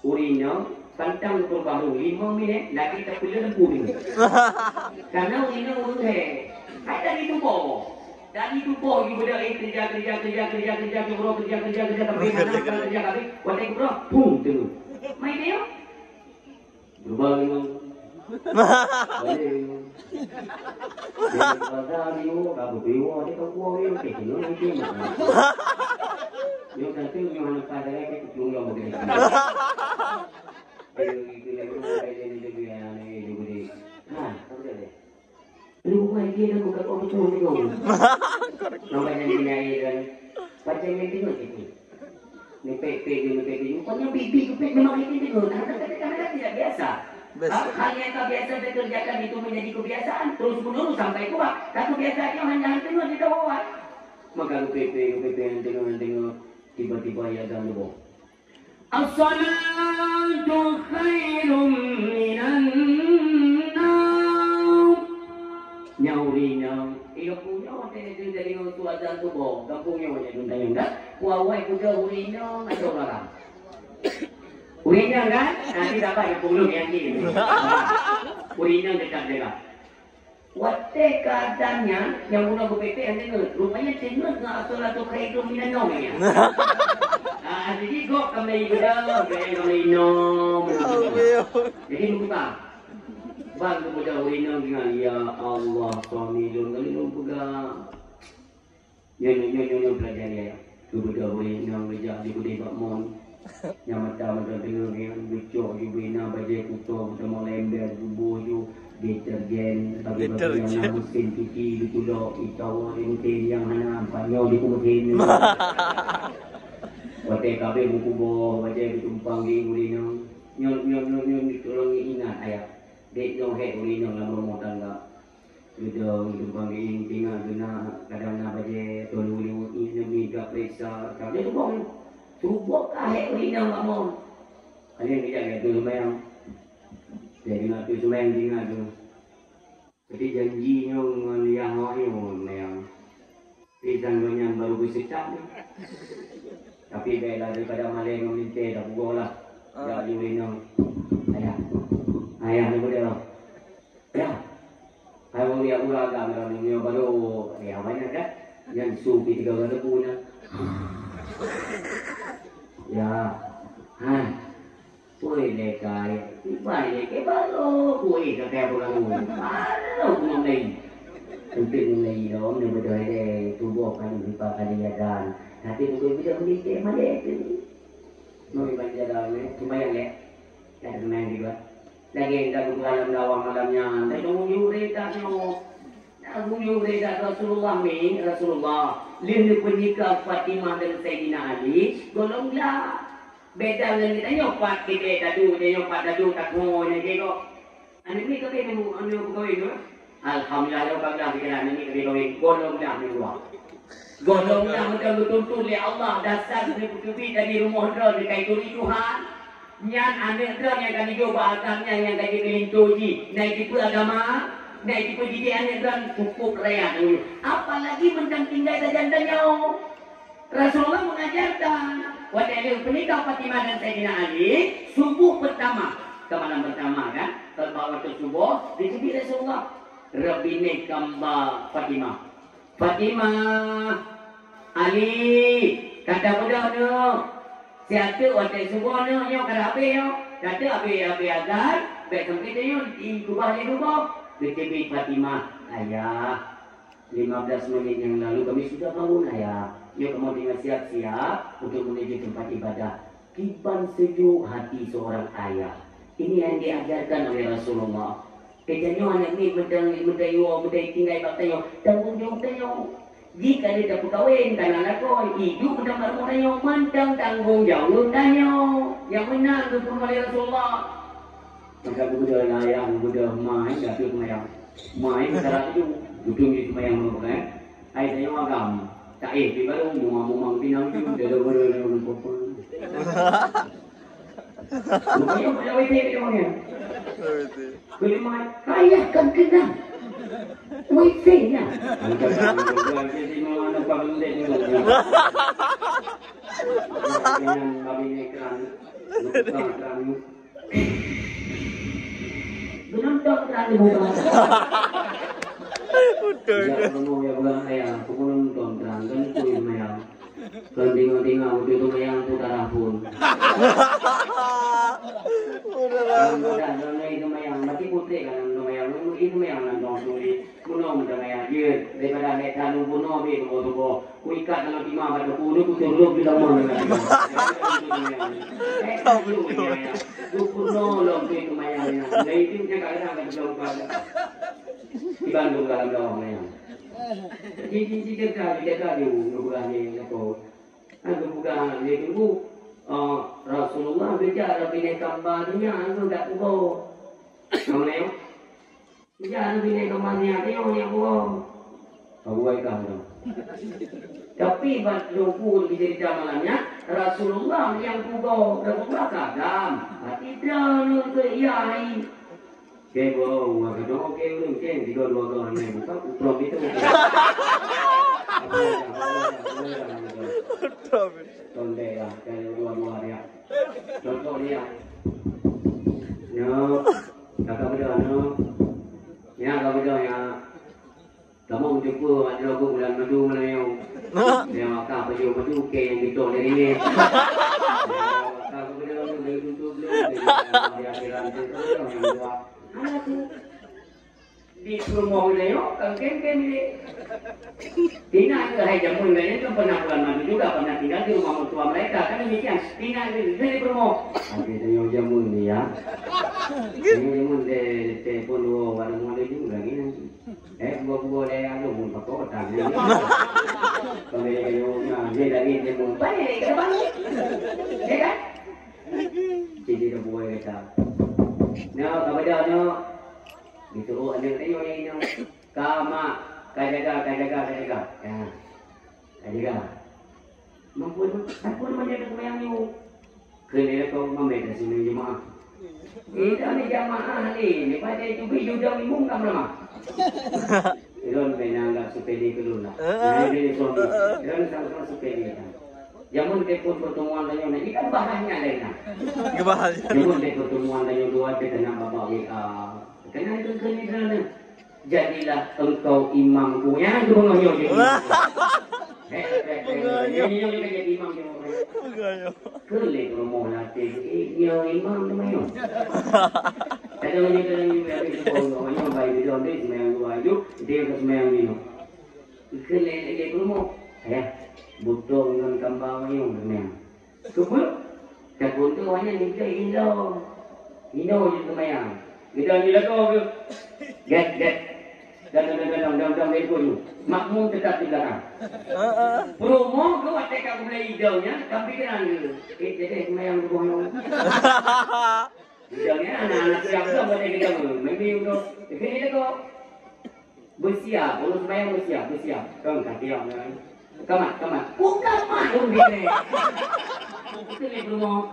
Urinya kantang terbaru 5 minit lagi tak perlu lembu ni. Karena urinya urut hai dari tubuh. Dari tubuh you benda kerja bro kerja tapi mana kerja tapi waktu itu bro pum tu. Mai dia. Berubah memang. Boleh. Kalau dia dah berbiwa dia kau buat dia ke ni dia. Yo kan tu yo anak pada ke tu yo begini. Itu lagi tu dia ni begini. Apa dia? Lu mai dia nak buka orang tu ni kau. Nampak yang ni dan baca yang tengok itu. Ni pek. Pokoknya bibi tu pek memang ini tengok. Kadang-kadang tidak biasa. Hal yang tak biasa dikerjakan itu menjadi kebiasaan terus menerus sampai tua. Tak kebiasaannya hanya tengok di bawah. Maka lu pek yang tengok. Tiba-tiba ya dan lupa. As-salatu khairum minan naum. Nyaurinya. Ia punya waktu itu dari tu azan tu boh. Kampungnya macam tu tak? Kuawai kuda urinya macam orang. Urinya kan? Nanti dapat yang pulung yang ni. Urinya dekat. Waktu keadaannya yang mula berpepek yang dengar, rupanya dengar dengan as-salatu khairum minan naum ni. Jadi kok kembali bedah, kembali nom. Jadi lupa. Bang kepada orang dengan ya Allah suami jom kali lupa. Nyo pelajari ya. Kepada orang kerja di budaya bakmon. Yang macam dengar yang bicok di bina baju kuto, sama lember subuh tu. Deterjen, bagi yang mesin cuci, ditulok, itau, mesin yang mana panjang di mesin. Waktu kabe buku boh, waktu ditumpang di urino, nyon ditolong ingat ayah. Dek dong hek urino lama rumah tangga. Sudah ditumpang di tinggal guna kadang nak baca tolong ini minta periksa. Kabe tu bong, tubuh kah hek urino lama. Kalian tidak tu sembahyang. Jadi nak tu sembahyang tinggal tu. Jadi janjinya dengan yang lain yang janjinya baru bersetak ni. Tapi baiklah daripada malam meminta dah buat lah. Dah diurino. Ayah ni boleh lah. Ya. Kalau dia ulagam kalau dia baru ya banyak kan. Yang supi 3 kali punya. Ya. Boleh lekai. Baik baru boleh kata orang lain. Baru punya lain. Untuk mulai dong ni betul ada tubuh kan dipakai dan nanti bukan bisa beli mana itu. Noi baca dalam ni cuma yang le. Ada main juga. Lagi kita bukan dalam malamnya. Tapi tunggu reda Rasulullah min Rasulullah. Lihat pernikah Fatimah dan Sayyidina Ali. Golonglah. Beda dengan kita nyopat kita tadu dia nyopat tadu tak mau ni kego. Anu ni kau buka itu. Alhamdulillah ya bangga kita ni kego golonglah ni gua. Golonglah betul-betul oleh Allah dasar bukti dari rumah dia dekat Tuhan. Yang anak dia yang kami coba agamanya yang kami melintuji naik tipu agama, naik tipu didik anak dia cukup raya dulu. Apalagi mentang tinggal saja jandanya. Rasulullah mengajarkan waktu ada pernikah Fatimah dan Sayyidina Ali, subuh pertama ke malam pertama kan, terbawa ke subuh, di sini Rasulullah. Rabine kamba Fatimah. Fatimah, Ali, kata budak tu, siapa waktu subuh ni, yang kata apa yang, kata apa agar, baik sampai tu yang di kubah ni kubah, BTB Fatimah, ayah. 15 menit yang lalu kami sudah bangun ayah. Yuk kamu tinggal siap-siap untuk menuju tempat ibadah. Kiban sejuk hati seorang ayah. Ini yang diajarkan oleh Rasulullah. Kejadian anak ni mendayu tinggal baktayo. Tanggung jawab tayo. Jika dia tak berkahwin, tanah lakon. Hidup mendapat tayo. Mantang tanggung jawab tayo. Yang benar itu pun oleh Rasulullah. Maka budak ayah, budak main, dah tu mayang. Main sekarang itu. Duduk di rumah yang berapa kan? Ayah saya agam. Tak di baru mumang pinang tu dia dah orang pun. Rupanya pada WC dia mana? Kelima ayah kan kena. WC nya. Jadi mana kalau lek ni. Yang kami ni kan. Benang kan bukan. Udah. Ya kamu ya bukan ayah, aku pun nonton terang kan kuih mayang. Kalau tinggal waktu itu mayang tu darah pun. Kalau itu mayang mati putih kan mayang itu mayang nonton suri. Puno macam mayang je daripada naik tanah puno be tu kuikat kalau timah pada puno tu terus di dalam mana. Tu puno lom tu mayang ni. Dari itu dia kadang kan belum pada. Di Bandung dalam dawang yang. Jadi jaga dia bukan ni apa. Aku bukan dia tunggu Rasulullah bicara bini kambarnya aku tak tahu. Kamu ni? Bicara bini kambarnya tengok ni aku. Aku baik kamu. Tapi waktu pun di malamnya Rasulullah yang kugo Rasulullah kadam. Tidak ke iai. Kebo, waktu itu oke belum keng tiga dua ni buka utrom itu. Tonde lah, kalau dua dia. Contoh dia. No, kakak beda no. Ya kakak beda ya. Kamu menjumpa ada lagu bulan madu mana yang. Dia maka baju madu ke yang itu dari ini. Kakak beda no dari tutup belum. Dia akhiran itu yang dua. Anak tu di rumah beliau, kangkeng ni. Tina itu hai jamun ni tu pernah bulan madu juga pernah tinggal di rumah mertua mereka kan demikian. Tina itu di rumah. Ada yang jamun ni ya. Yang jamun de telefon dua warung mana juga ni. Buah dia ada pun pakor tak ni. Kalau dia dia lagi jamun. Baik, kapan? Ya kan? Jadi dah buat kita. No, kabar no. Disuruh ada tengok yang ini. Kama, kajaga. Ya. Kajaga. Mampu menjaga semayang ni. Kena kau membeda sini jemaah. Kita ni jemaah ni pada itu bijudang imum kam lama. Iron penanggap sepedi keluna. Ini suami. Iron sama-sama sepedi kan. Jamun tekun pertemuan dan ini kan bahannya lain. Kebahagiaan. Jamun tekun pertemuan dan dua kena bapak kena itu kena. Jadilah engkau imamku yang itu mengoyo jadi. Ini jadi imam je. Kelih rumah latih. Dia imam tu mayo. Ada orang yang berada di bawah orang baik di dalam dia sembahyang dua itu dia sembahyang ni. Kelih rumah. Butuh dengan kambang yang memang. Cuba, tak butuh hanya ni Indo je semayang. Kita ni lagu tu. Get. Dan itu tu. Makmum tetap di belakang. Promo tu ada kat mulai hidaunya, tapi kan jadi semayang tu bohong. Hidaunya anak-anak tu yang tu boleh kita memang untuk ini lagu. Bersiap, kalau semayang bersiap. Kau kaki yang Kamat. Bukan maklum gini. Itu ni rumah.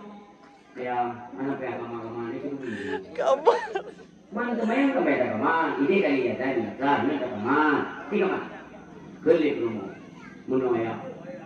Ya, mana pihak kamar ni tu begini. Kamar. Mana semayang dah kamar. Ini kali ya tadi. Mana kamar. Tiga kamar. Kelip rumah. Muno ya.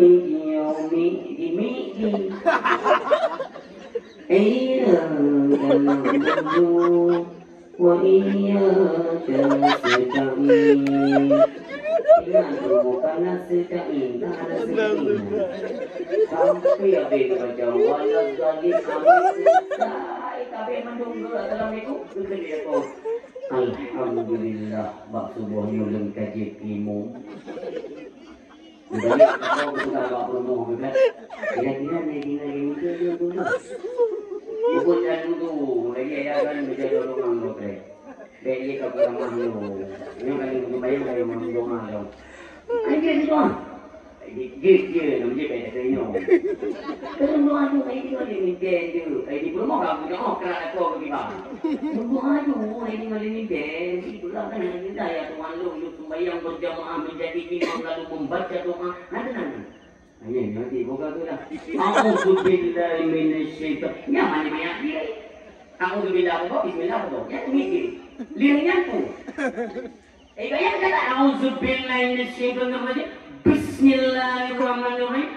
yomi dimidi na'budu wa iyyaka nasta'in. Bukan nasta'in, sampai habis baca walau lagi sampai tapi menunggu assalamualaikum itu dia kau. Alhamdulillah bak subuh nyulun kaji ilmu. Jadi kau bukan bak promo kan? Kira-kira ni dia dulu. Bukan dan dulu lagi ada kan menjadi orang lokal. Dia kau ramah lu. Ini kan bayang dari rumah lu. Aja ni doang. Dia nak je pada saya. Kalau doa tu ini kalau dia minta tu, ini pun mau kamu jangan kerana kau bagaimana. Doa tu ini kalau minta, itulah kan yang minta ya Tuhan lu sembahyang berjamaah menjadi imam lalu membaca doa. Nanti. Ini nanti buka tu dah. A'udzubillahi minasyaitan. Ya mana dia. A'udzubillahi bismillah tu. Ya tu mikir. Lihatnya tu. Bayang kata a'udzubillahi minasyaitan rajim. Bismillahirrahmanirrahim.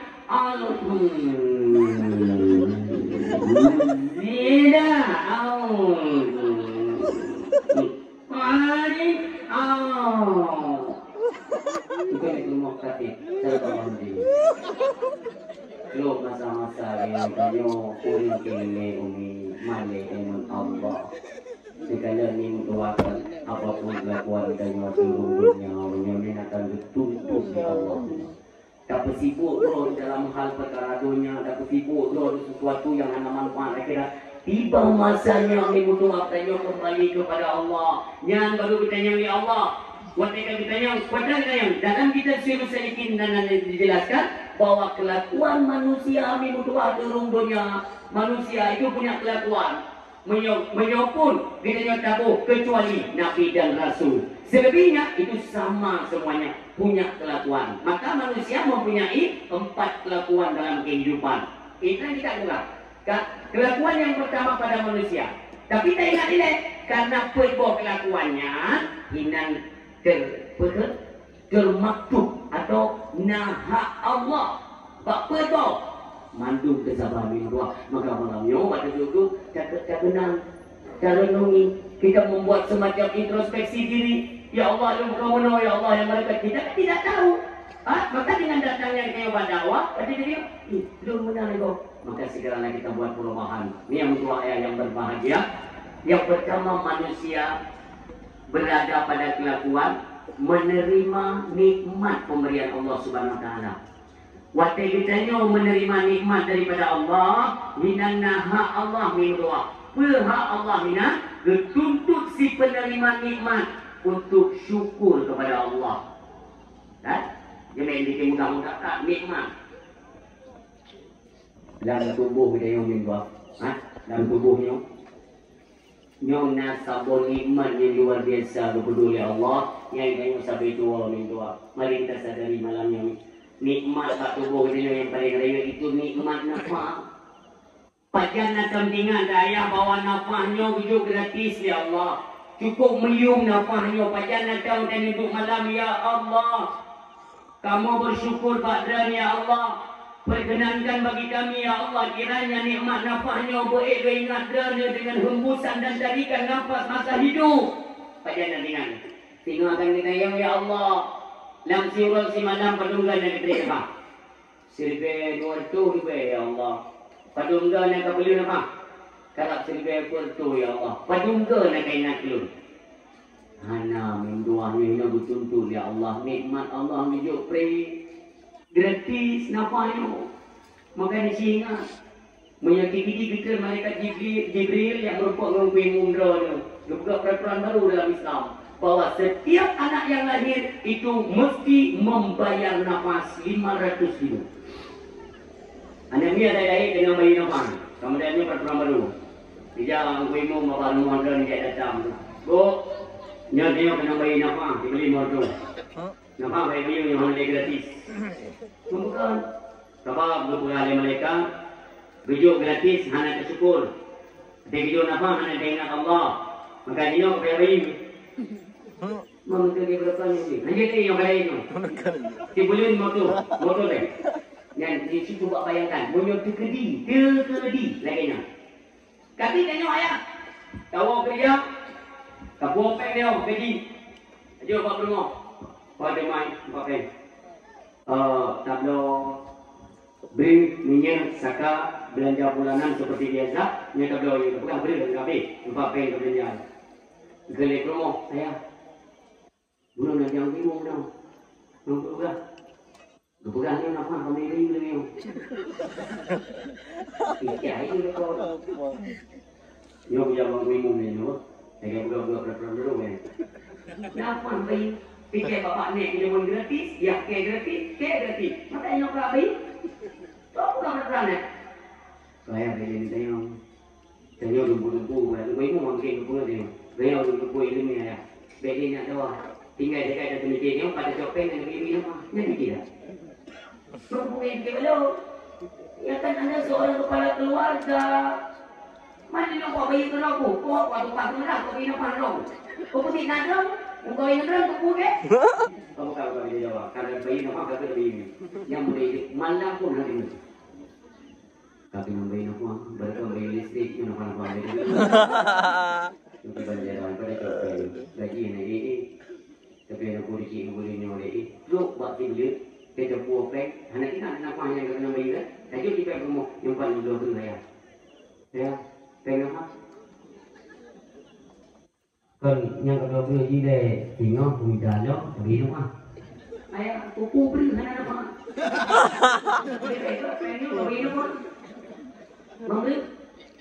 Bukan itu muktatif, terbandi. Lo masa-masa yang kanyo kuring kini umi male dengan Allah. Segala ni mendoakan apapun kelakuan kanyo turunnya, menyamin akan dituntut di Allah. Tak bersibuk bro dalam hal perkara dunia, tak bersibuk bro sesuatu yang hanya manfaat akhirat. Tiba masanya ni berdoa kanyo kembali kepada Allah. Yang baru kita nyanyi Allah. Ketika kita yang dalam kitab Syiru Salikin dan dijelaskan bahwa kelakuan manusia berdoa turun dunia, manusia itu punya kelakuan menyokong kita tahu kecuali Nabi dan Rasul. Selebihnya itu sama semuanya punya kelakuan. Maka manusia mempunyai 4 kelakuan dalam kehidupan. Itu yang kita ulang. Kelakuan yang pertama pada manusia. Tapi tak ingat ini karena perbuatan kelakuannya hinan termaktub atau naha Allah apa tu mandu kesabaran doa maka malamnya pada dulu kenal cara nungi kita membuat semacam introspeksi diri ya Allah yang berkawan ya Allah yang mereka kita tidak tahu maka dengan datangnya kita pada dakwah tadi dia belum benar itu maka segeralah kita buat perubahan ini yang doa yang berbahagia yang pertama manusia berada pada kelakuan menerima nikmat pemberian Allah Subhanahu wa taala. Waktu kita menerima nikmat daripada Allah, minannaha Allah min doa. Berhak Allah mina dituntut si penerima nikmat untuk syukur kepada Allah. Kan? Jangan dikira mudah-mudah tak nikmat. Dalam tubuh kita yang min doa. Dalam tubuhnya nyong nasabun nikmat yang luar biasa peduli Allah yang kayu sabi tua min doa. Mari kita sadari malam yang nikmat tak tubuh kita yang paling raya itu nikmat nafas. Pajan nak kambingan daya bawa nafasnya hidup gratis ya Allah. Cukup melium nafasnya pajan nak tahu dan hidup malam ya Allah. Kamu bersyukur Badran ya Allah. Perkenankan bagi kami ya Allah kiranya nikmat nafasnya beringat derana dengan hembusan dan tarikan nafas masa hidup. Pajan dengan tinggalkan kita yang ya Allah. Lam siurul si malam padunggan dan diberi Sirbe 200 ya Allah. Padunggan yang kabeli apa? Kalap sirbe 200 ya Allah. Padunggan yang kainak lu. Hana mendoanya ini betul-betul ya Allah. Nikmat Allah hidup free. Gratis nafasnya. Maka disingat menyakiti kita malaikat Jibril yang merupakan pemumrah juga peraturan baru dalam Islam bahwa setiap anak yang lahir itu mesti membayar nafas 500 ribu. Anak ni ada lahir dengan bayi nafas. Kemudian ini peraturan baru. Dijang pemum bapak lumandra ni dia datang. Bu, nyatanya kena bayi nafas dibeli mordu. Nafas bayi yang hanya gratis. Bukan. Sebab berpengalaman mereka video gratis hanya tersyukur. Video nafas hanya ingat Allah. Maka dia beri. Mungkin dia berapa ni? Hanya dia yang beri itu. Si bulun motor deh. Dan dia cuba bayangkan, punya tekedi laginya. Kati tengok ayah, tahu kerja, kapur pek dia, kedi. Jom buat rumah, pada main, buat pen. Tablo beri minyak saka belanja bulanan seperti biasa. Ni tablo ni, bukan beri dengan kafe, buat pen ke belanja. Gelap rumah, ayah. Belum nak jangan bingung dah. Nampak tak? Kepegang ni nak faham kami ni ni. Ikai ni kau. Yo punya bang bingung ni no. Saya buka dulu ni. Nak faham bayi. Fikir bapak ni dia pun gratis, dia ke gratis. Mata yang kau bayi. Kau bukan berperan ni. Saya ni tengok. Tengok dumpu-dumpu, aku bingung mungkin dumpu ni. Tengok dumpu ini ya. Bagi nak tahu. Tinggal dekat dalam meja ni, pada copeng dan beri apa? Nanti tidak. Perempuan ke belum? Ya kan anda seorang kepala keluarga. Mana nak buat bayi kerana aku? Kau buat tempat kerana kau bina pandang. Kau putih nadam, kau bina nadam tu ke? Kau bukan dia jawab. Kalau bayi nama kata bayi. Yang boleh malam pun hari ini. Tapi nama bayi nama berkau bayi listrik yang nama bayi. Itu banjaran pada copeng. Lagi ni. Tapi nak boleh ni oleh lu buat video kita buat pek anak kita nak apa yang kena bagi dah jadi kita promo yang paling dulu tu ya tengok apa kan yang kedua tu je tengok mudah lo bagi apa ayah kuku beri mana apa bagi apa bagi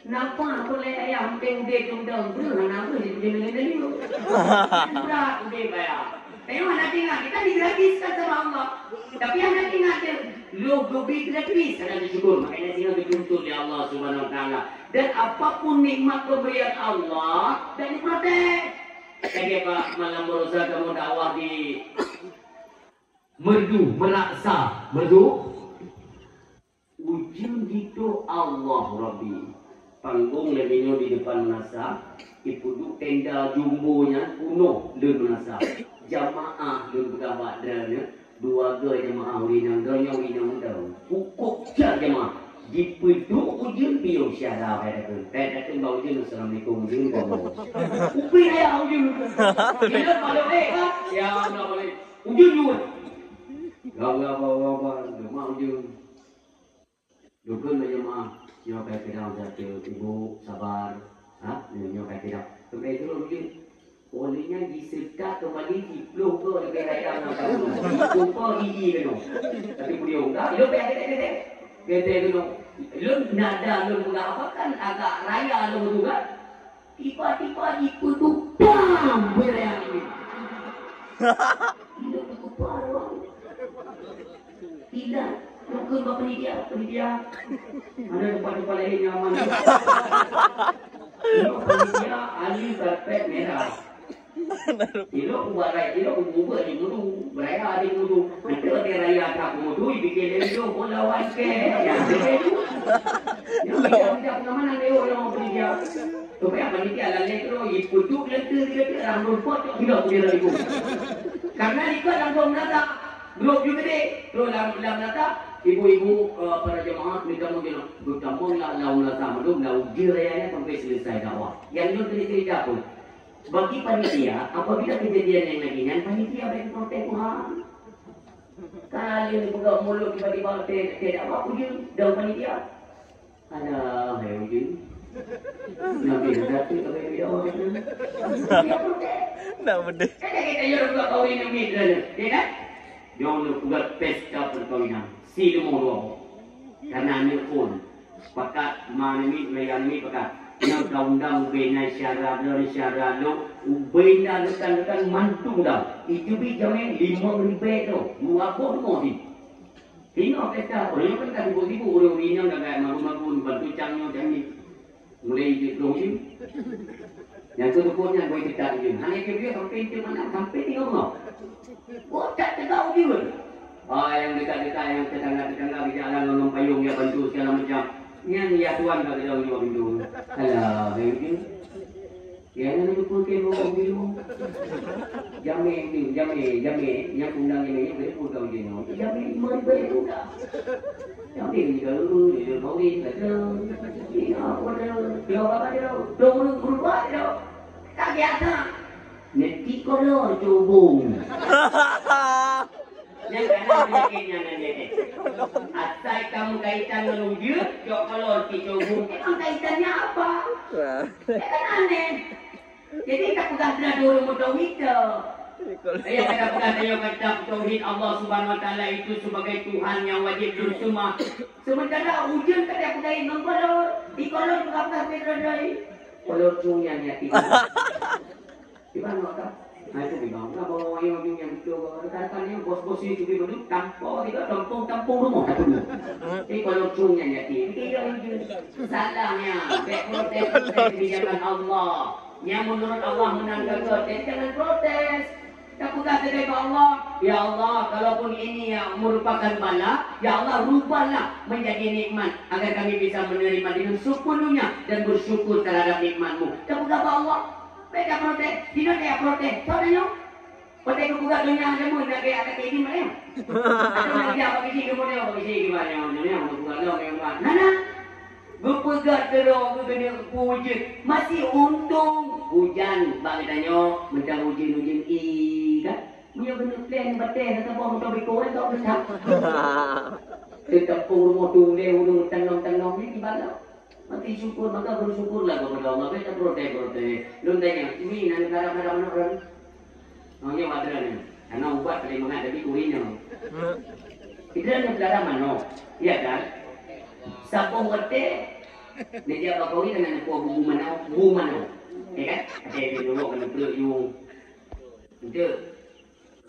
napa boleh ayah hampir udah jumlah beri mana apa jadi dengan ni lu berat udah bayar. Tengok anak tinggal, kita digratiskan sama Allah. Tapi anak tinggal dia, lo beri gratis. Karena disyukur, makanya tinggal dituntut oleh Allah Subhanahu Wa Taala. Dan apapun nikmat pemberian Allah, dan diprotek. Jadi Pak, malam berusaha kamu dakwah di Merdu, Meraksa, Merdu. Ujung gitu Allah Rabbi. Panggung lebihnya di depan Menasa. Ipu tenda jumbonya penuh dan Menasa. Jamaah dan bergabak dan dua jamaah winang pukuk jamaah di peduk ujung biar syarah pada tu bau ujung assalamualaikum ujung kamu upi ayah ujung kita kalau ya nak boleh ujung juga gak rumah ujung dukun jamaah nyokai tidak satu ibu sabar nyokai tidak sampai itu ujung olehnya disekat kembali di peluk ke dekat raya nak tahu. Jumpa gigi kena. Tapi dia enggak, dia payah kete kena. Lu nada lu enggak apa kan agak raya lu juga. Tiba-tiba dipeduk bam beraya ini. Tidak kepala. Tidak, mungkin bapak dia. Ada tempat lain yang aman. Dia ahli karpet merah. Ilo buat raya, ilo ubah di mudu, beraya di mudu. Nanti ada raya tak mudu, bikin ilo bola waske. Yang itu, yang tidak pengalaman dia orang beri dia. Supaya panitia lalu itu, iputuk leter rambut potong tidak boleh lagi. Karena ikut langsung nata, grup juga deh. Terus dalam nata, ibu-ibu para jemaah minta mungkin bertambung lau nata malu lau jirayanya sampai selesai dakwah. Yang itu cerita pun. Bagi panitia, apabila kejadian yang lainnya, panitia boleh protek Tuhan. Kali ini buka mulut tiba-tiba tidak apa ujung daun panitia. Alah, hai ujung. Nabi berarti kalau dia orang itu. Dia protek. Nak benda. Kita jual buka kahwin yang ni dah. Ya kan? Jangan buat pesta perkahwinan. Si lemah dua. Karena ni pun pakat mana ni melayan ni pakat. Yang undang bina syarat lo bina lekan mantung dah itu bi jamin 5,000 tu 20 ni tengok pesta orang kan tak ribu orang minyak dah kayak malu-malu bantu cangnya macam ni mulai dongsim yang tu punya boleh kita ni hanya dia sampai ke mana sampai tengok no tak tahu dia yang dekat-dekat yang tetangga-tetangga di jalan ngomong payung dia bantu segala macam. Yang ya tuan tak tahu juga bingung. Alah, bingung. Yang mana tu pun kemo bingung. Jamin, yang undang ini yang boleh pun tahu bingung. Jamin 5,000 juga. đi cứ đi đường không đi phải đâu đi nó có đâu điều ba đi đâu đâu được quá đi đâu ta ghét ha nên chỉ có lo cho buồn yang kanan bikinnya nanti asal kamu kaitan menunjuk jok kalau dicobung emang kaitannya apa ya kan aneh jadi tak pegang dulu tauhid ya kita pegang kata tauhid Allah Subhanahu Wa Taala itu sebagai Tuhan yang wajib bersembah sementara ujung tak ada pegang mengkolor dikolor pegang pedrodai kolor cungnya hati di mana kak nah itu bilang, kalau yang itu rekan-rekannya bos-bos ini juga begitu tampol, tidak tampung rumah satu dulu. Jadi kalau cungnya jadi, salahnya, protes kebijakan Allah. Yang menurut Allah menangkap protes, jangan protes. Tak kata kepada Allah, ya Allah, kalaupun ini yang merupakan bala, ya Allah rubahlah menjadi nikmat agar kami bisa menerima dengan sepenuhnya dan bersyukur terhadap nikmat-Mu. Tak kata Allah. Mereka protes, tidak dia protes. Tahu tak protes kebuka dunia ada pun nak ada kayak gimana? Ada lagi apa kisi kemudian apa kisi gimana? Yang kebuka dong yang mana? Nana, berpegat terus berkena wujud masih untung hujan bagi danyo macam hujan kan? Punya benda plan betul kata bawa motor beko tak besar. Tetap rumah tu dia urung tanong ni gimana? Mati syukur maka bersyukurlah kepada Allah. Kita protes. Belum tanya, ini negara mana orang? Namanya Madran. Karena ubat dari menghadapi kulinya. Kita negara mana? Iya kan? Sapong wate. Dia apa kau ini dengan bu mana? Ya kan? Ada dulu kena peluk you. Itu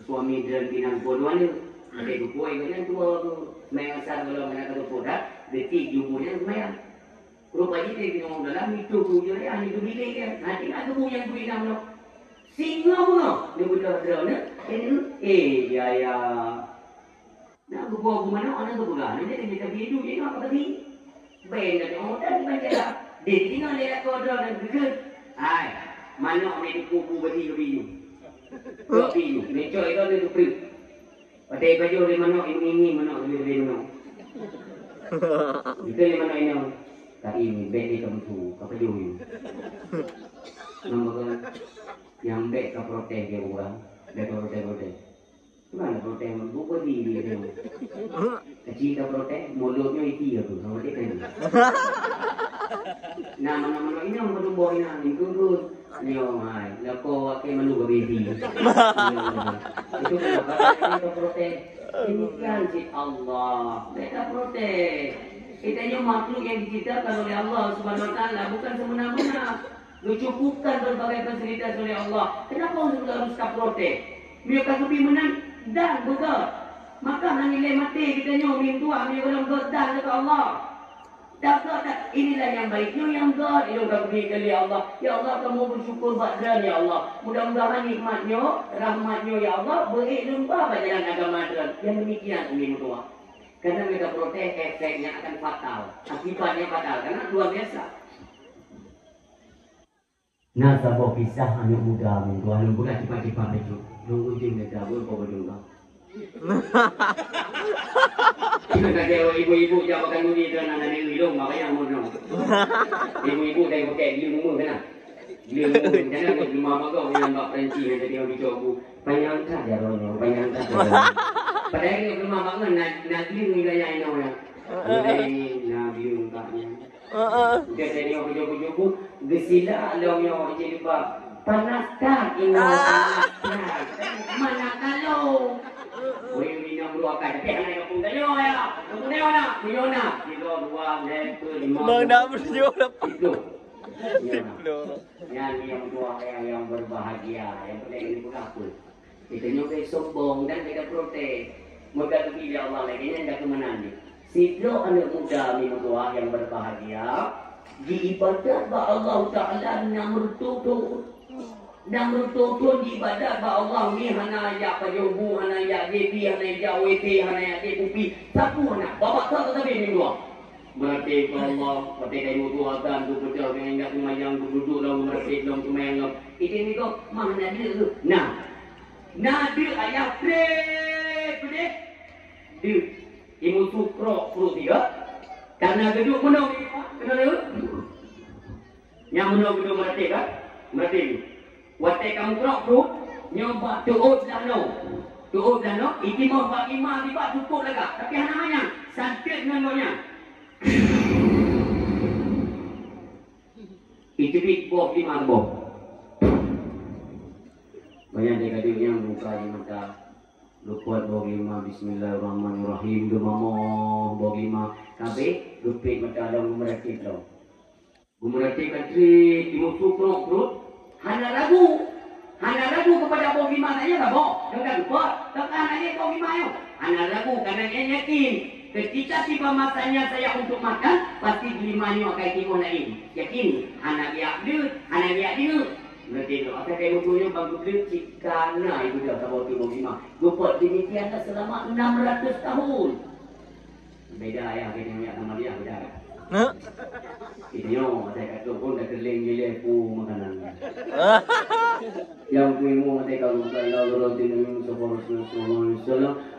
suami dan pinang bodohan itu. Ada kuai kan tua tu. Mengasar kalau mana kata podak, detik jumurnya lumayan. Rupanya dia bilang dalam itu punya dia itu bilik dia. Nanti ada punya yang punya nama. Singa pun dia buat drone. Ini ya. Nah, gua mana orang tu bukan. Nanti dia bidu dia apa tadi? Benda dia orang tadi macam dia tinggal dia kau drone dan begitu. Hai, mana orang itu kubu beri bidu. Bidu. Mencol itu dia tu free. Pada baju dia mana ini mana dia mana. Itu dia mana ini. Tak ini beg di kampung, apa jauh? Nombor yang beg ke protes dia orang, beg protes. Mana protes? Bukan dia. Kecil ke protes, mulutnya itu tu, sama dia kan. Nah mana ini orang berubah ini, itu nyomai, lako pakai menu berbeda. Itu kenapa kita protes? Ini kan si Allah, mereka protes. Kita ini makhluk yang diciptakan oleh Allah Subhanahu Wa Taala, bukan semena-mena. Dicukupkan berbagai fasilitas oleh Allah. Kenapa orang harus protes? Mereka lebih menang dan betul. Maka nilai mati kita nyomin tua, mereka orang berdan kepada Allah. Tak, inilah yang baiknya yang God. Ini orang beri Allah. Ya Allah, kamu bersyukur badran ya Allah. Mudah-mudahan nikmatnya, rahmatnya ya Allah beri lupa pada jalan agama dan yang demikian ini tua. Karena mereka protes efeknya akan fatal, akibatnya fatal karena luar biasa. Nah, sabuk pisah anak muda minggu lalu bukan cepat-cepat itu. Nunggu jeng mereka pun kau berdua. Kita kata ibu-ibu jawabkan dulu dan anak hidung makanya mau. Ibu-ibu dari pakai dia umur kan? Dia umur jangan ke rumah kau yang bak Perancis nanti dia dicoba. Banyak tak ya orang, banyak tak. Padahal dia belum bangun nak biu gaya ini orang. Ini nak biu kaknya. Dia tadi orang jogo-jogo gesila lawnya jadi apa? Panaskan ini panaskan. Mana kalau? Wei minum dua kali. Tapi anak pun dah ya. Pun dah nak. Minona. Tiga dua lepas lima. Mana berjauh itu. Yang dua yang berbahagia yang penting ini pun aku. Kita nyoba sombong dan kita protes. Moga lebih Allah lagi ni dah kemenangan. Sidro anak muda minum doa yang berbahagia diibadat ba Allah Taala nomor tujuh. Nomor tujuh diibadat ba Allah ni hana ya pajobu hana ya devi hana ya wete hana ya depupi. Sapu hana bapak tak tapi minum doa. Berarti Allah ketika ibu doa dan tu betul dengan yang semayang duduk dalam masjid dalam semayang. Itu ni kau mana dia tu? Nah. Nabi ayah pray. Dia Imu sukro perut tiga. Karena gedung menang kena lewat. Yang menang gedung meratik kan? Meratik. Watai kamu kerok perut. Nyoba tuut dah no. Tuut dah no. Iki mau buat lima tiba cukup lagi. Tapi namanya sakit dengan baunya. Itu big boh lima boh. Banyak adik-adik yang buka di mata. Lupa boh lima. Bismillahirrahmanirrahim. Gemamo boh lima. Sampai lupit mata dalam meratik tau. Meratik katri imu sukro perut. Hanya ragu kepada boh lima tanya tak boh. Jangan lupa. Tak anaknya boh lima yo. Hanya ragu karena dia yakin. Ketika tiba masanya saya untuk makan, pasti limanya akan timur lain. Yakin? Anak dia dia. Berarti itu. Akan kayak bukunya bagus dia cikana itu dia sama timur lima. Lupa demikian selama 600 tahun. Beda ya, kita sama dia beda. Ini saya kata pun dah keling milih pu makanan. Yang kuimu mati kalau saya lalu dinamik sebuah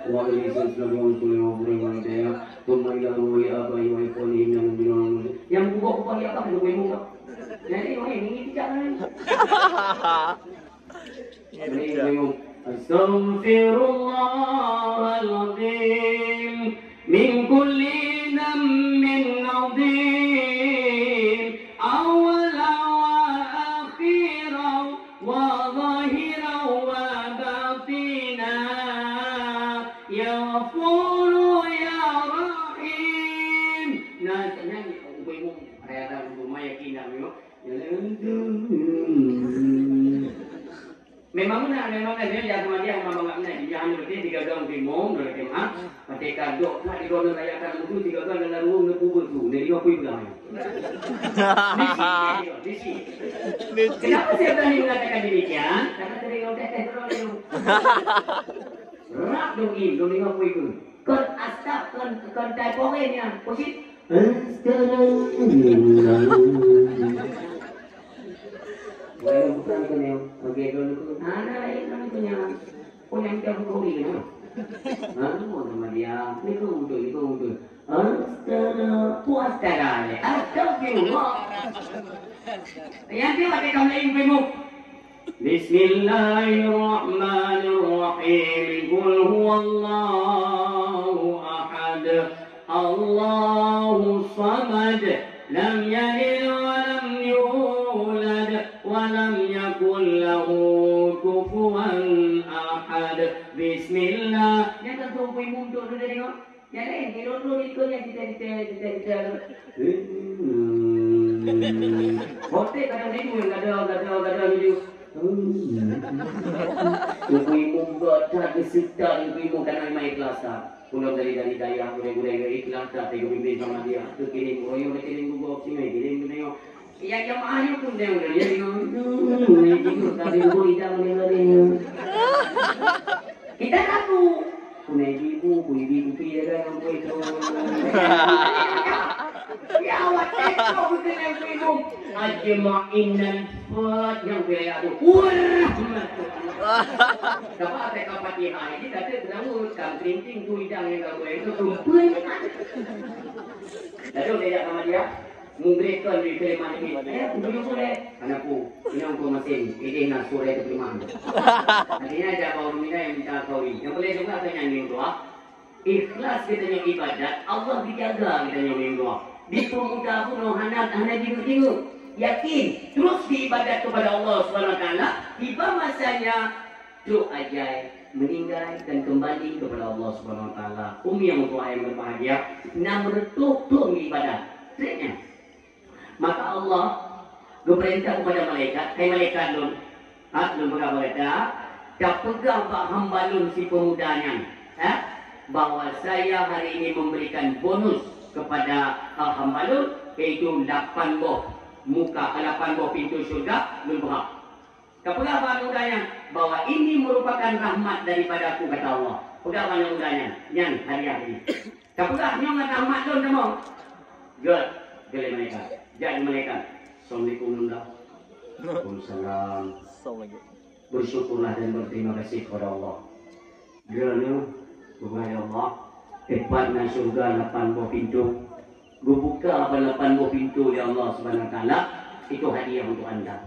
wa ilisan selama tulima beriman dia tumai lalu ya apa yang ikon yang bilang yang buku ya apa kuimu jadi ini tidak ini kuimu astaghfirullahaladzim min kulli dhanbin adhim awala wa akhira wa zahira wa batina ya Ghafur ya Rahim. Nah, nyanyi ibu ada rumah yakin memang dia jangan dia memang dia hanya berarti 3 tahun timung dari kemah ketika dok nak di dalam rayakan itu 3 tahun dalam rumah kubur tu dari apa bilang kenapa saya berani mengatakan demikian karena dari udah rak dong apa itu kon asap kon tai pohonnya posit bukan punya okey dulu ada yang punya kuri ya mau sama dia itu untuk puas caranya astagfirullah yang dia pakai kamu lain bemo Bismillahirrahmanirrahim Qul huwallahu ahad Allahu samad lam yalid wa lam yulad wa lam yakul lahu kufuwan ahad Bismillah yang tentu pun mundur tu tengok yang lain dirundung itu yang kita hotel kadang itu kadang video ibu-ibu tak kesedar ibu-ibu karena memang ikhlas tak pulang dari daya gulai ikhlas tak tengok bimbing sama dia tu kirim royong kirim gugok sini kirim tengok yang mahal pun dia udah dia tengok tapi ibu tidak mendengar kita tahu punya ibu dia kan itu ya awak tengok bukan ibu ajma'inal fat yang dia tu dapat ada kapatihan ini kata terlalu kam printing tu hidang yang kau itu tumpul lalu dia sama dia memberikan di kelemahan ini boleh boleh anakku ini untuk mesin ini nak sore itu kelemahan artinya ada bau minyak yang kita tahu yang boleh juga kita nyanyi doa ikhlas kita nyanyi ibadat Allah dijaga kita nyanyi doa di pemuda pun hanya jinggu-jinggu yakin terus diibadat kepada Allah SWT tiba masanya tu ajaib meninggal dan kembali kepada Allah SWT Umi yang tua yang berbahagia nak meretuk ibadat sebenarnya maka Allah berperintah kepada malaikat malaikat lun berkata dah pegang pak hamba lun si pemudanya bahawa saya hari ini memberikan bonus kepada hamba lun iaitu 8 buah muka 8 buah pintu syurga lun berhak kepada apa mudanya bahwa ini merupakan rahmat daripada aku kata Allah kepada apa mudanya yang hadiah ini kepada nyong rahmat lun kamu good boleh mereka jadi mereka Assalamualaikum Waalaikumsalam bersyukurlah dan berterima kasih kepada Allah kerana kepada Allah Tepatnya surga 8 buah pintu. Gue buka apa 8 buah pintu ya Allah Subhanahu wa taala. Itu hadiah untuk Anda.